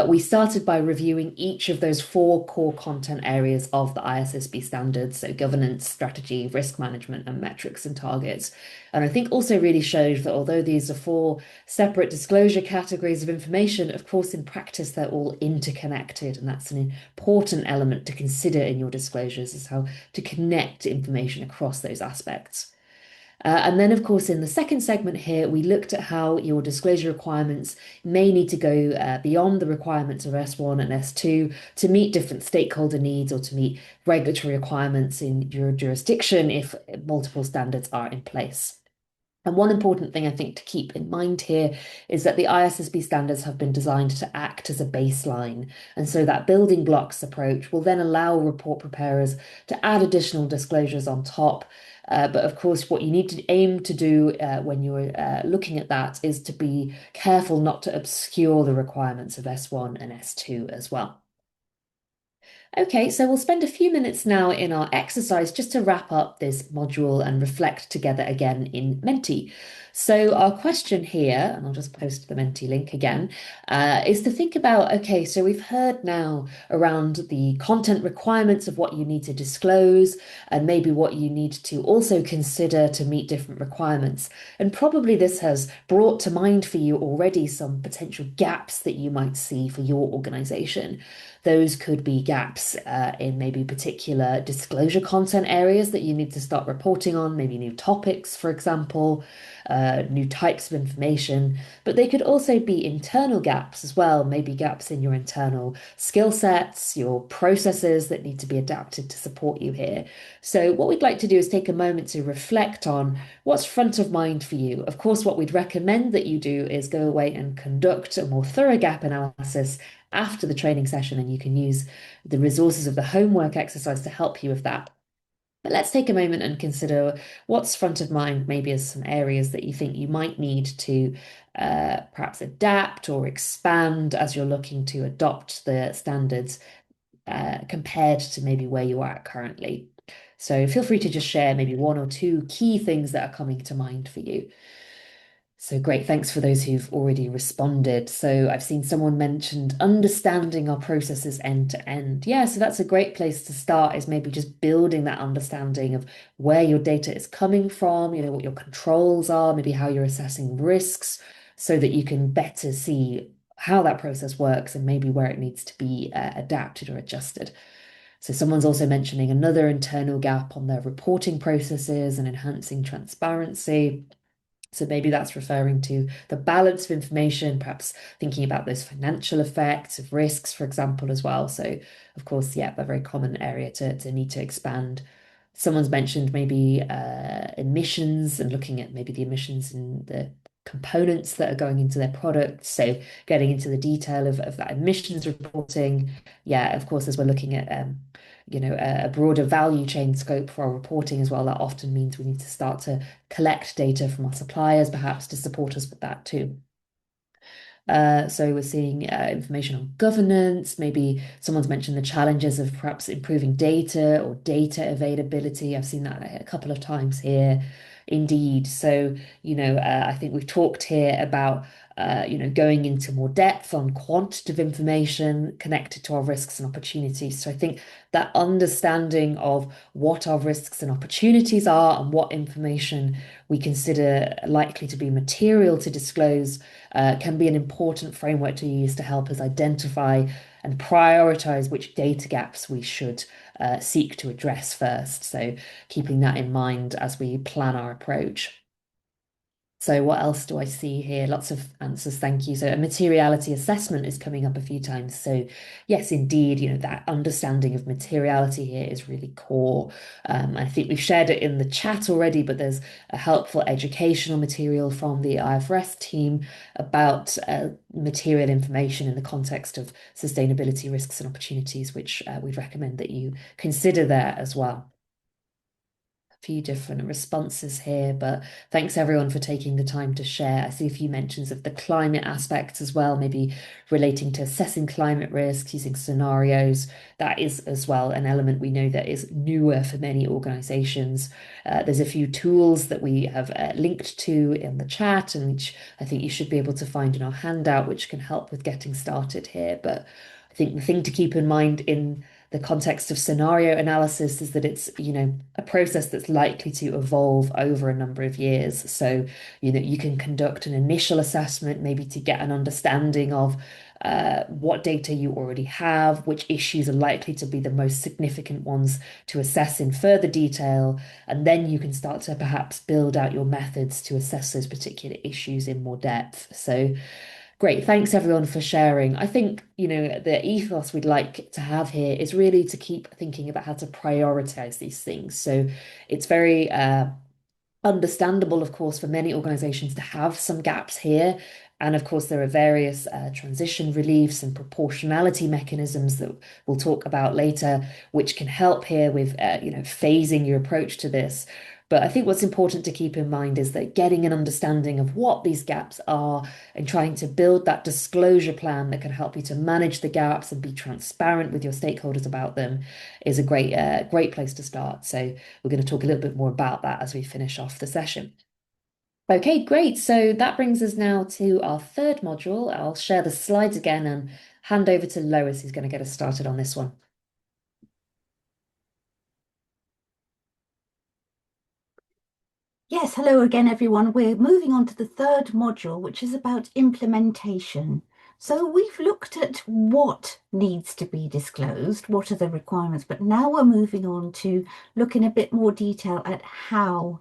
We started by reviewing each of those 4 core content areas of the ISSB standards, so governance, strategy, risk management, and metrics and targets. And I think also really showed that although these are 4 separate disclosure categories of information, of course, in practice, they're all interconnected. And that's an important element to consider in your disclosures, is how to connect information across those aspects. And then, of course, in the second segment here, we looked at how your disclosure requirements may need to go beyond the requirements of S1 and S2 to meet different stakeholder needs or to meet regulatory requirements in your jurisdiction if multiple standards are in place. And one important thing I think to keep in mind here is that the ISSB standards have been designed to act as a baseline. And so that building blocks approach will then allow report preparers to add additional disclosures on top. But of course, what you need to aim to do when you're looking at that is to be careful not to obscure the requirements of S1 and S2 as well. Okay, so we'll spend a few minutes now in our exercise just to wrap up this module and reflect together again in Menti. So our question here, and I'll just post the Menti link again, is to think about, okay, so we've heard now around the content requirements of what you need to disclose and maybe what you need to also consider to meet different requirements. And probably this has brought to mind for you already some potential gaps that you might see for your organization. Those could be gaps in maybe particular disclosure content areas that you need to start reporting on, maybe new topics, for example, new types of information, but they could also be internal gaps as well, maybe gaps in your internal skill sets, your processes that need to be adapted to support you here. So what we'd like to do is take a moment to reflect on what's front of mind for you. Of course, what we'd recommend that you do is go away and conduct a more thorough gap analysis after the training session, and you can use the resources of the homework exercise to help you with that. But let's take a moment and consider what's front of mind, maybe as some areas that you think you might need to perhaps adapt or expand as you're looking to adopt the standards compared to maybe where you are at currently. So feel free to just share maybe one or two key things that are coming to mind for you. So great. Thanks for those who've already responded. So I've seen someone mentioned understanding our processes end to end. Yeah, so that's a great place to start, is maybe just building that understanding of where your data is coming from, what your controls are, maybe how you're assessing risks, so that you can better see how that process works and maybe where it needs to be adapted or adjusted. So someone's also mentioning another internal gap on their reporting processes and enhancing transparency. So maybe that's referring to the balance of information, perhaps thinking about those financial effects of risks, for example, as well. So, of course, yeah, a very common area to need to expand. Someone's mentioned maybe emissions and looking at maybe the emissions and the components that are going into their products. So getting into the detail of that emissions reporting. Yeah, of course, as we're looking at a broader value chain scope for our reporting as well, that often means we need to start to collect data from our suppliers, perhaps to support us with that too. So we're seeing information on governance. Maybe someone's mentioned the challenges of perhaps improving data or data availability. I've seen that a couple of times here. Indeed. So, I think we've talked here about going into more depth on quantitative information connected to our risks and opportunities. So I think that understanding of what our risks and opportunities are and what information we consider likely to be material to disclose can be an important framework to use to help us identify and prioritize which data gaps we should seek to address first. So keeping that in mind as we plan our approach. So what else do I see here? Lots of answers, thank you. So a materiality assessment is coming up a few times. So yes, indeed, that understanding of materiality here is really core. I think we've shared it in the chat already, but there's a helpful educational material from the IFRS team about material information in the context of sustainability risks and opportunities, which we'd recommend that you consider there as well. Few different responses here, but thanks everyone for taking the time to share. I see a few mentions of the climate aspects as well, maybe relating to assessing climate risks, using scenarios. That is as well an element we know that is newer for many organizations. There's a few tools that we have linked to in the chat, and which I think you should be able to find in our handout, which can help with getting started here. But I think the thing to keep in mind in the context of scenario analysis is that it's, a process that's likely to evolve over a number of years. So, you can conduct an initial assessment, maybe to get an understanding of what data you already have, which issues are likely to be the most significant ones to assess in further detail. And then you can start to perhaps build out your methods to assess those particular issues in more depth. So, great. Thanks everyone for sharing. I think, the ethos we'd like to have here is really to keep thinking about how to prioritize these things. So it's very understandable, of course, for many organizations to have some gaps here. And of course, there are various transition reliefs and proportionality mechanisms that we'll talk about later, which can help here with, phasing your approach to this. But I think what's important to keep in mind is that getting an understanding of what these gaps are and trying to build that disclosure plan that can help you to manage the gaps and be transparent with your stakeholders about them is a great place to start. So we're going to talk a little bit more about that as we finish off the session. Okay, great. So that brings us now to our third module. I'll share the slides again and hand over to Lois, who's going to get us started on this one. Yes, hello again, everyone. We're moving on to the third module, which is about implementation. So we've looked at what needs to be disclosed, what are the requirements, but now we're moving on to look in a bit more detail at how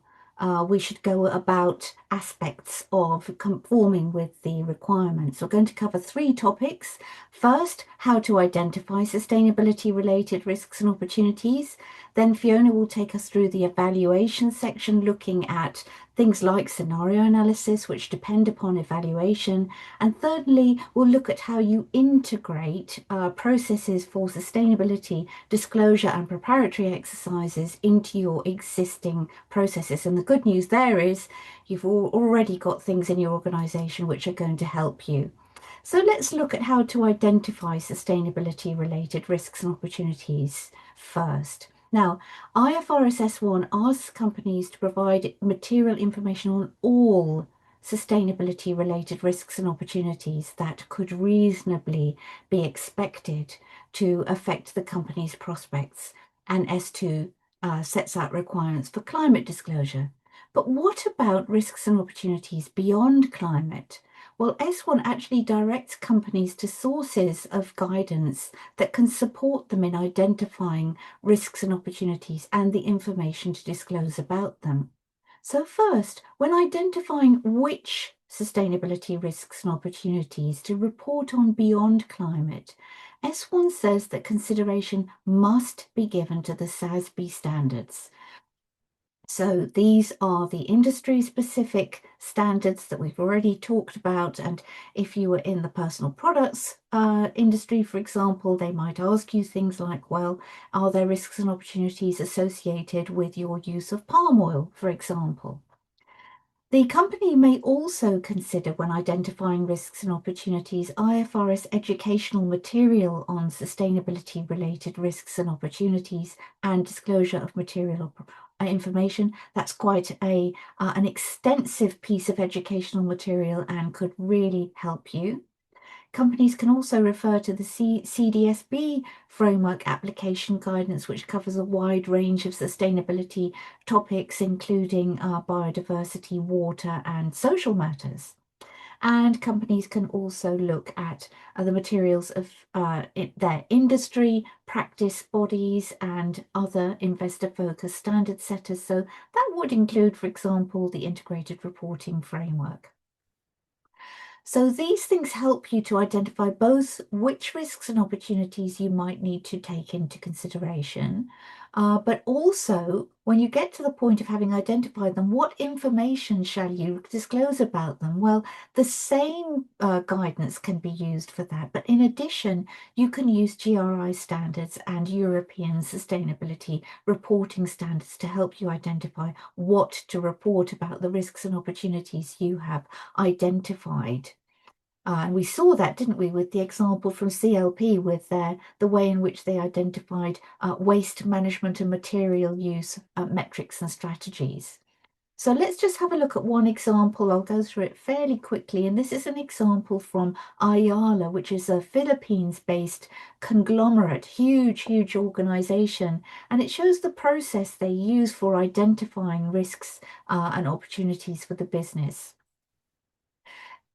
we should go about aspects of conforming with the requirements. We're going to cover three topics. First, how to identify sustainability-related risks and opportunities. Then Fiona will take us through the evaluation section, looking at things like scenario analysis, which depend upon evaluation. And thirdly, we'll look at how you integrate processes for sustainability, disclosure and preparatory exercises into your existing processes. And the good news there is you've already got things in your organization which are going to help you. So let's look at how to identify sustainability related risks and opportunities first. Now, IFRS S1 asks companies to provide material information on all sustainability related risks and opportunities that could reasonably be expected to affect the company's prospects, and S2 sets out requirements for climate disclosure. But what about risks and opportunities beyond climate? Well, S1 actually directs companies to sources of guidance that can support them in identifying risks and opportunities and the information to disclose about them. So first, when identifying which sustainability risks and opportunities to report on beyond climate, S1 says that consideration must be given to the SASB standards. So these are the industry-specific standards that we've already talked about. And if you were in the personal products industry, for example, they might ask you things like, well, are there risks and opportunities associated with your use of palm oil, for example? The company may also consider, when identifying risks and opportunities, IFRS educational material on sustainability-related risks and opportunities and disclosure of material information. That's quite an extensive piece of educational material and could really help you. Companies can also refer to the CDSB framework application guidance, which covers a wide range of sustainability topics, including biodiversity, water, and social matters. And companies can also look at the materials of their industry, practice bodies, and other investor-focused standard setters. So that would include, for example, the integrated reporting framework. So these things help you to identify both which risks and opportunities you might need to take into consideration, but also when you get to the point of having identified them, what information shall you disclose about them? Well, the same guidance can be used for that, but in addition, you can use GRI standards and European sustainability reporting standards to help you identify what to report about the risks and opportunities you have identified. And we saw that, didn't we, with the example from CLP with the way in which they identified waste management and material use metrics and strategies. So let's just have a look at one example. I'll go through it fairly quickly. And this is an example from Ayala, which is a Philippines-based conglomerate, huge organization. And it shows the process they use for identifying risks and opportunities for the business.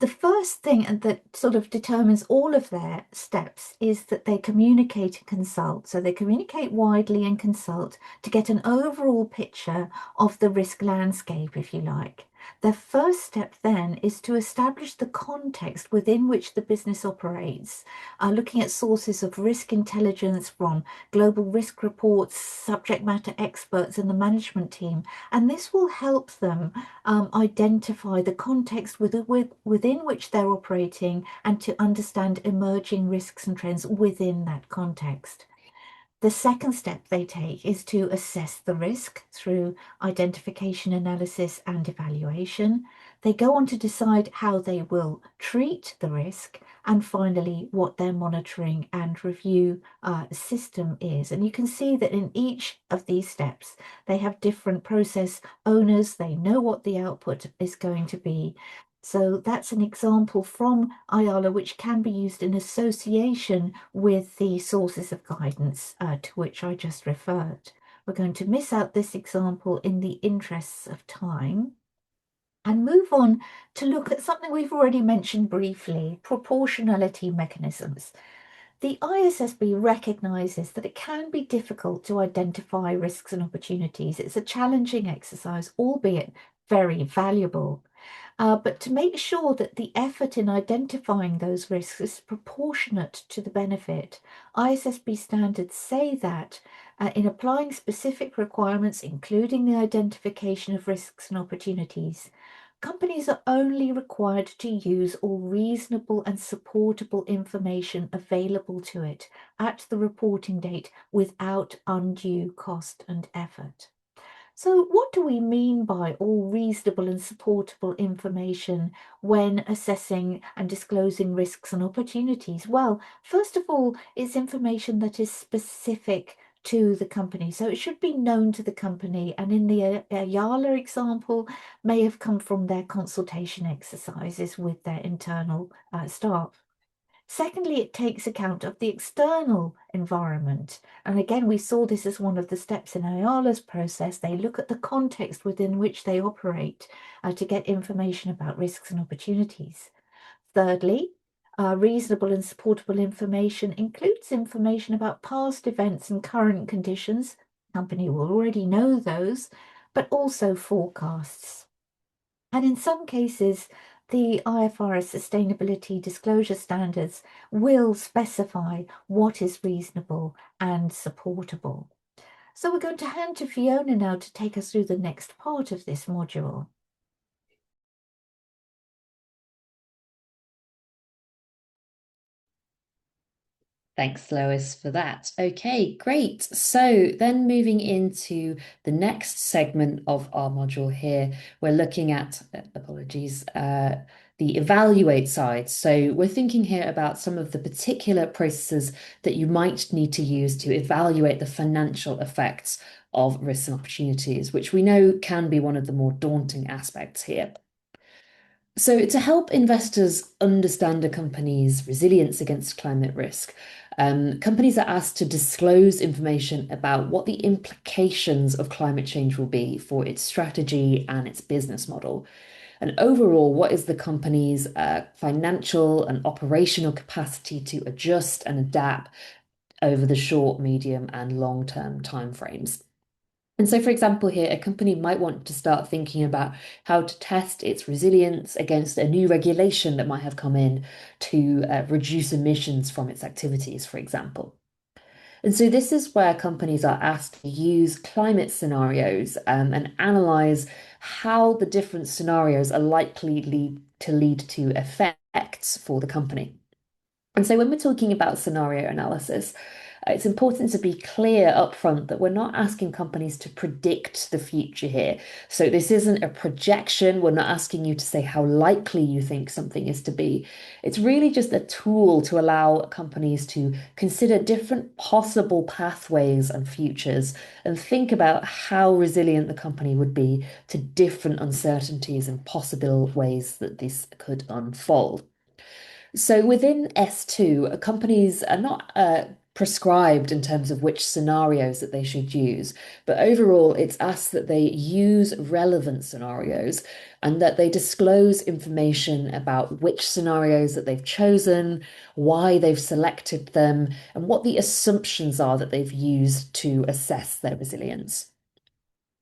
The first thing that sort of determines all of their steps is that they communicate and consult. So they communicate widely and consult to get an overall picture of the risk landscape, if you like. Their first step then is to establish the context within which the business operates, looking at sources of risk intelligence from global risk reports, subject matter experts, and the management team. And this will help them identify the context within which they're operating and to understand emerging risks and trends within that context. The second step they take is to assess the risk through identification, analysis, and evaluation. They go on to decide how they will treat the risk, and finally what their monitoring and review system is. And you can see that in each of these steps, they have different process owners. They know what the output is going to be. So that's an example from IALA, which can be used in association with the sources of guidance to which I just referred. We're going to miss out this example in the interests of time and move on to look at something we've already mentioned briefly, proportionality mechanisms. The ISSB recognises that it can be difficult to identify risks and opportunities. It's a challenging exercise, albeit very valuable. But to make sure that the effort in identifying those risks is proportionate to the benefit, ISSB standards say that in applying specific requirements, including the identification of risks and opportunities, companies are only required to use all reasonable and supportable information available to it at the reporting date without undue cost and effort. So what do we mean by all reasonable and supportable information when assessing and disclosing risks and opportunities? Well, first of all, it's information that is specific to the company. So it should be known to the company, and in the IALA example, may have come from their consultation exercises with their internal staff. Secondly, it takes account of the external environment. And again, we saw this as one of the steps in IALA's process. They look at the context within which they operate to get information about risks and opportunities. Thirdly, reasonable and supportable information includes information about past events and current conditions. The company will already know those, but also forecasts. And in some cases, the IFRS sustainability disclosure standards will specify what is reasonable and supportable. So we're going to hand to Fiona now to take us through the next part of this module. Thanks, Lois, for that. Okay, great. So then moving into the next segment of our module here, we're looking at, apologies, the evaluate side. So we're thinking here about some of the particular processes that you might need to use to evaluate the financial effects of risks and opportunities, which we know can be one of the more daunting aspects here. So to help investors understand a company's resilience against climate risk, companies are asked to disclose information about what the implications of climate change will be for its strategy and its business model. And overall, what is the company's financial and operational capacity to adjust and adapt over the short, medium, and long-term timeframes? And so, for example, here, a company might want to start thinking about how to test its resilience against a new regulation that might have come in to reduce emissions from its activities, for example. And so this is where companies are asked to use climate scenarios and analyze how the different scenarios are likely to lead to effects for the company. And so when we're talking about scenario analysis, it's important to be clear upfront that we're not asking companies to predict the future here. So this isn't a projection. We're not asking you to say how likely you think something is to be. It's really just a tool to allow companies to consider different possible pathways and futures and think about how resilient the company would be to different uncertainties and possible ways that this could unfold. So within S2, companies are not prescribed in terms of which scenarios that they should use, but overall it's asked that they use relevant scenarios and that they disclose information about which scenarios that they've chosen, why they've selected them, and what the assumptions are that they've used to assess their resilience.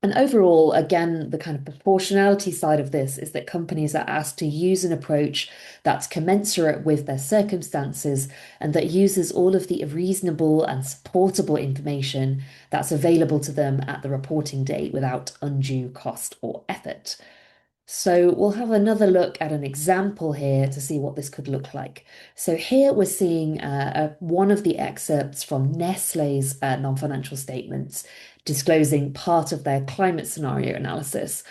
And overall, again, the kind of proportionality side of this is that companies are asked to use an approach that's commensurate with their circumstances and that uses all of the reasonable and supportable information that's available to them at the reporting date without undue cost or effort. So we'll have another look at an example here to see what this could look like. So here we're seeing one of the excerpts from Nestlé's non-financial statements disclosing part of their climate scenario analysis.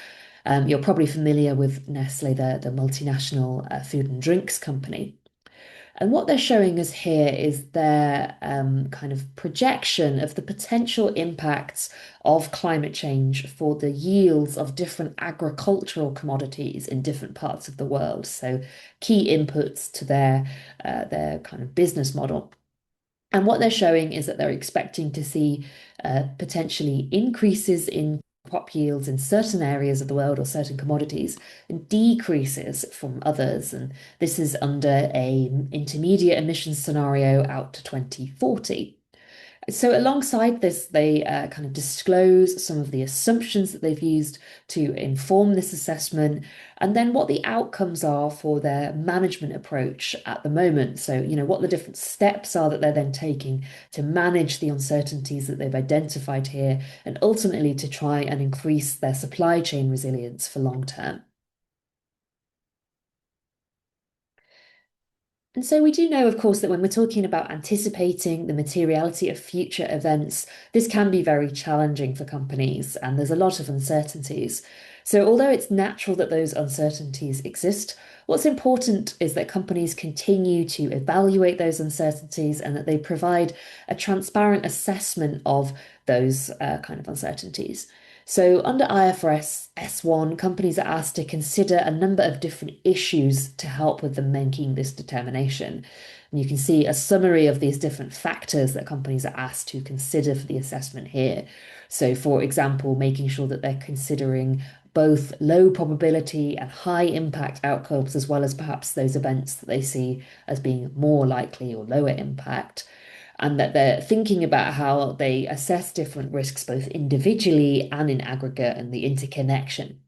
You're probably familiar with Nestle, the multinational food and drinks company. And what they're showing us here is their kind of projection of the potential impacts of climate change for the yields of different agricultural commodities in different parts of the world. So key inputs to their kind of business model. And what they're showing is that they're expecting to see potentially increases in crop yields in certain areas of the world or certain commodities and decreases from others. And this is under an intermediate emissions scenario out to 2040. So alongside this, they kind of disclose some of the assumptions that they've used to inform this assessment, and then what the outcomes are for their management approach at the moment. So, what the different steps are that they're then taking to manage the uncertainties that they've identified here, and ultimately to try and increase their supply chain resilience for long term. And so we do know, of course, that when we're talking about anticipating the materiality of future events, this can be very challenging for companies, and there's a lot of uncertainties. So although it's natural that those uncertainties exist, what's important is that companies continue to evaluate those uncertainties and that they provide a transparent assessment of those kind of uncertainties. So under IFRS S1, companies are asked to consider a number of different issues to help with them making this determination. And you can see a summary of these different factors that companies are asked to consider for the assessment here. So for example, making sure that they're considering both low probability and high impact outcomes, as well as perhaps those events that they see as being more likely or lower impact, and that they're thinking about how they assess different risks both individually and in aggregate and the interconnection.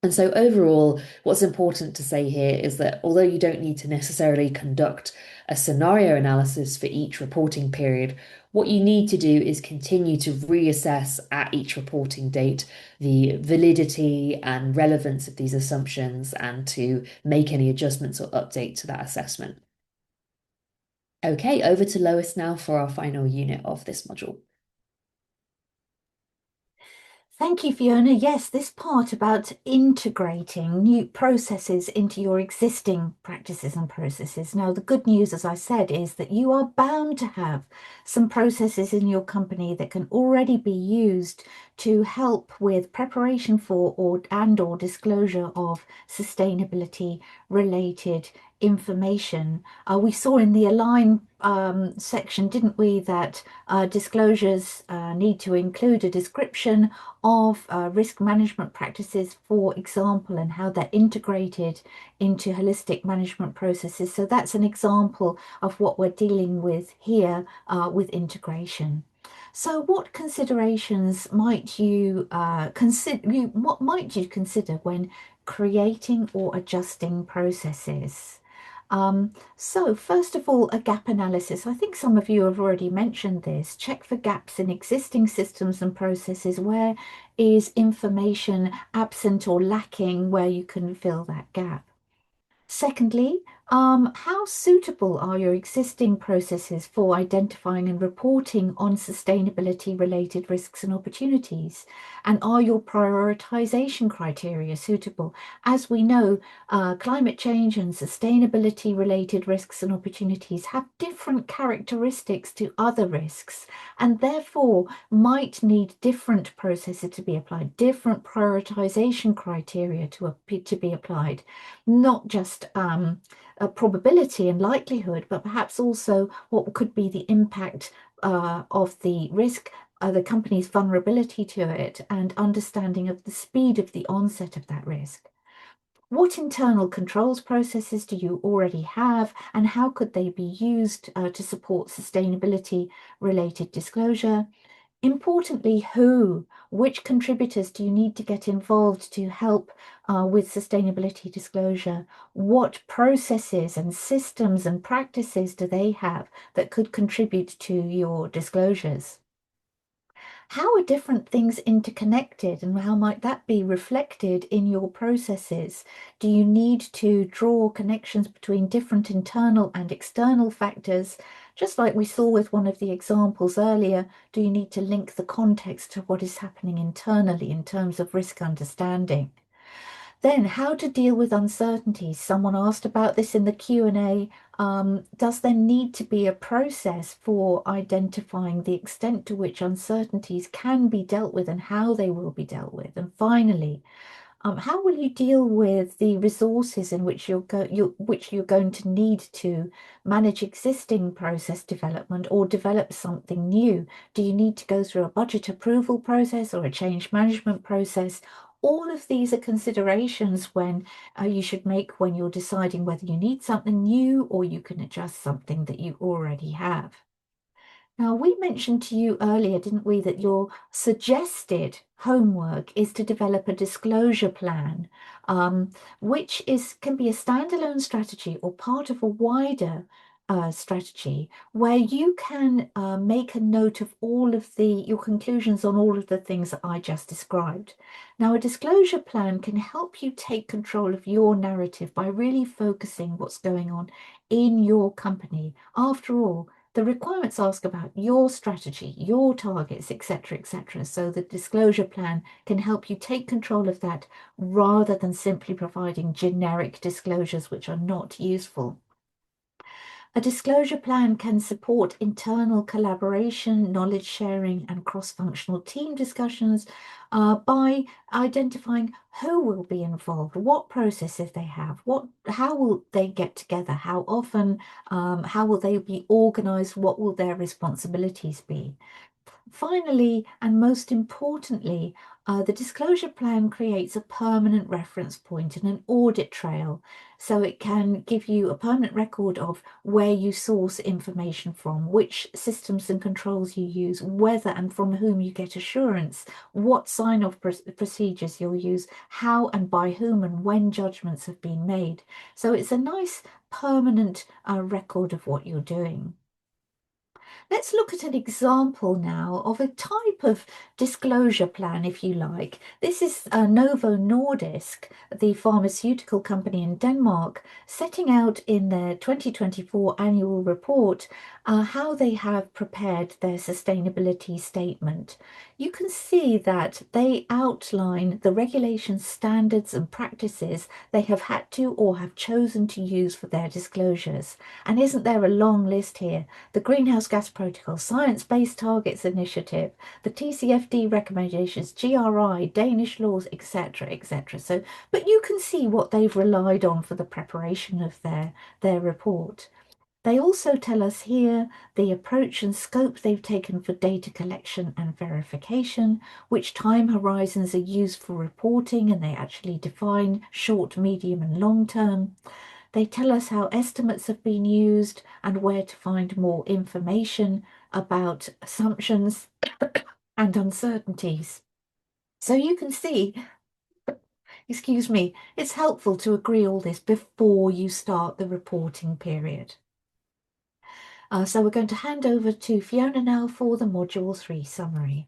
And so overall, what's important to say here is that although you don't need to necessarily conduct a scenario analysis for each reporting period, what you need to do is continue to reassess at each reporting date the validity and relevance of these assumptions and to make any adjustments or update to that assessment. Okay, over to Lois now for our final unit of this module. Thank you, Fiona. Yes, this part about integrating new processes into your existing practices and processes. Now, the good news, as I said, is that you are bound to have some processes in your company that can already be used to help with preparation for or disclosure of sustainability related information. We saw in the Align section, didn't we, that disclosures need to include a description of risk management practices, for example, and how they're integrated into holistic management processes. So that's an example of what we're dealing with here with integration. So what considerations might you consider? What might you consider when creating or adjusting processes? So first of all, a gap analysis. I think some of you have already mentioned this. Check for gaps in existing systems and processes. Where is information absent or lacking where you can fill that gap? Secondly, how suitable are your existing processes for identifying and reporting on sustainability related risks and opportunities? And are your prioritization criteria suitable? As we know, climate change and sustainability related risks and opportunities have different characteristics to other risks, and therefore might need different processes to be applied, different prioritization criteria to be applied, not just a probability and likelihood, but perhaps also what could be the impact of the risk, the company's vulnerability to it, and understanding of the speed of the onset of that risk. What internal controls processes do you already have, and how could they be used to support sustainability related disclosure? Importantly, which contributors do you need to get involved to help with sustainability disclosure? What processes and systems and practices do they have that could contribute to your disclosures? How are different things interconnected, and how might that be reflected in your processes? Do you need to draw connections between different internal and external factors? Just like we saw with one of the examples earlier, do you need to link the context to what is happening internally in terms of risk understanding? Then how to deal with uncertainties. Someone asked about this in the Q&A. Does there need to be a process for identifying the extent to which uncertainties can be dealt with and how they will be dealt with? And finally, how will you deal with the resources in which you're going to need to manage existing process development or develop something new? Do you need to go through a budget approval process or a change management process? All of these are considerations when you should make when you're deciding whether you need something new or you can adjust something that you already have. Now, we mentioned to you earlier, didn't we, that your suggested homework is to develop a disclosure plan, which can be a standalone strategy or part of a wider strategy where you can make a note of all of your conclusions on all of the things that I just described. Now, a disclosure plan can help you take control of your narrative by really focusing what's going on in your company. After all, the requirements ask about your strategy, your targets, etc., etc. So the disclosure plan can help you take control of that rather than simply providing generic disclosures which are not useful. A disclosure plan can support internal collaboration, knowledge sharing, and cross-functional team discussions by identifying who will be involved, what processes they have, how will they get together, how often, how will they be organized, what will their responsibilities be. Finally, and most importantly, the disclosure plan creates a permanent reference point and an audit trail. So it can give you a permanent record of where you source information from, which systems and controls you use, whether and from whom you get assurance, what sign-off procedures you'll use, how and by whom and when judgments have been made. So it's a nice permanent record of what you're doing. Let's look at an example now of a type of disclosure plan, if you like. This is Novo Nordisk, the pharmaceutical company in Denmark, setting out in their 2024 annual report how they have prepared their sustainability statement. You can see that they outline the regulation standards and practices they have had to or have chosen to use for their disclosures. And isn't there a long list here? The Greenhouse Gas Protocol, Science-Based Targets Initiative, the TCFD recommendations, GRI, Danish laws, etc., etc. So, but you can see what they've relied on for the preparation of their report. They also tell us here the approach and scope they've taken for data collection and verification, which time horizons are used for reporting, and they actually define short, medium, and long term. They tell us how estimates have been used and where to find more information about assumptions and uncertainties. So you can see, excuse me, it's helpful to agree all this before you start the reporting period. So we're going to hand over to Fiona now for the Module 3 summary.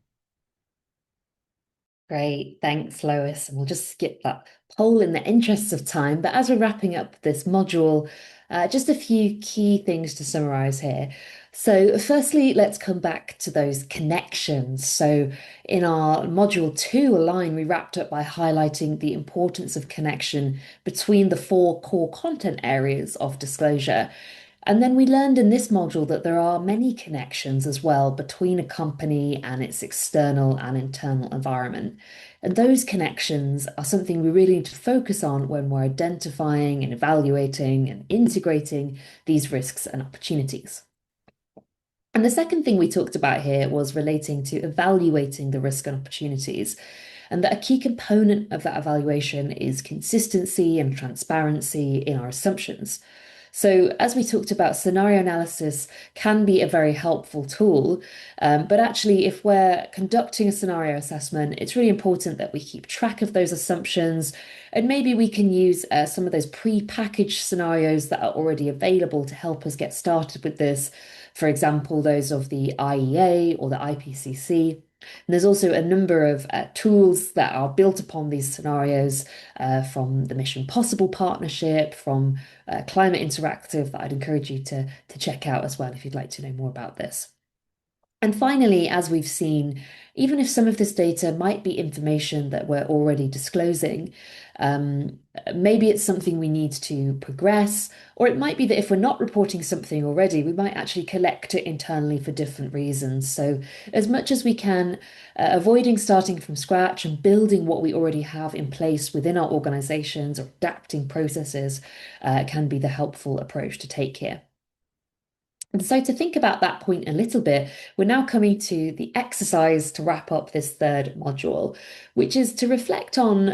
Great, thanks, Lois. And we'll just skip that poll in the interests of time. But as we're wrapping up this module, just a few key things to summarize here. So firstly, let's come back to those connections. So in our module 2 Align, we wrapped up by highlighting the importance of connection between the 4 core content areas of disclosure. And then we learned in this module that there are many connections as well between a company and its external and internal environment. And those connections are something we really need to focus on when we're identifying and evaluating and integrating these risks and opportunities. And the second thing we talked about here was relating to evaluating the risk and opportunities, and that a key component of that evaluation is consistency and transparency in our assumptions. So as we talked about, scenario analysis can be a very helpful tool, but actually if we're conducting a scenario assessment, it's really important that we keep track of those assumptions, and maybe we can use some of those pre-packaged scenarios that are already available to help us get started with this. For example, those of the IEA or the IPCC. And there's also a number of tools that are built upon these scenarios from the Mission Possible partnership, from Climate Interactive, that I'd encourage you to check out as well if you'd like to know more about this. And finally, as we've seen, even if some of this data might be information that we're already disclosing, maybe it's something we need to progress, or it might be that if we're not reporting something already, we might actually collect it internally for different reasons. So, as much as we can, avoiding starting from scratch and building what we already have in place within our organizations or adapting processes can be the helpful approach to take here. And so, to think about that point a little bit, we're now coming to the exercise to wrap up this third module, which is to reflect on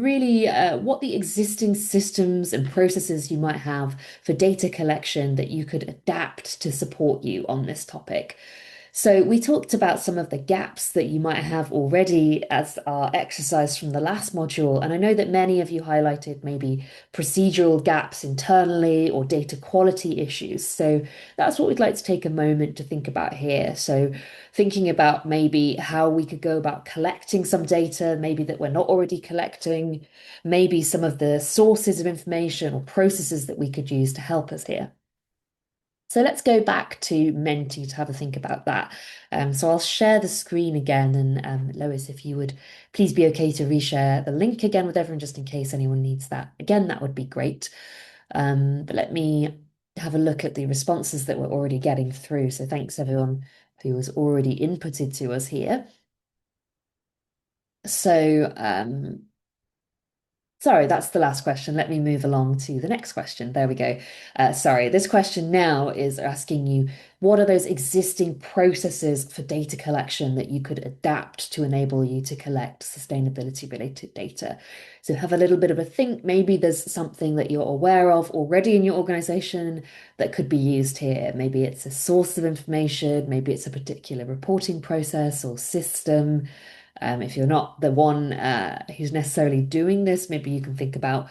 really what the existing systems and processes you might have for data collection that you could adapt to support you on this topic. So we talked about some of the gaps that you might have already as our exercise from the last module. And I know that many of you highlighted maybe procedural gaps internally or data quality issues. So that's what we'd like to take a moment to think about here. So thinking about maybe how we could go about collecting some data, maybe that we're not already collecting, maybe some of the sources of information or processes that we could use to help us here. So let's go back to Menti to have a think about that. So I'll share the screen again, and Lois, if you would please be okay to reshare the link again with everyone, just in case anyone needs that. Again, that would be great. But let me have a look at the responses that we're already getting through. So thanks everyone who has already inputted to us here. So sorry, that's the last question. Let me move along to the next question. There we go. Sorry, this question now is asking you, what are those existing processes for data collection that you could adapt to enable you to collect sustainability related data? So have a little bit of a think. Maybe there's something that you're aware of already in your organization that could be used here. Maybe it's a source of information, maybe it's a particular reporting process or system. If you're not the one who's necessarily doing this, maybe you can think about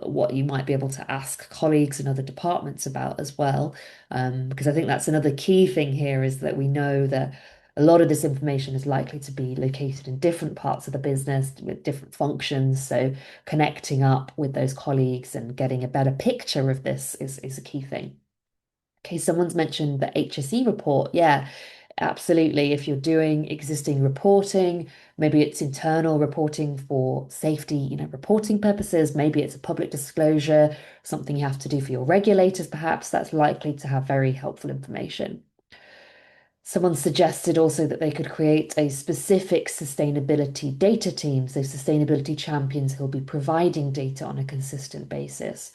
what you might be able to ask colleagues in other departments about as well. Because I think that's another key thing here is that we know that a lot of this information is likely to be located in different parts of the business with different functions. So connecting up with those colleagues and getting a better picture of this is a key thing. Okay, someone's mentioned the HSE report. Yeah, absolutely. If you're doing existing reporting, maybe it's internal reporting for safety, reporting purposes, maybe it's a public disclosure, something you have to do for your regulators, perhaps that's likely to have very helpful information. Someone suggested also that they could create a specific sustainability data team, so sustainability champions who'll be providing data on a consistent basis.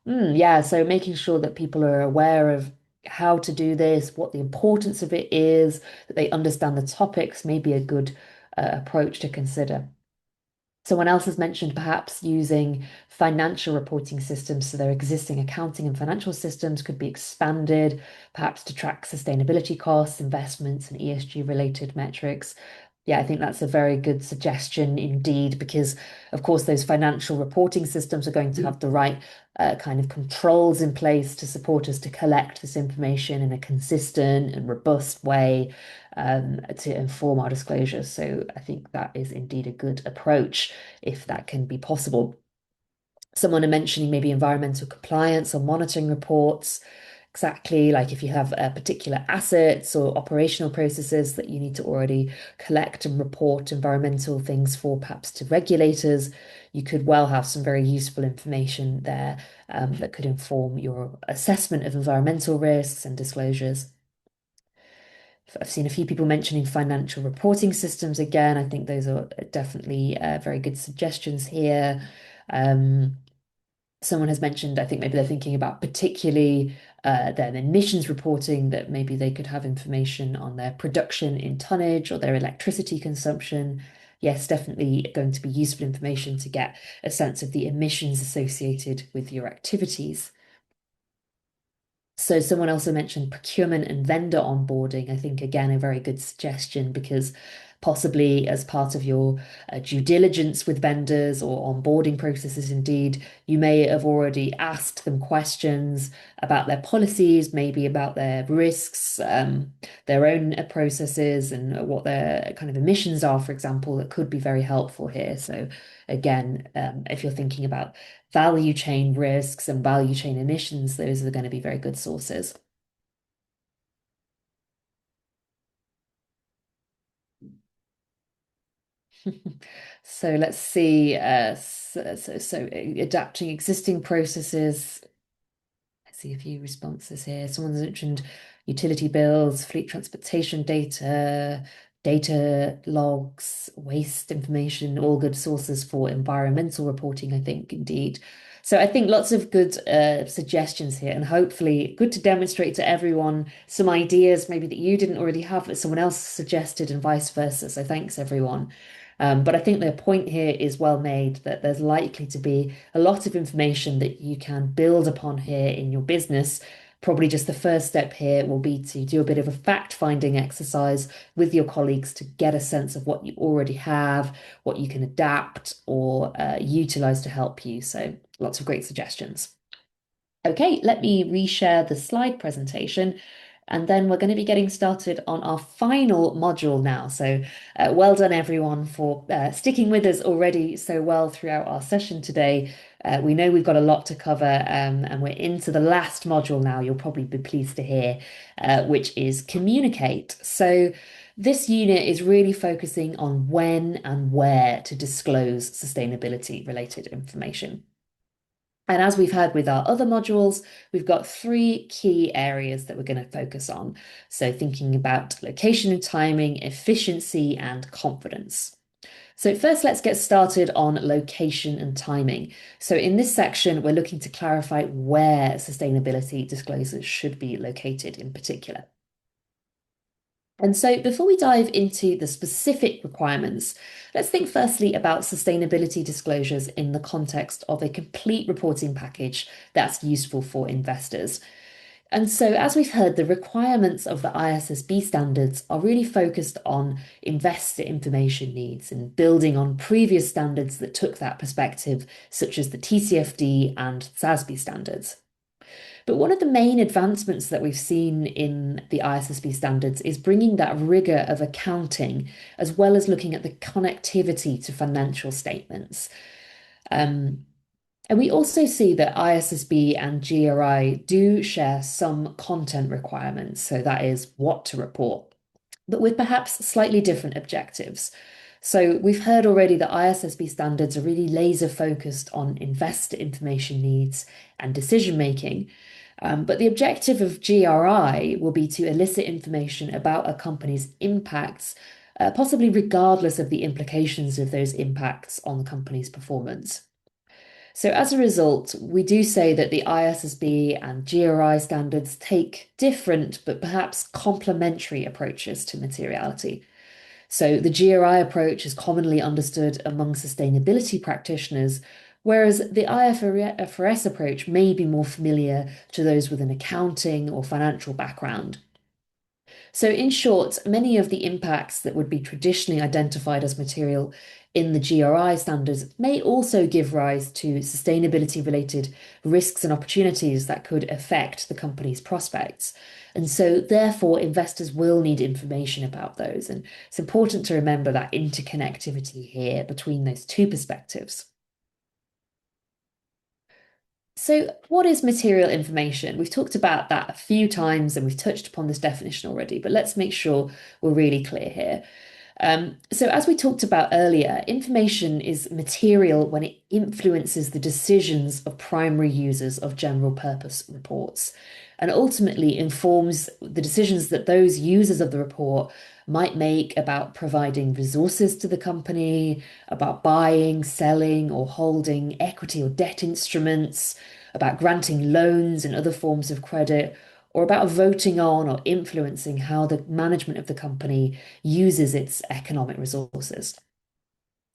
Yeah, so making sure that people are aware of how to do this, what the importance of it is, that they understand the topics may be a good approach to consider. Someone else has mentioned perhaps using financial reporting systems, so their existing accounting and financial systems could be expanded, perhaps to track sustainability costs, investments, and ESG related metrics. Yeah, I think that's a very good suggestion indeed, because of course those financial reporting systems are going to have the right kind of controls in place to support us to collect this information in a consistent and robust way to inform our disclosures. So I think that is indeed a good approach if that can be possible. Someone mentioning maybe environmental compliance or monitoring reports. Exactly, like if you have particular assets or operational processes that you need to already collect and report environmental things for, perhaps to regulators, you could well have some very useful information there that could inform your assessment of environmental risks and disclosures. I've seen a few people mentioning financial reporting systems again. I think those are definitely very good suggestions here. Someone has mentioned, I think maybe they're thinking about particularly their emissions reporting, that maybe they could have information on their production in tonnage or their electricity consumption. Yes, definitely going to be useful information to get a sense of the emissions associated with your activities. So someone also mentioned procurement and vendor onboarding. I think, again, a very good suggestion, because possibly as part of your due diligence with vendors or onboarding processes, indeed, you may have already asked them questions about their policies, maybe about their risks, their own processes and what their kind of emissions are, for example, that could be very helpful here. So again, if you're thinking about value chain risks and value chain emissions, those are going to be very good sources. So let's see. So adapting existing processes. Let's see a few responses here. Someone's mentioned utility bills, fleet transportation data, data logs, waste information, all good sources for environmental reporting, I think, indeed. So I think lots of good suggestions here, and hopefully good to demonstrate to everyone some ideas maybe that you didn't already have that someone else suggested and vice versa. So thanks, everyone. But I think the point here is well made that there's likely to be a lot of information that you can build upon here in your business. Probably just the first step here will be to do a bit of a fact-finding exercise with your colleagues to get a sense of what you already have, what you can adapt or utilize to help you. So lots of great suggestions. Okay, let me reshare the slide presentation. And then we're going to be getting started on our final module now. So well done, everyone, for sticking with us already so well throughout our session today. We know we've got a lot to cover, and we're into the last module now, you'll probably be pleased to hear, which is communicate. So this unit is really focusing on when and where to disclose sustainability-related information. And as we've had with our other modules, we've got three key areas that we're going to focus on. So thinking about location and timing, efficiency, and confidence. So first, let's get started on location and timing. So in this section, we're looking to clarify where sustainability disclosures should be located in particular. And so before we dive into the specific requirements, let's think firstly about sustainability disclosures in the context of a complete reporting package that's useful for investors. And so, as we've heard, the requirements of the ISSB standards are really focused on investor information needs and building on previous standards that took that perspective, such as the TCFD and SASB standards. But one of the main advancements that we've seen in the ISSB standards is bringing that rigor of accounting, as well as looking at the connectivity to financial statements. And we also see that ISSB and GRI do share some content requirements, so that is what to report, but with perhaps slightly different objectives. So we've heard already that ISSB standards are really laser focused on investor information needs and decision making. But the objective of GRI will be to elicit information about a company's impacts, possibly regardless of the implications of those impacts on the company's performance. So as a result, we do say that the ISSB and GRI standards take different but perhaps complementary approaches to materiality. So the GRI approach is commonly understood among sustainability practitioners, whereas the IFRS approach may be more familiar to those with an accounting or financial background. So in short, many of the impacts that would be traditionally identified as material in the GRI standards may also give rise to sustainability-related risks and opportunities that could affect the company's prospects. And so therefore, investors will need information about those. And it's important to remember that interconnectivity here between those two perspectives. So what is material information? We've talked about that a few times and we've touched upon this definition already, but let's make sure we're really clear here. So as we talked about earlier, information is material when it influences the decisions of primary users of general purpose reports and ultimately informs the decisions that those users of the report might make about providing resources to the company, about buying, selling, or holding equity or debt instruments, about granting loans and other forms of credit, or about voting on or influencing how the management of the company uses its economic resources.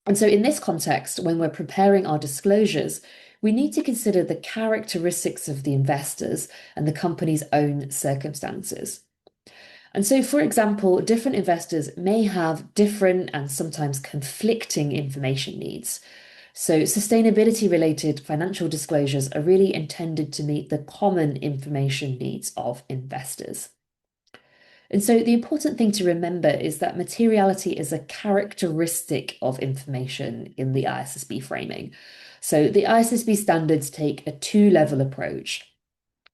And so in this context, when we're preparing our disclosures, we need to consider the characteristics of the investors and the company's own circumstances. And so, for example, different investors may have different and sometimes conflicting information needs. So sustainability-related financial disclosures are really intended to meet the common information needs of investors. And so the important thing to remember is that materiality is a characteristic of information in the ISSB framing. So the ISSB standards take a two-level approach.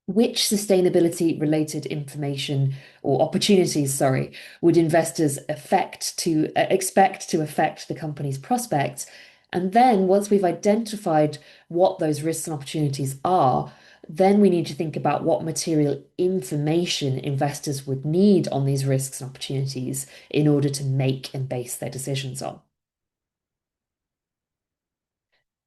which sustainability related information or opportunities, sorry, would investors expect to affect the company's prospects? And then once we've identified what those risks and opportunities are, then we need to think about what material information investors would need on these risks and opportunities in order to make and base their decisions on.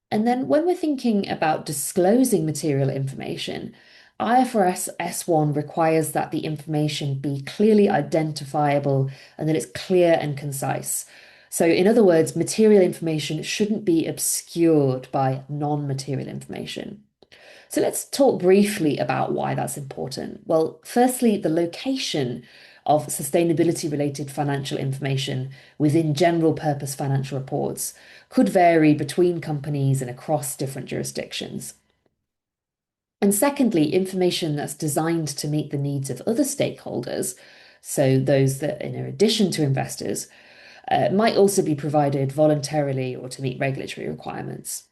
And then when we're thinking about disclosing material information, IFRS S1 requires that the information be clearly identifiable and that it's clear and concise. So in other words, material information shouldn't be obscured by non-material information. So let's talk briefly about why that's important. Well, firstly, the location of sustainability related financial information within general purpose financial reports could vary between companies and across different jurisdictions. And secondly, information that's designed to meet the needs of other stakeholders, so those that in addition to investors, might also be provided voluntarily or to meet regulatory requirements.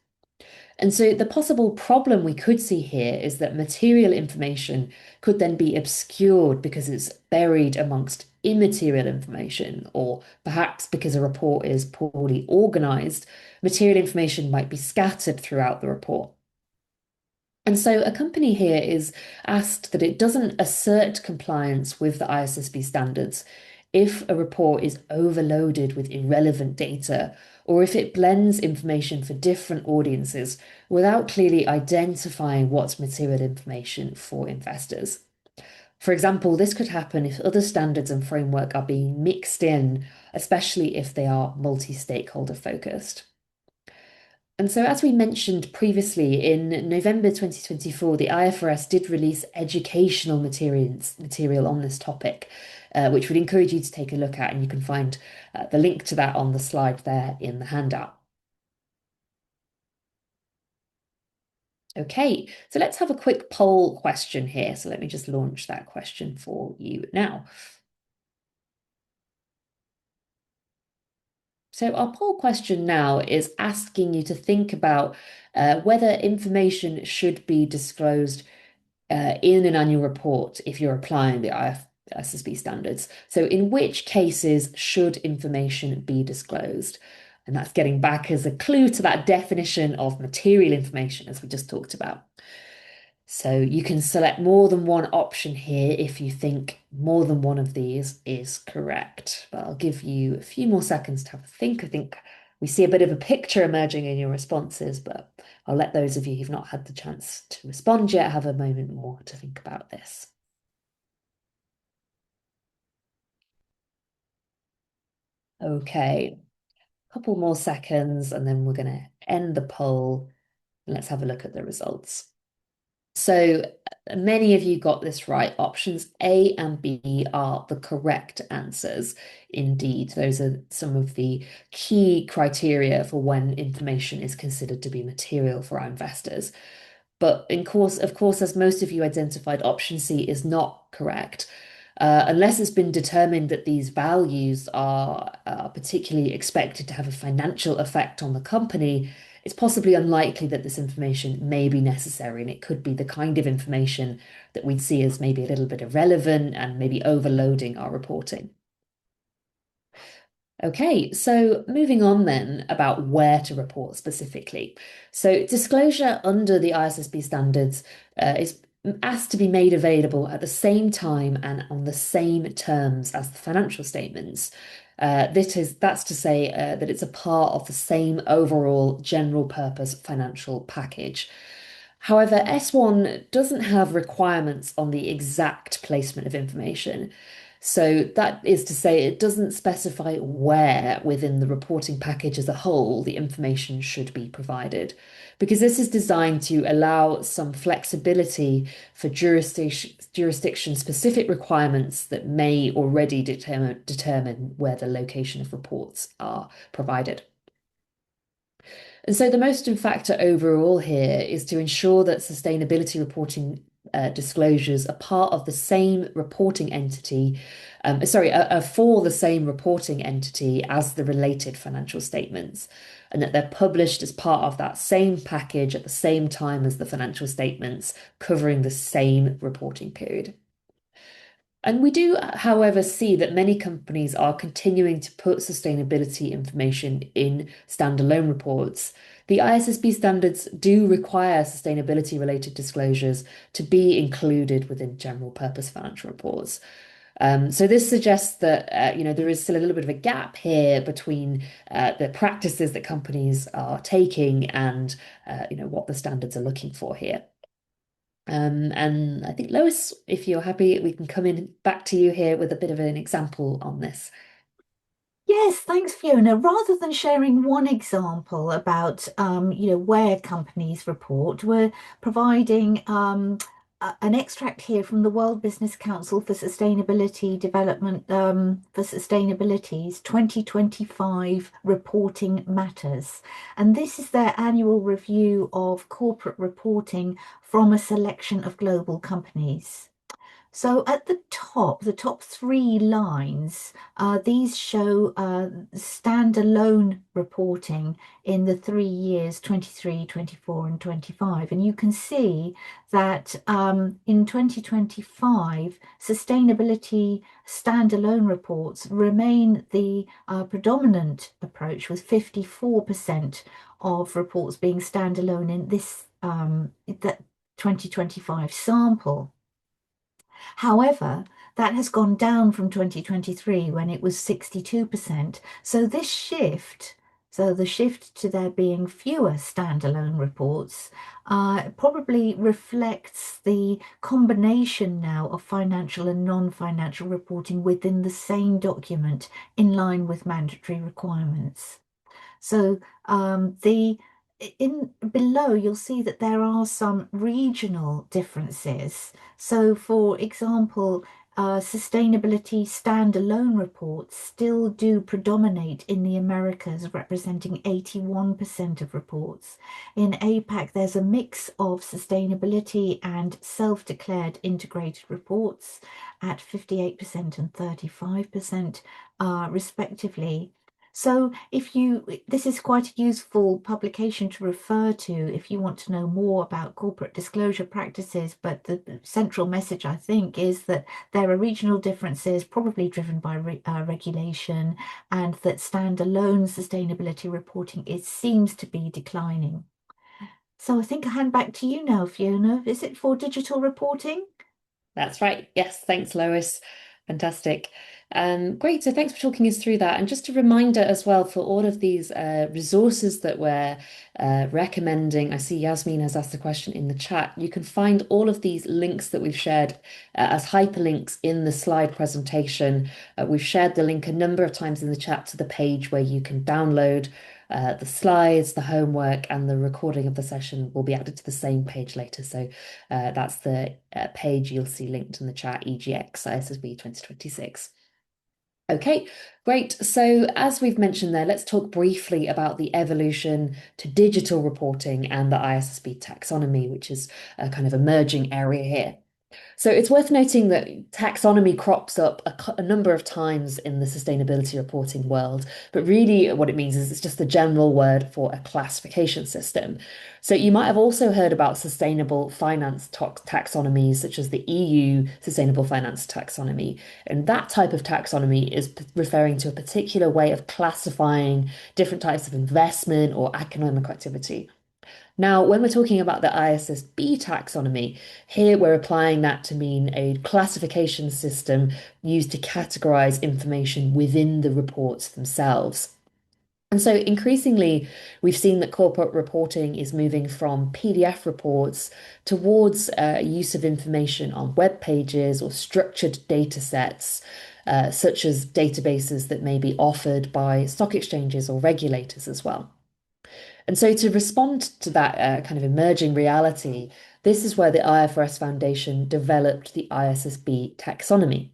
And so the possible problem we could see here is that material information could then be obscured because it's buried amongst immaterial information, or perhaps because a report is poorly organized, material information might be scattered throughout the report. And so a company here is asked that it doesn't assert compliance with the ISSB standards if a report is overloaded with irrelevant data, or if it blends information for different audiences without clearly identifying what's material information for investors. For example, this could happen if other standards and framework are being mixed in, especially if they are multi-stakeholder focused. And so, as we mentioned previously, in November 2024, the IFRS did release educational material on this topic, which would encourage you to take a look at, and you can find the link to that on the slide there in the handout. Okay, so let's have a quick poll question here. So let me just launch that question for you now. So our poll question now is asking you to think about whether information should be disclosed in an annual report if you're applying the IFSSB standards. So in which cases should information be disclosed? And that's getting back as a clue to that definition of material information as we just talked about. So you can select more than one option here if you think more than one of these is correct. But I'll give you a few more seconds to have a think. I think we see a bit of a picture emerging in your responses, but I'll let those of you who've not had the chance to respond yet have a moment more to think about this. Okay, a couple more seconds and then we're going to end the poll. And let's have a look at the results. So many of you got this right. Options A and B are the correct answers. Indeed, those are some of the key criteria for when information is considered to be material for our investors. But of course, as most of you identified, option C is not correct. Unless it's been determined that these values are particularly expected to have a financial effect on the company, it's possibly unlikely that this information may be necessary, and it could be the kind of information that we'd see as maybe a little bit irrelevant and maybe overloading our reporting. Okay, so moving on then about where to report specifically. So disclosure under the ISSB standards is asked to be made available at the same time and on the same terms as the financial statements. That's to say that it's a part of the same overall general purpose financial package. However, S1 doesn't have requirements on the exact placement of information. So that is to say, it doesn't specify where within the reporting package as a whole the information should be provided, because this is designed to allow some flexibility for jurisdiction-specific requirements that may already determine where the location of reports are provided. And so the most important factor overall here is to ensure that sustainability reporting disclosures are part of the same reporting entity, for the same reporting entity as the related financial statements. and that they're published as part of that same package at the same time as the financial statements covering the same reporting period. And we do, however, see that many companies are continuing to put sustainability information in standalone reports. The ISSB standards do require sustainability related disclosures to be included within general purpose financial reports. So this suggests that there is still a little bit of a gap here between the practices that companies are taking and what the standards are looking for here. And I think, Lois, if you're happy, we can come in back to you here with a bit of an example on this. Yes, thanks, Fiona. Rather than sharing one example about where companies report, we're providing an extract here from the World Business Council for Sustainability Development for Sustainability's 2025 Reporting Matters. And this is their annual review of corporate reporting from a selection of global companies. So at the top three lines, these show standalone reporting in the 3 years, 23, 24, and 25. And you can see that in 2025, sustainability standalone reports remain the predominant approach, with 54% of reports being standalone in this that 2025 sample. However, that has gone down from 2023 when it was 62%. So the shift to there being fewer standalone reports probably reflects the combination now of financial and non-financial reporting within the same document in line with mandatory requirements. So below, you'll see that there are some regional differences. So, for example, sustainability standalone reports still do predominate in the Americas, representing 81% of reports. In APAC, there's a mix of sustainability and self-declared integrated reports at 58% and 35%, respectively. So this is quite a useful publication to refer to if you want to know more about corporate disclosure practices. But the central message, I think, is that there are regional differences, probably driven by regulation, and that standalone sustainability reporting seems to be declining. So I think I hand back to you now, Fiona. Is it for digital reporting? That's right. Yes, thanks, Lois. Fantastic. Great. So thanks for talking us through that. And just a reminder as well for all of these resources that we're recommending. I see Yasmin has asked the question in the chat. You can find all of these links that we've shared as hyperlinks in the slide presentation. We've shared the link a number of times in the chat to the page where you can download the slides, the homework, and the recording of the session will be added to the same page later. So that's the page you'll see linked in the chat, EGX ISSB 2026. Okay, great. So as we've mentioned there, let's talk briefly about the evolution to digital reporting and the ISSB taxonomy, which is a kind of emerging area here. So it's worth noting that taxonomy crops up a number of times in the sustainability reporting world, but really what it means is it's just the general word for a classification system. So you might have also heard about sustainable finance taxonomies, such as the EU Sustainable Finance Taxonomy. And that type of taxonomy is referring to a particular way of classifying different types of investment or economic activity. Now, when we're talking about the ISSB taxonomy, here we're applying that to mean a classification system used to categorize information within the reports themselves. And so increasingly, we've seen that corporate reporting is moving from PDF reports towards use of information on web pages or structured data sets, such as databases that may be offered by stock exchanges or regulators as well. And so to respond to that kind of emerging reality, this is where the IFRS Foundation developed the ISSB taxonomy.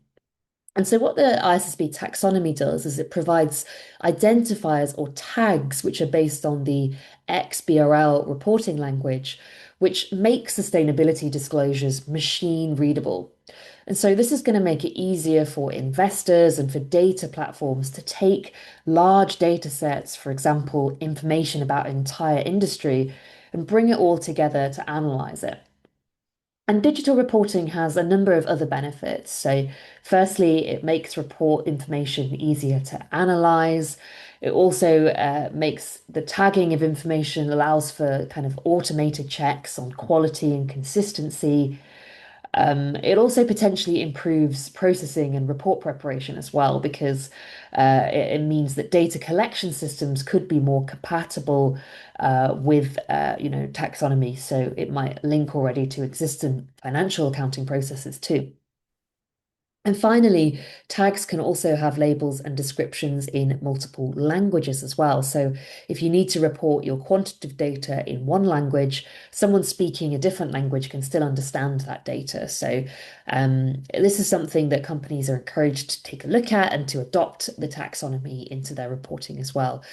And so what the ISSB taxonomy does is it provides identifiers or tags which are based on the XBRL reporting language, which makes sustainability disclosures machine readable. And so this is going to make it easier for investors and for data platforms to take large data sets, for example, information about an entire industry, and bring it all together to analyze it. And digital reporting has a number of other benefits. So, firstly, it makes report information easier to analyze. It also makes the tagging of information allows for kind of automated checks on quality and consistency. It also potentially improves processing and report preparation as well, because it means that data collection systems could be more compatible with taxonomy. So it might link already to existing financial accounting processes too. And finally, tags can also have labels and descriptions in multiple languages as well. So if you need to report your quantitative data in one language, someone speaking a different language can still understand that data. So this is something that companies are encouraged to take a look at and to adopt the taxonomy into their reporting as well.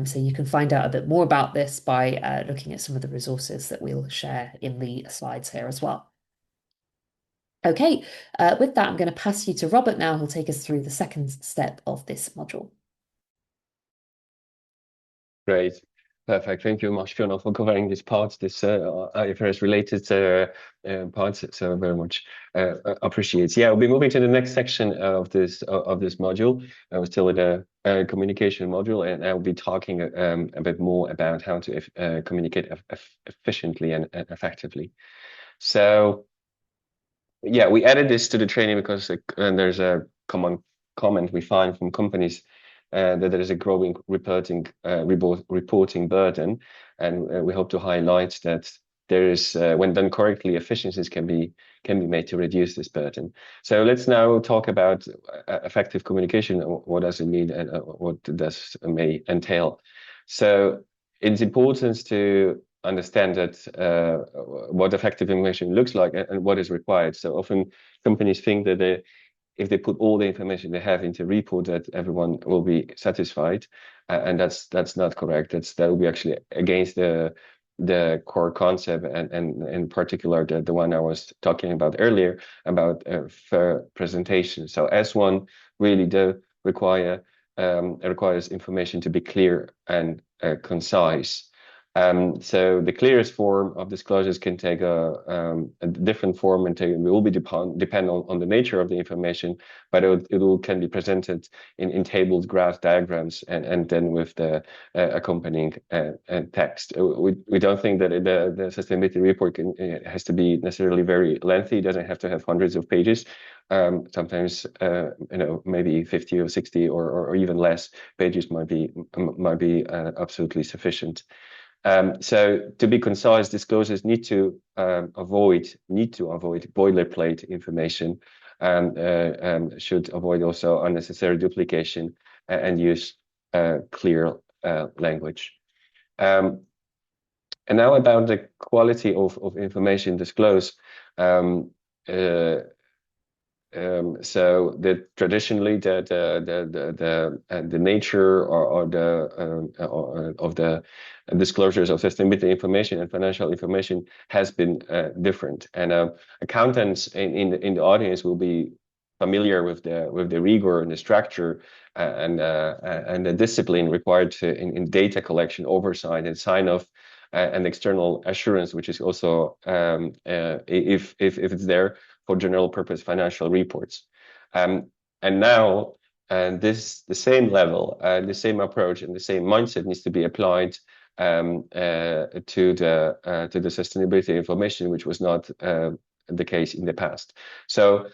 So you can find out a bit more about this by looking at some of the resources that we'll share in the slides here as well. Okay, with that, I'm going to pass you to Robert now, who'll take us through the second step of this module. Great. Perfect. Thank you very much, Fiona, for covering this part, this IFRS related parts. So very much appreciate. Yeah, we'll be moving to the next section of this module. We're still in the communication module, and I'll be talking a bit more about how to communicate efficiently and effectively. So, yeah, we added this to the training because there's a common comment we find from companies that there is a growing reporting burden, and we hope to highlight that there is, when done correctly, efficiencies can be made to reduce this burden. So let's now talk about effective communication. What does it mean, and what does it may entail? So it's important to understand that what effective information looks like and what is required. So often companies think that if they put all the information they have into a report, that everyone will be satisfied, and that's not correct. That will be actually against the core concept, and in particular the one I was talking about earlier about fair presentation. So S1 really requires information to be clear and concise. So the clearest form of disclosures can take a different form, and it will be depend on the nature of the information, but it can be presented in tables, graphs, diagrams, and then with the accompanying text. We don't think that the sustainability report has to be necessarily very lengthy. It doesn't have to have hundreds of pages. Sometimes maybe 50 or 60 or even less pages might be absolutely sufficient. So to be concise, disclosures need to avoid boilerplate information, and should avoid also unnecessary duplication, and use clear language. And now about the quality of information disclosed. So traditionally the nature of the disclosures of sustainability information and financial information has been different, and accountants in the audience will be familiar with the rigor and the structure and the discipline required in data collection, oversight, and sign off, and external assurance, which is also if it's there for general purpose financial reports. And now the same level, the same approach, and the same mindset needs to be applied to the sustainability information, which was not the case in the past. So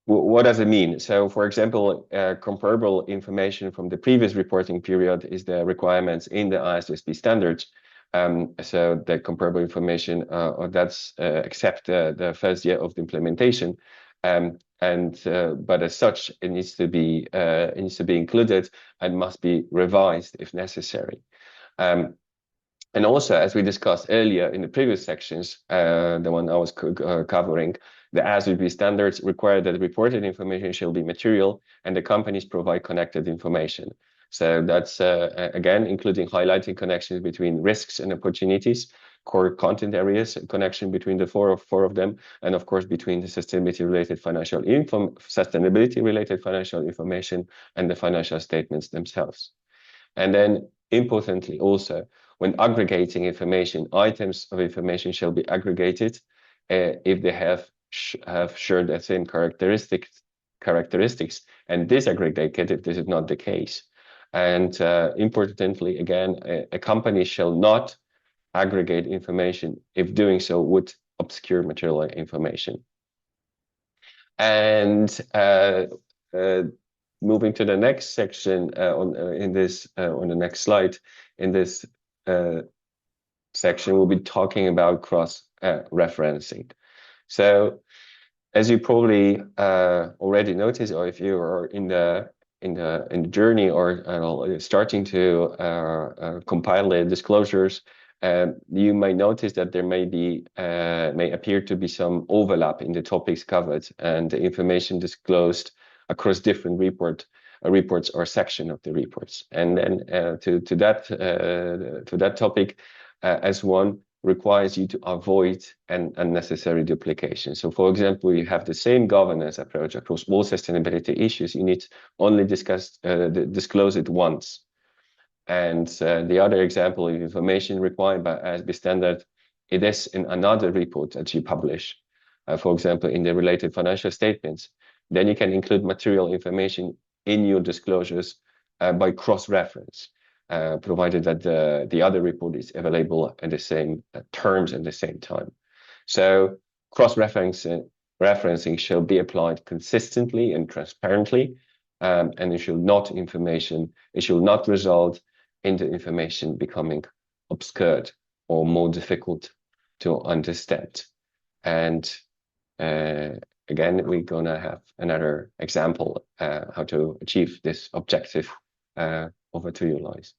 what does it mean? So, for example, comparable information from the previous reporting period is the requirements in the ISSB standards. So the comparable information that's except the first year of the implementation, but as such, it needs to be included and must be revised if necessary. And also, as we discussed earlier in the previous sections, the one I was covering, the ISSB standards require that reported information shall be material, and the companies provide connected information. So that's again including highlighting connections between risks and opportunities, core content areas, connection between the four of them, and of course between the sustainability-related financial information and the financial statements themselves. And then importantly also, when aggregating information, items of information shall be aggregated if they have shared the same characteristics, and disaggregated if this is not the case. And importantly, again, a company shall not aggregate information if doing so would obscure material information. And moving to the next section on the next slide, in this section, we'll be talking about cross-referencing. So, as you probably already noticed, or if you are in the journey or starting to compile the disclosures, you may notice that there may appear to be some overlap in the topics covered and the information disclosed across different reports or section of the reports. And then to that topic, as one requires you to avoid an unnecessary duplication. So, for example, you have the same governance approach across all sustainability issues. You need only disclose it once. And the other example of information required by ASB standard, it is in another report that you publish, for example, in the related financial statements. Then you can include material information in your disclosures by cross-reference, provided that the other report is available at the same terms at the same time. So cross-referencing shall be applied consistently and transparently, and it shall not result in the information becoming obscured or more difficult to understand. And again, we're gonna have another example how to achieve this objective. Over to you, Lois.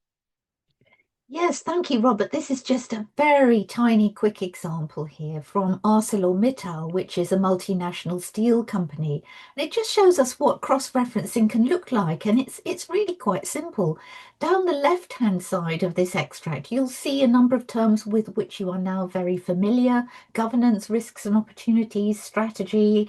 Yes, thank you, Robert. This is just a very tiny, quick example here from ArcelorMittal, which is a multinational steel company. And it just shows us what cross-referencing can look like. And it's really quite simple. Down the left-hand side of this extract, you'll see a number of terms with which you are now very familiar: governance, risks and opportunities, strategy,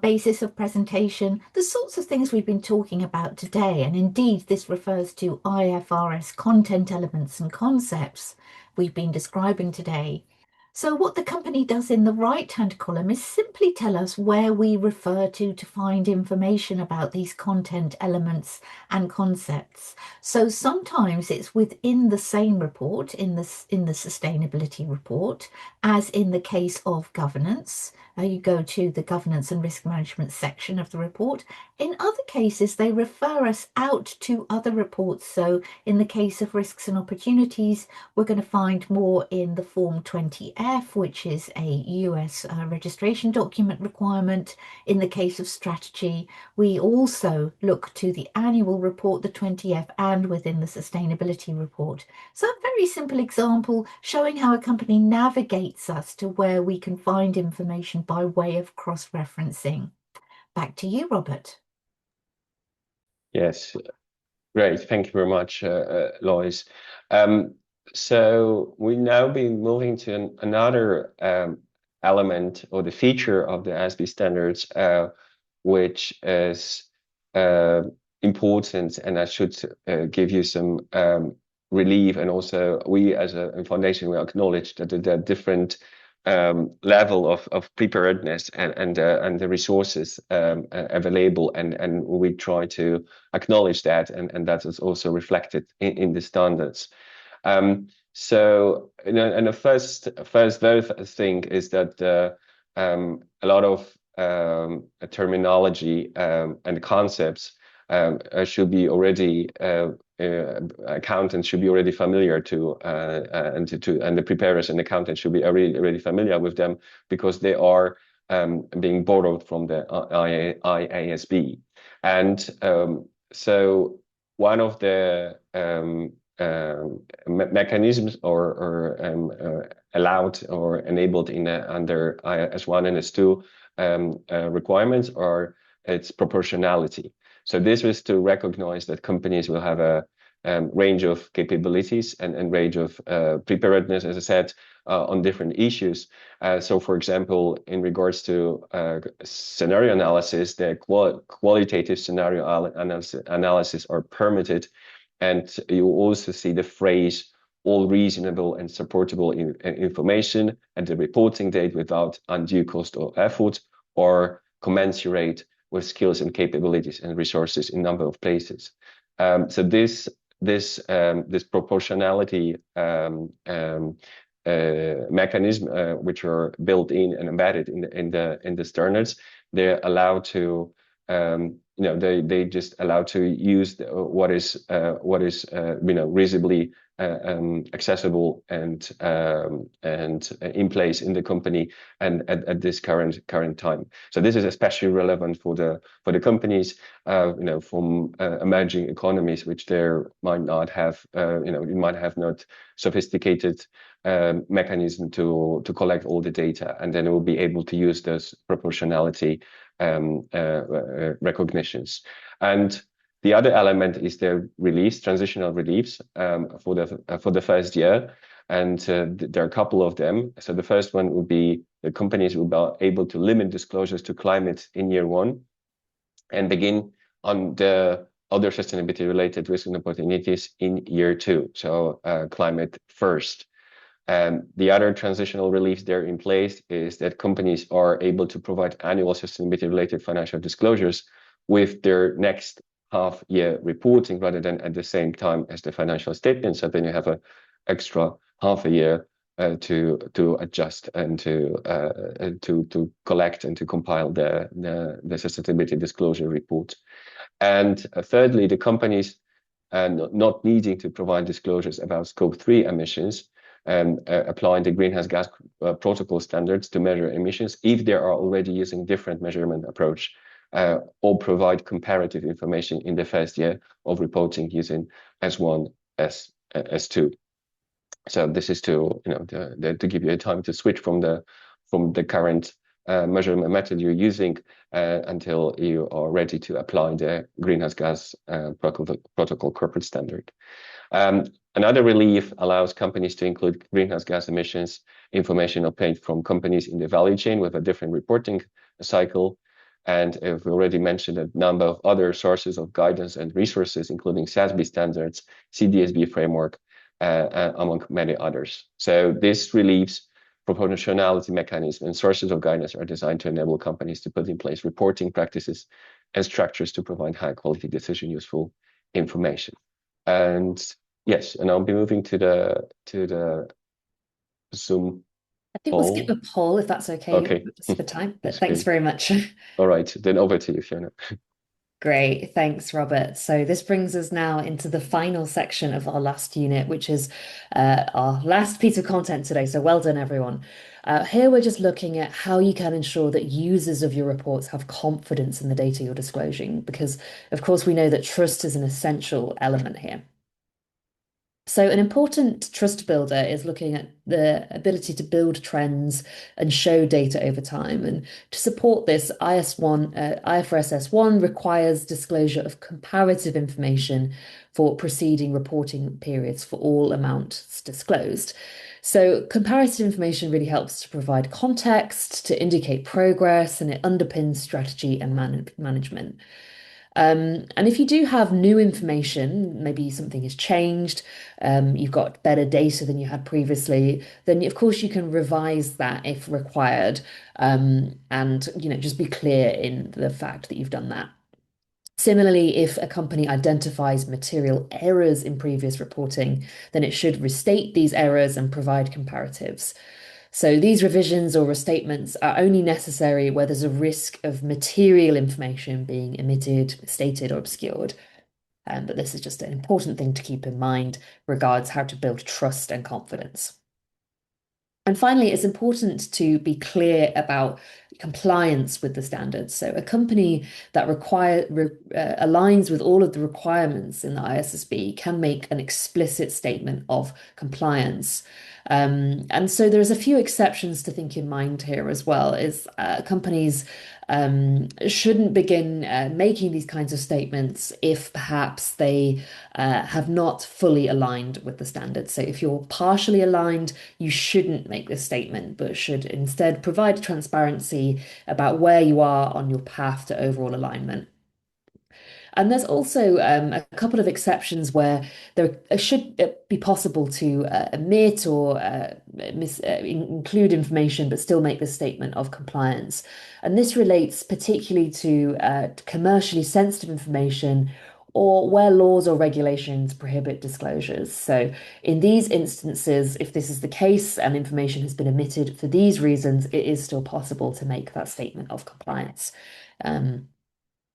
basis of presentation, the sorts of things we've been talking about today. And indeed, this refers to IFRS content elements and concepts we've been describing today. So what the company does in the right-hand column is simply tell us where we refer to find information about these content elements and concepts. So sometimes it's within the same report, in the sustainability report, as in the case of governance. You go to the governance and risk management section of the report. In other cases, they refer us out to other reports. So in the case of risks and opportunities, we're going to find more in the Form 20F, which is a US registration document requirement. In the case of strategy, we also look to the annual report, the 20F, and within the sustainability report. So a very simple example showing how a company navigates us to where we can find information by way of cross-referencing. Back to you, Robert. Yes, great. Thank you very much, Lois. So we now be moving to another element or the feature of the ASB standards, which is important, and I should give you some relief. And also, we as a foundation, we acknowledge that there are different level of preparedness and the resources available, and we try to acknowledge that, and that is also reflected in the standards. So, you know, and the first thing is that a lot of terminology and concepts should be already accountants should be already familiar to, and the preparers and accountants should be already familiar with them, because they are being borrowed from the IASB. And so one of the mechanisms or allowed or enabled in under IS1 and S2 requirements are its proportionality. So this was to recognize that companies will have a range of capabilities and range of preparedness, as I said, on different issues. So, for example, in regards to scenario analysis, the qualitative scenario analysis are permitted, and you also see the phrase all reasonable and supportable information at the reporting date without undue cost or effort, or commensurate with skills and capabilities and resources in number of places. So this proportionality mechanism, which are built in and embedded in the standards, they're allowed to they just allow to use what is reasonably accessible and in place in the company and at this current time. So this is especially relevant for the companies from emerging economies, which there might not have you might have not sophisticated mechanism to collect all the data, and then it will be able to use those proportionality recognitions. And the other element is the transitional reliefs for the first year, and there are a couple of them. So the first one would be the companies will be able to limit disclosures to climate in year one, and begin on the other sustainability related risks and opportunities in year two. So climate first. The other transitional reliefs there in place is that companies are able to provide annual sustainability related financial disclosures with their next half-year reporting rather than at the same time as the financial statement. So then you have an extra half a year to adjust and to collect and to compile the sustainability disclosure report. And thirdly, the companies not needing to provide disclosures about Scope 3 emissions and applying the greenhouse gas protocol standards to measure emissions if they are already using different measurement approach, or provide comparative information in the first year of reporting using S1, S2. So this is to give you a time to switch from the current measurement method you're using until you are ready to apply the greenhouse gas protocol corporate standard. Another relief allows companies to include greenhouse gas emissions information obtained from companies in the value chain with a different reporting cycle. And we already mentioned a number of other sources of guidance and resources, including SASB standards, CDSB framework, among many others. So this relieves proportionality mechanism and sources of guidance are designed to enable companies to put in place reporting practices and structures to provide high quality decision useful information. And yes, and I'll be moving to the Zoom I think we'll skip the poll if that's okay, just for time, but thanks very much. All right, then over to you, Fiona. Great, thanks, Robert. So this brings us now into the final section of our last unit, which is our last piece of content today. So well done, everyone. Here we're just looking at how you can ensure that users of your reports have confidence in the data you're disclosing, because of course we know that trust is an essential element here. So an important trust builder is looking at the ability to build trends and show data over time. And to support this, IFRS S1 requires disclosure of comparative information for preceding reporting periods for all amounts disclosed. So comparative information really helps to provide context, to indicate progress, and it underpins strategy and management. And if you do have new information, maybe something has changed, you've got better data than you had previously, then of course you can revise that if required, and just be clear in the fact that you've done that. Similarly, if a company identifies material errors in previous reporting, then it should restate these errors and provide comparatives. So these revisions or restatements are only necessary where there's a risk of material information being omitted, misstated, or obscured. But this is just an important thing to keep in mind regards how to build trust and confidence. And finally, it's important to be clear about compliance with the standards. So a company that aligns with all of the requirements in the ISSB can make an explicit statement of compliance. And so there's a few exceptions to think in mind here as well, is companies shouldn't begin making these kinds of statements if perhaps they have not fully aligned with the standards. So if you're partially aligned, you shouldn't make this statement, but should instead provide transparency about where you are on your path to overall alignment. And there's also a couple of exceptions where there should be possible to omit or include information, but still make the statement of compliance. And this relates particularly to commercially sensitive information or where laws or regulations prohibit disclosures. So in these instances, if this is the case and information has been omitted for these reasons, it is still possible to make that statement of compliance.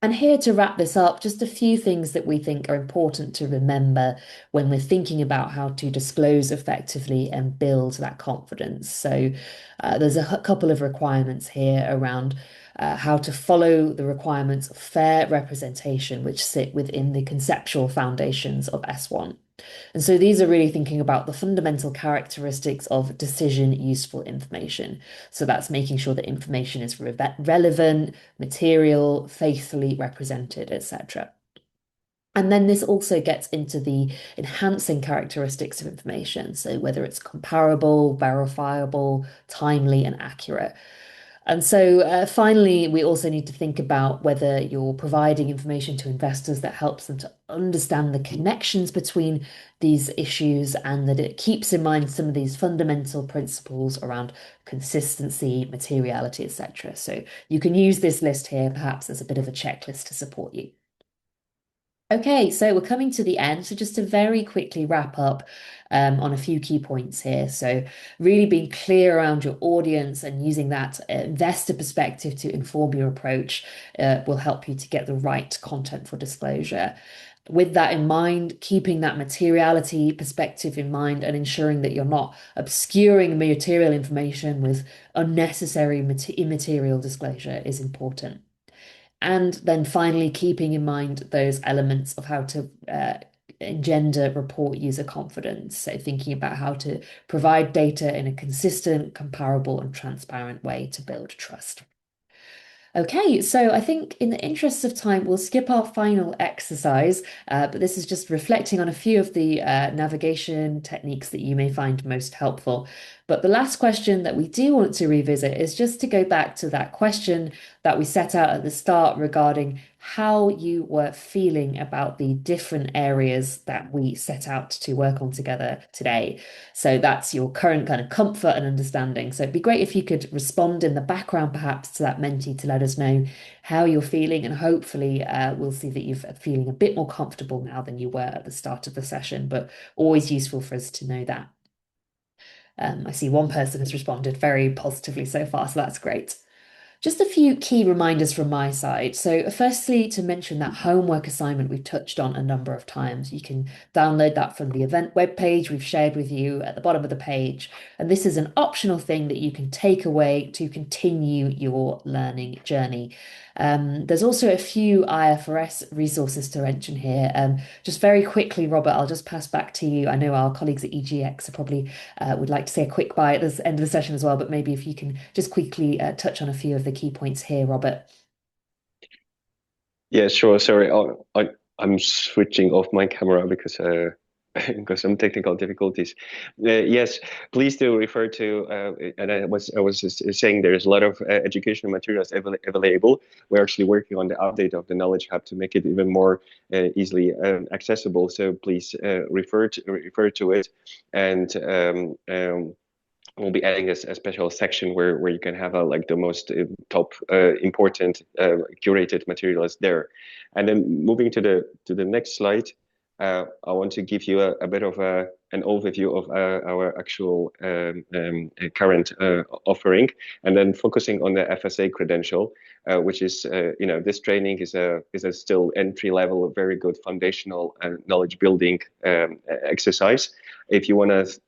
And here to wrap this up, just a few things that we think are important to remember when we're thinking about how to disclose effectively and build that confidence. So there's a couple of requirements here around how to follow the requirements of fair representation, which sit within the conceptual foundations of S1. And so these are really thinking about the fundamental characteristics of decision useful information. So that's making sure that information is relevant, material, faithfully represented, etc. And then this also gets into the enhancing characteristics of information. So whether it's comparable, verifiable, timely, and accurate. And so finally, we also need to think about whether you're providing information to investors that helps them to understand the connections between these issues and that it keeps in mind some of these fundamental principles around consistency, materiality, etc. So you can use this list here perhaps as a bit of a checklist to support you. Okay, so we're coming to the end. So just to very quickly wrap up on a few key points here. So really being clear around your audience and using that investor perspective to inform your approach will help you to get the right content for disclosure. With that in mind, keeping that materiality perspective in mind and ensuring that you're not obscuring material information with unnecessary immaterial disclosure is important. And then finally, keeping in mind those elements of how to engender report user confidence. So thinking about how to provide data in a consistent, comparable, and transparent way to build trust. Okay, so I think in the interest of time, we'll skip our final exercise, but this is just reflecting on a few of the navigation techniques that you may find most helpful. But the last question that we do want to revisit is just to go back to that question that we set out at the start regarding how you were feeling about the different areas that we set out to work on together today. So that's your current kind of comfort and understanding. So it'd be great if you could respond in the background perhaps to that Menti to let us know how you're feeling, and hopefully we'll see that you're feeling a bit more comfortable now than you were at the start of the session, but always useful for us to know that. I see one person has responded very positively so far, so that's great. Just a few key reminders from my side. So firstly, to mention that homework assignment we've touched on a number of times. You can download that from the event webpage we've shared with you at the bottom of the page. And this is an optional thing that you can take away to continue your learning journey. There's also a few IFRS resources to mention here. Just very quickly, Robert, I'll just pass back to you. I know our colleagues at EGX are probably would like to say a quick bye at the end of the session as well, but maybe if you can just quickly touch on a few of the key points here, Robert. Yeah, sure. Sorry, I'm switching off my camera because because some technical difficulties. Yes, please do refer to. And I was just saying there's a lot of educational materials available. We're actually working on the update of the Knowledge Hub to make it even more easily accessible. So please refer to it, and we'll be adding a special section where you can have like the most top important curated materials there. And then moving to the next slide, I want to give you a bit of an overview of our actual current offering, and then focusing on the FSA credential, which is this training is a still entry level, very good foundational knowledge building exercise. If you want to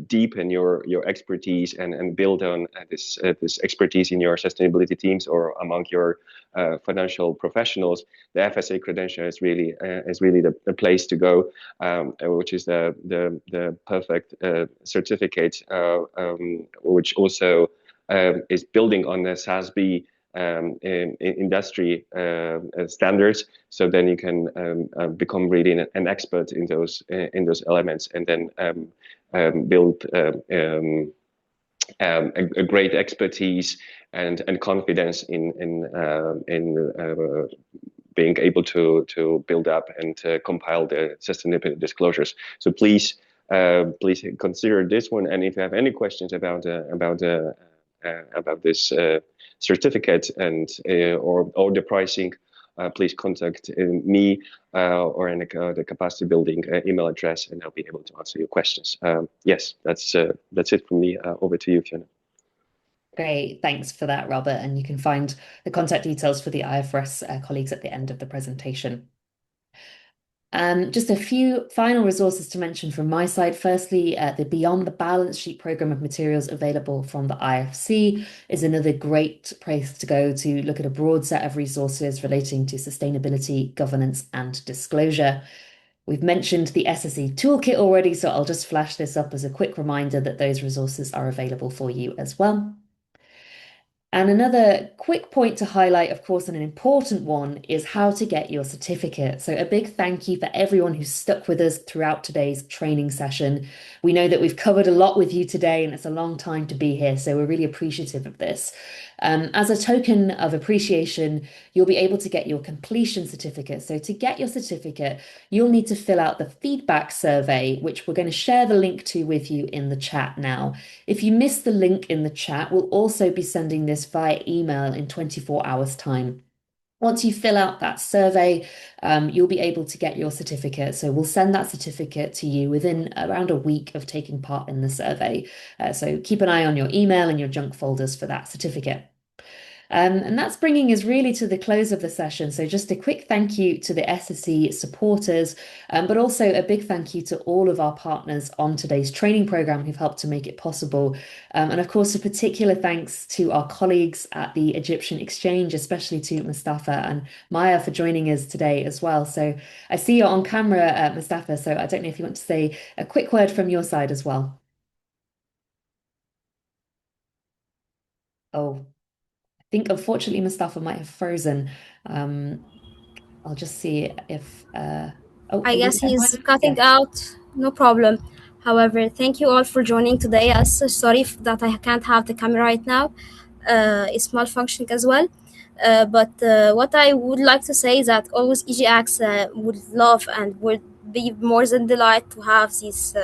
deepen your expertise and build on this expertise in your sustainability teams or among your financial professionals, the FSA credential is really the place to go, which is the the perfect certificate, which also is building on the SASB in industry standards. So then you can become really an expert in those elements, and then build a great expertise and confidence in being able to build up and compile the sustainability disclosures. So please consider this one. And if you have any questions about this certificate and or the pricing, please contact me or in the capacity building email address, and I'll be able to answer your questions. Yes, that's it from me. Over to you, Fiona. Great, thanks for that, Robert. And you can find the contact details for the IFRS colleagues at the end of the presentation. Just a few final resources to mention from my side. Firstly, the Beyond the Balance Sheet program of materials available from the IFC is another great place to go to look at a broad set of resources relating to sustainability, governance, and disclosure. We've mentioned the SSE toolkit already, so I'll just flash this up as a quick reminder that those resources are available for you as well. And another quick point to highlight, of course, and an important one, is how to get your certificate. So a big thank you for everyone who's stuck with us throughout today's training session. We know that we've covered a lot with you today, and it's a long time to be here, so we're really appreciative of this. As a token of appreciation, you'll be able to get your completion certificate. So to get your certificate, you'll need to fill out the feedback survey, which we're going to share the link to with you in the chat now. If you missed the link in the chat, we'll also be sending this via email in 24 hours' time. Once you fill out that survey, you'll be able to get your certificate. So we'll send that certificate to you within around a week of taking part in the survey. So keep an eye on your email and your junk folders for that certificate. And that's bringing us really to the close of the session. So just a quick thank you to the SSE supporters, but also a big thank you to all of our partners on today's training program who've helped to make it possible. And of course, a particular thanks to our colleagues at the Egyptian Exchange, especially to Mustafa and Maya for joining us today as well. So I see you're on camera, Mustafa, so I don't know if you want to say a quick word from your side as well. Oh. I think unfortunately Mustafa might have frozen. I'll just see if I guess he's cutting out. No problem. However, thank you all for joining today. I'm so sorry that I can't have the camera right now. It's malfunctioning as well. But what I would like to say is that always EGX would love and would be more than delighted to have this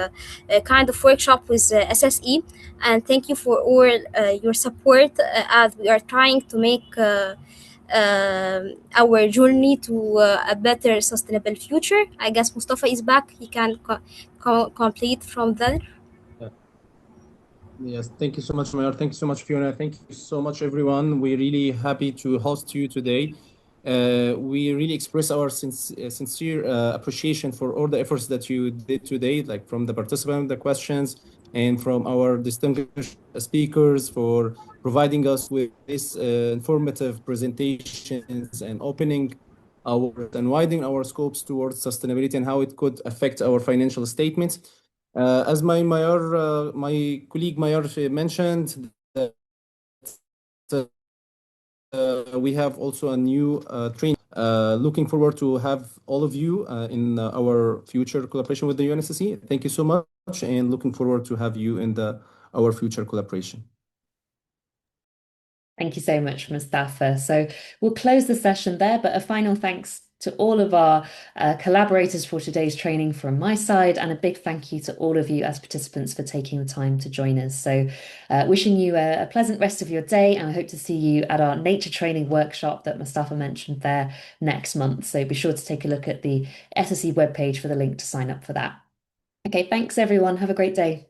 kind of workshop with SSE. And thank you for all your support as we are trying to make our journey to a better sustainable future. I guess Mustafa is back. He can complete from there. Yes, thank you so much, Mayor. Thank you so much, Fiona. Thank you so much, everyone. We're really happy to host you today. We really express our sincere appreciation for all the efforts that you did today, like from the participants, the questions, and from our distinguished speakers for providing us with this informative presentations and opening and widening our scopes towards sustainability and how it could affect our financial statements. As my colleague Mayor mentioned, that we have also a new training. Looking forward to have all of you in our future collaboration with the UNSCC. Thank you so much, and looking forward to have you in our future collaboration. Thank you so much, Mustafa. So we'll close the session there, but a final thanks to all of our collaborators for today's training from my side, and a big thank you to all of you as participants for taking the time to join us. So wishing you a pleasant rest of your day, and I hope to see you at our nature training workshop that Mustafa mentioned there next month. So be sure to take a look at the SSE webpage for the link to sign up for that. Okay, thanks everyone. Have a great day.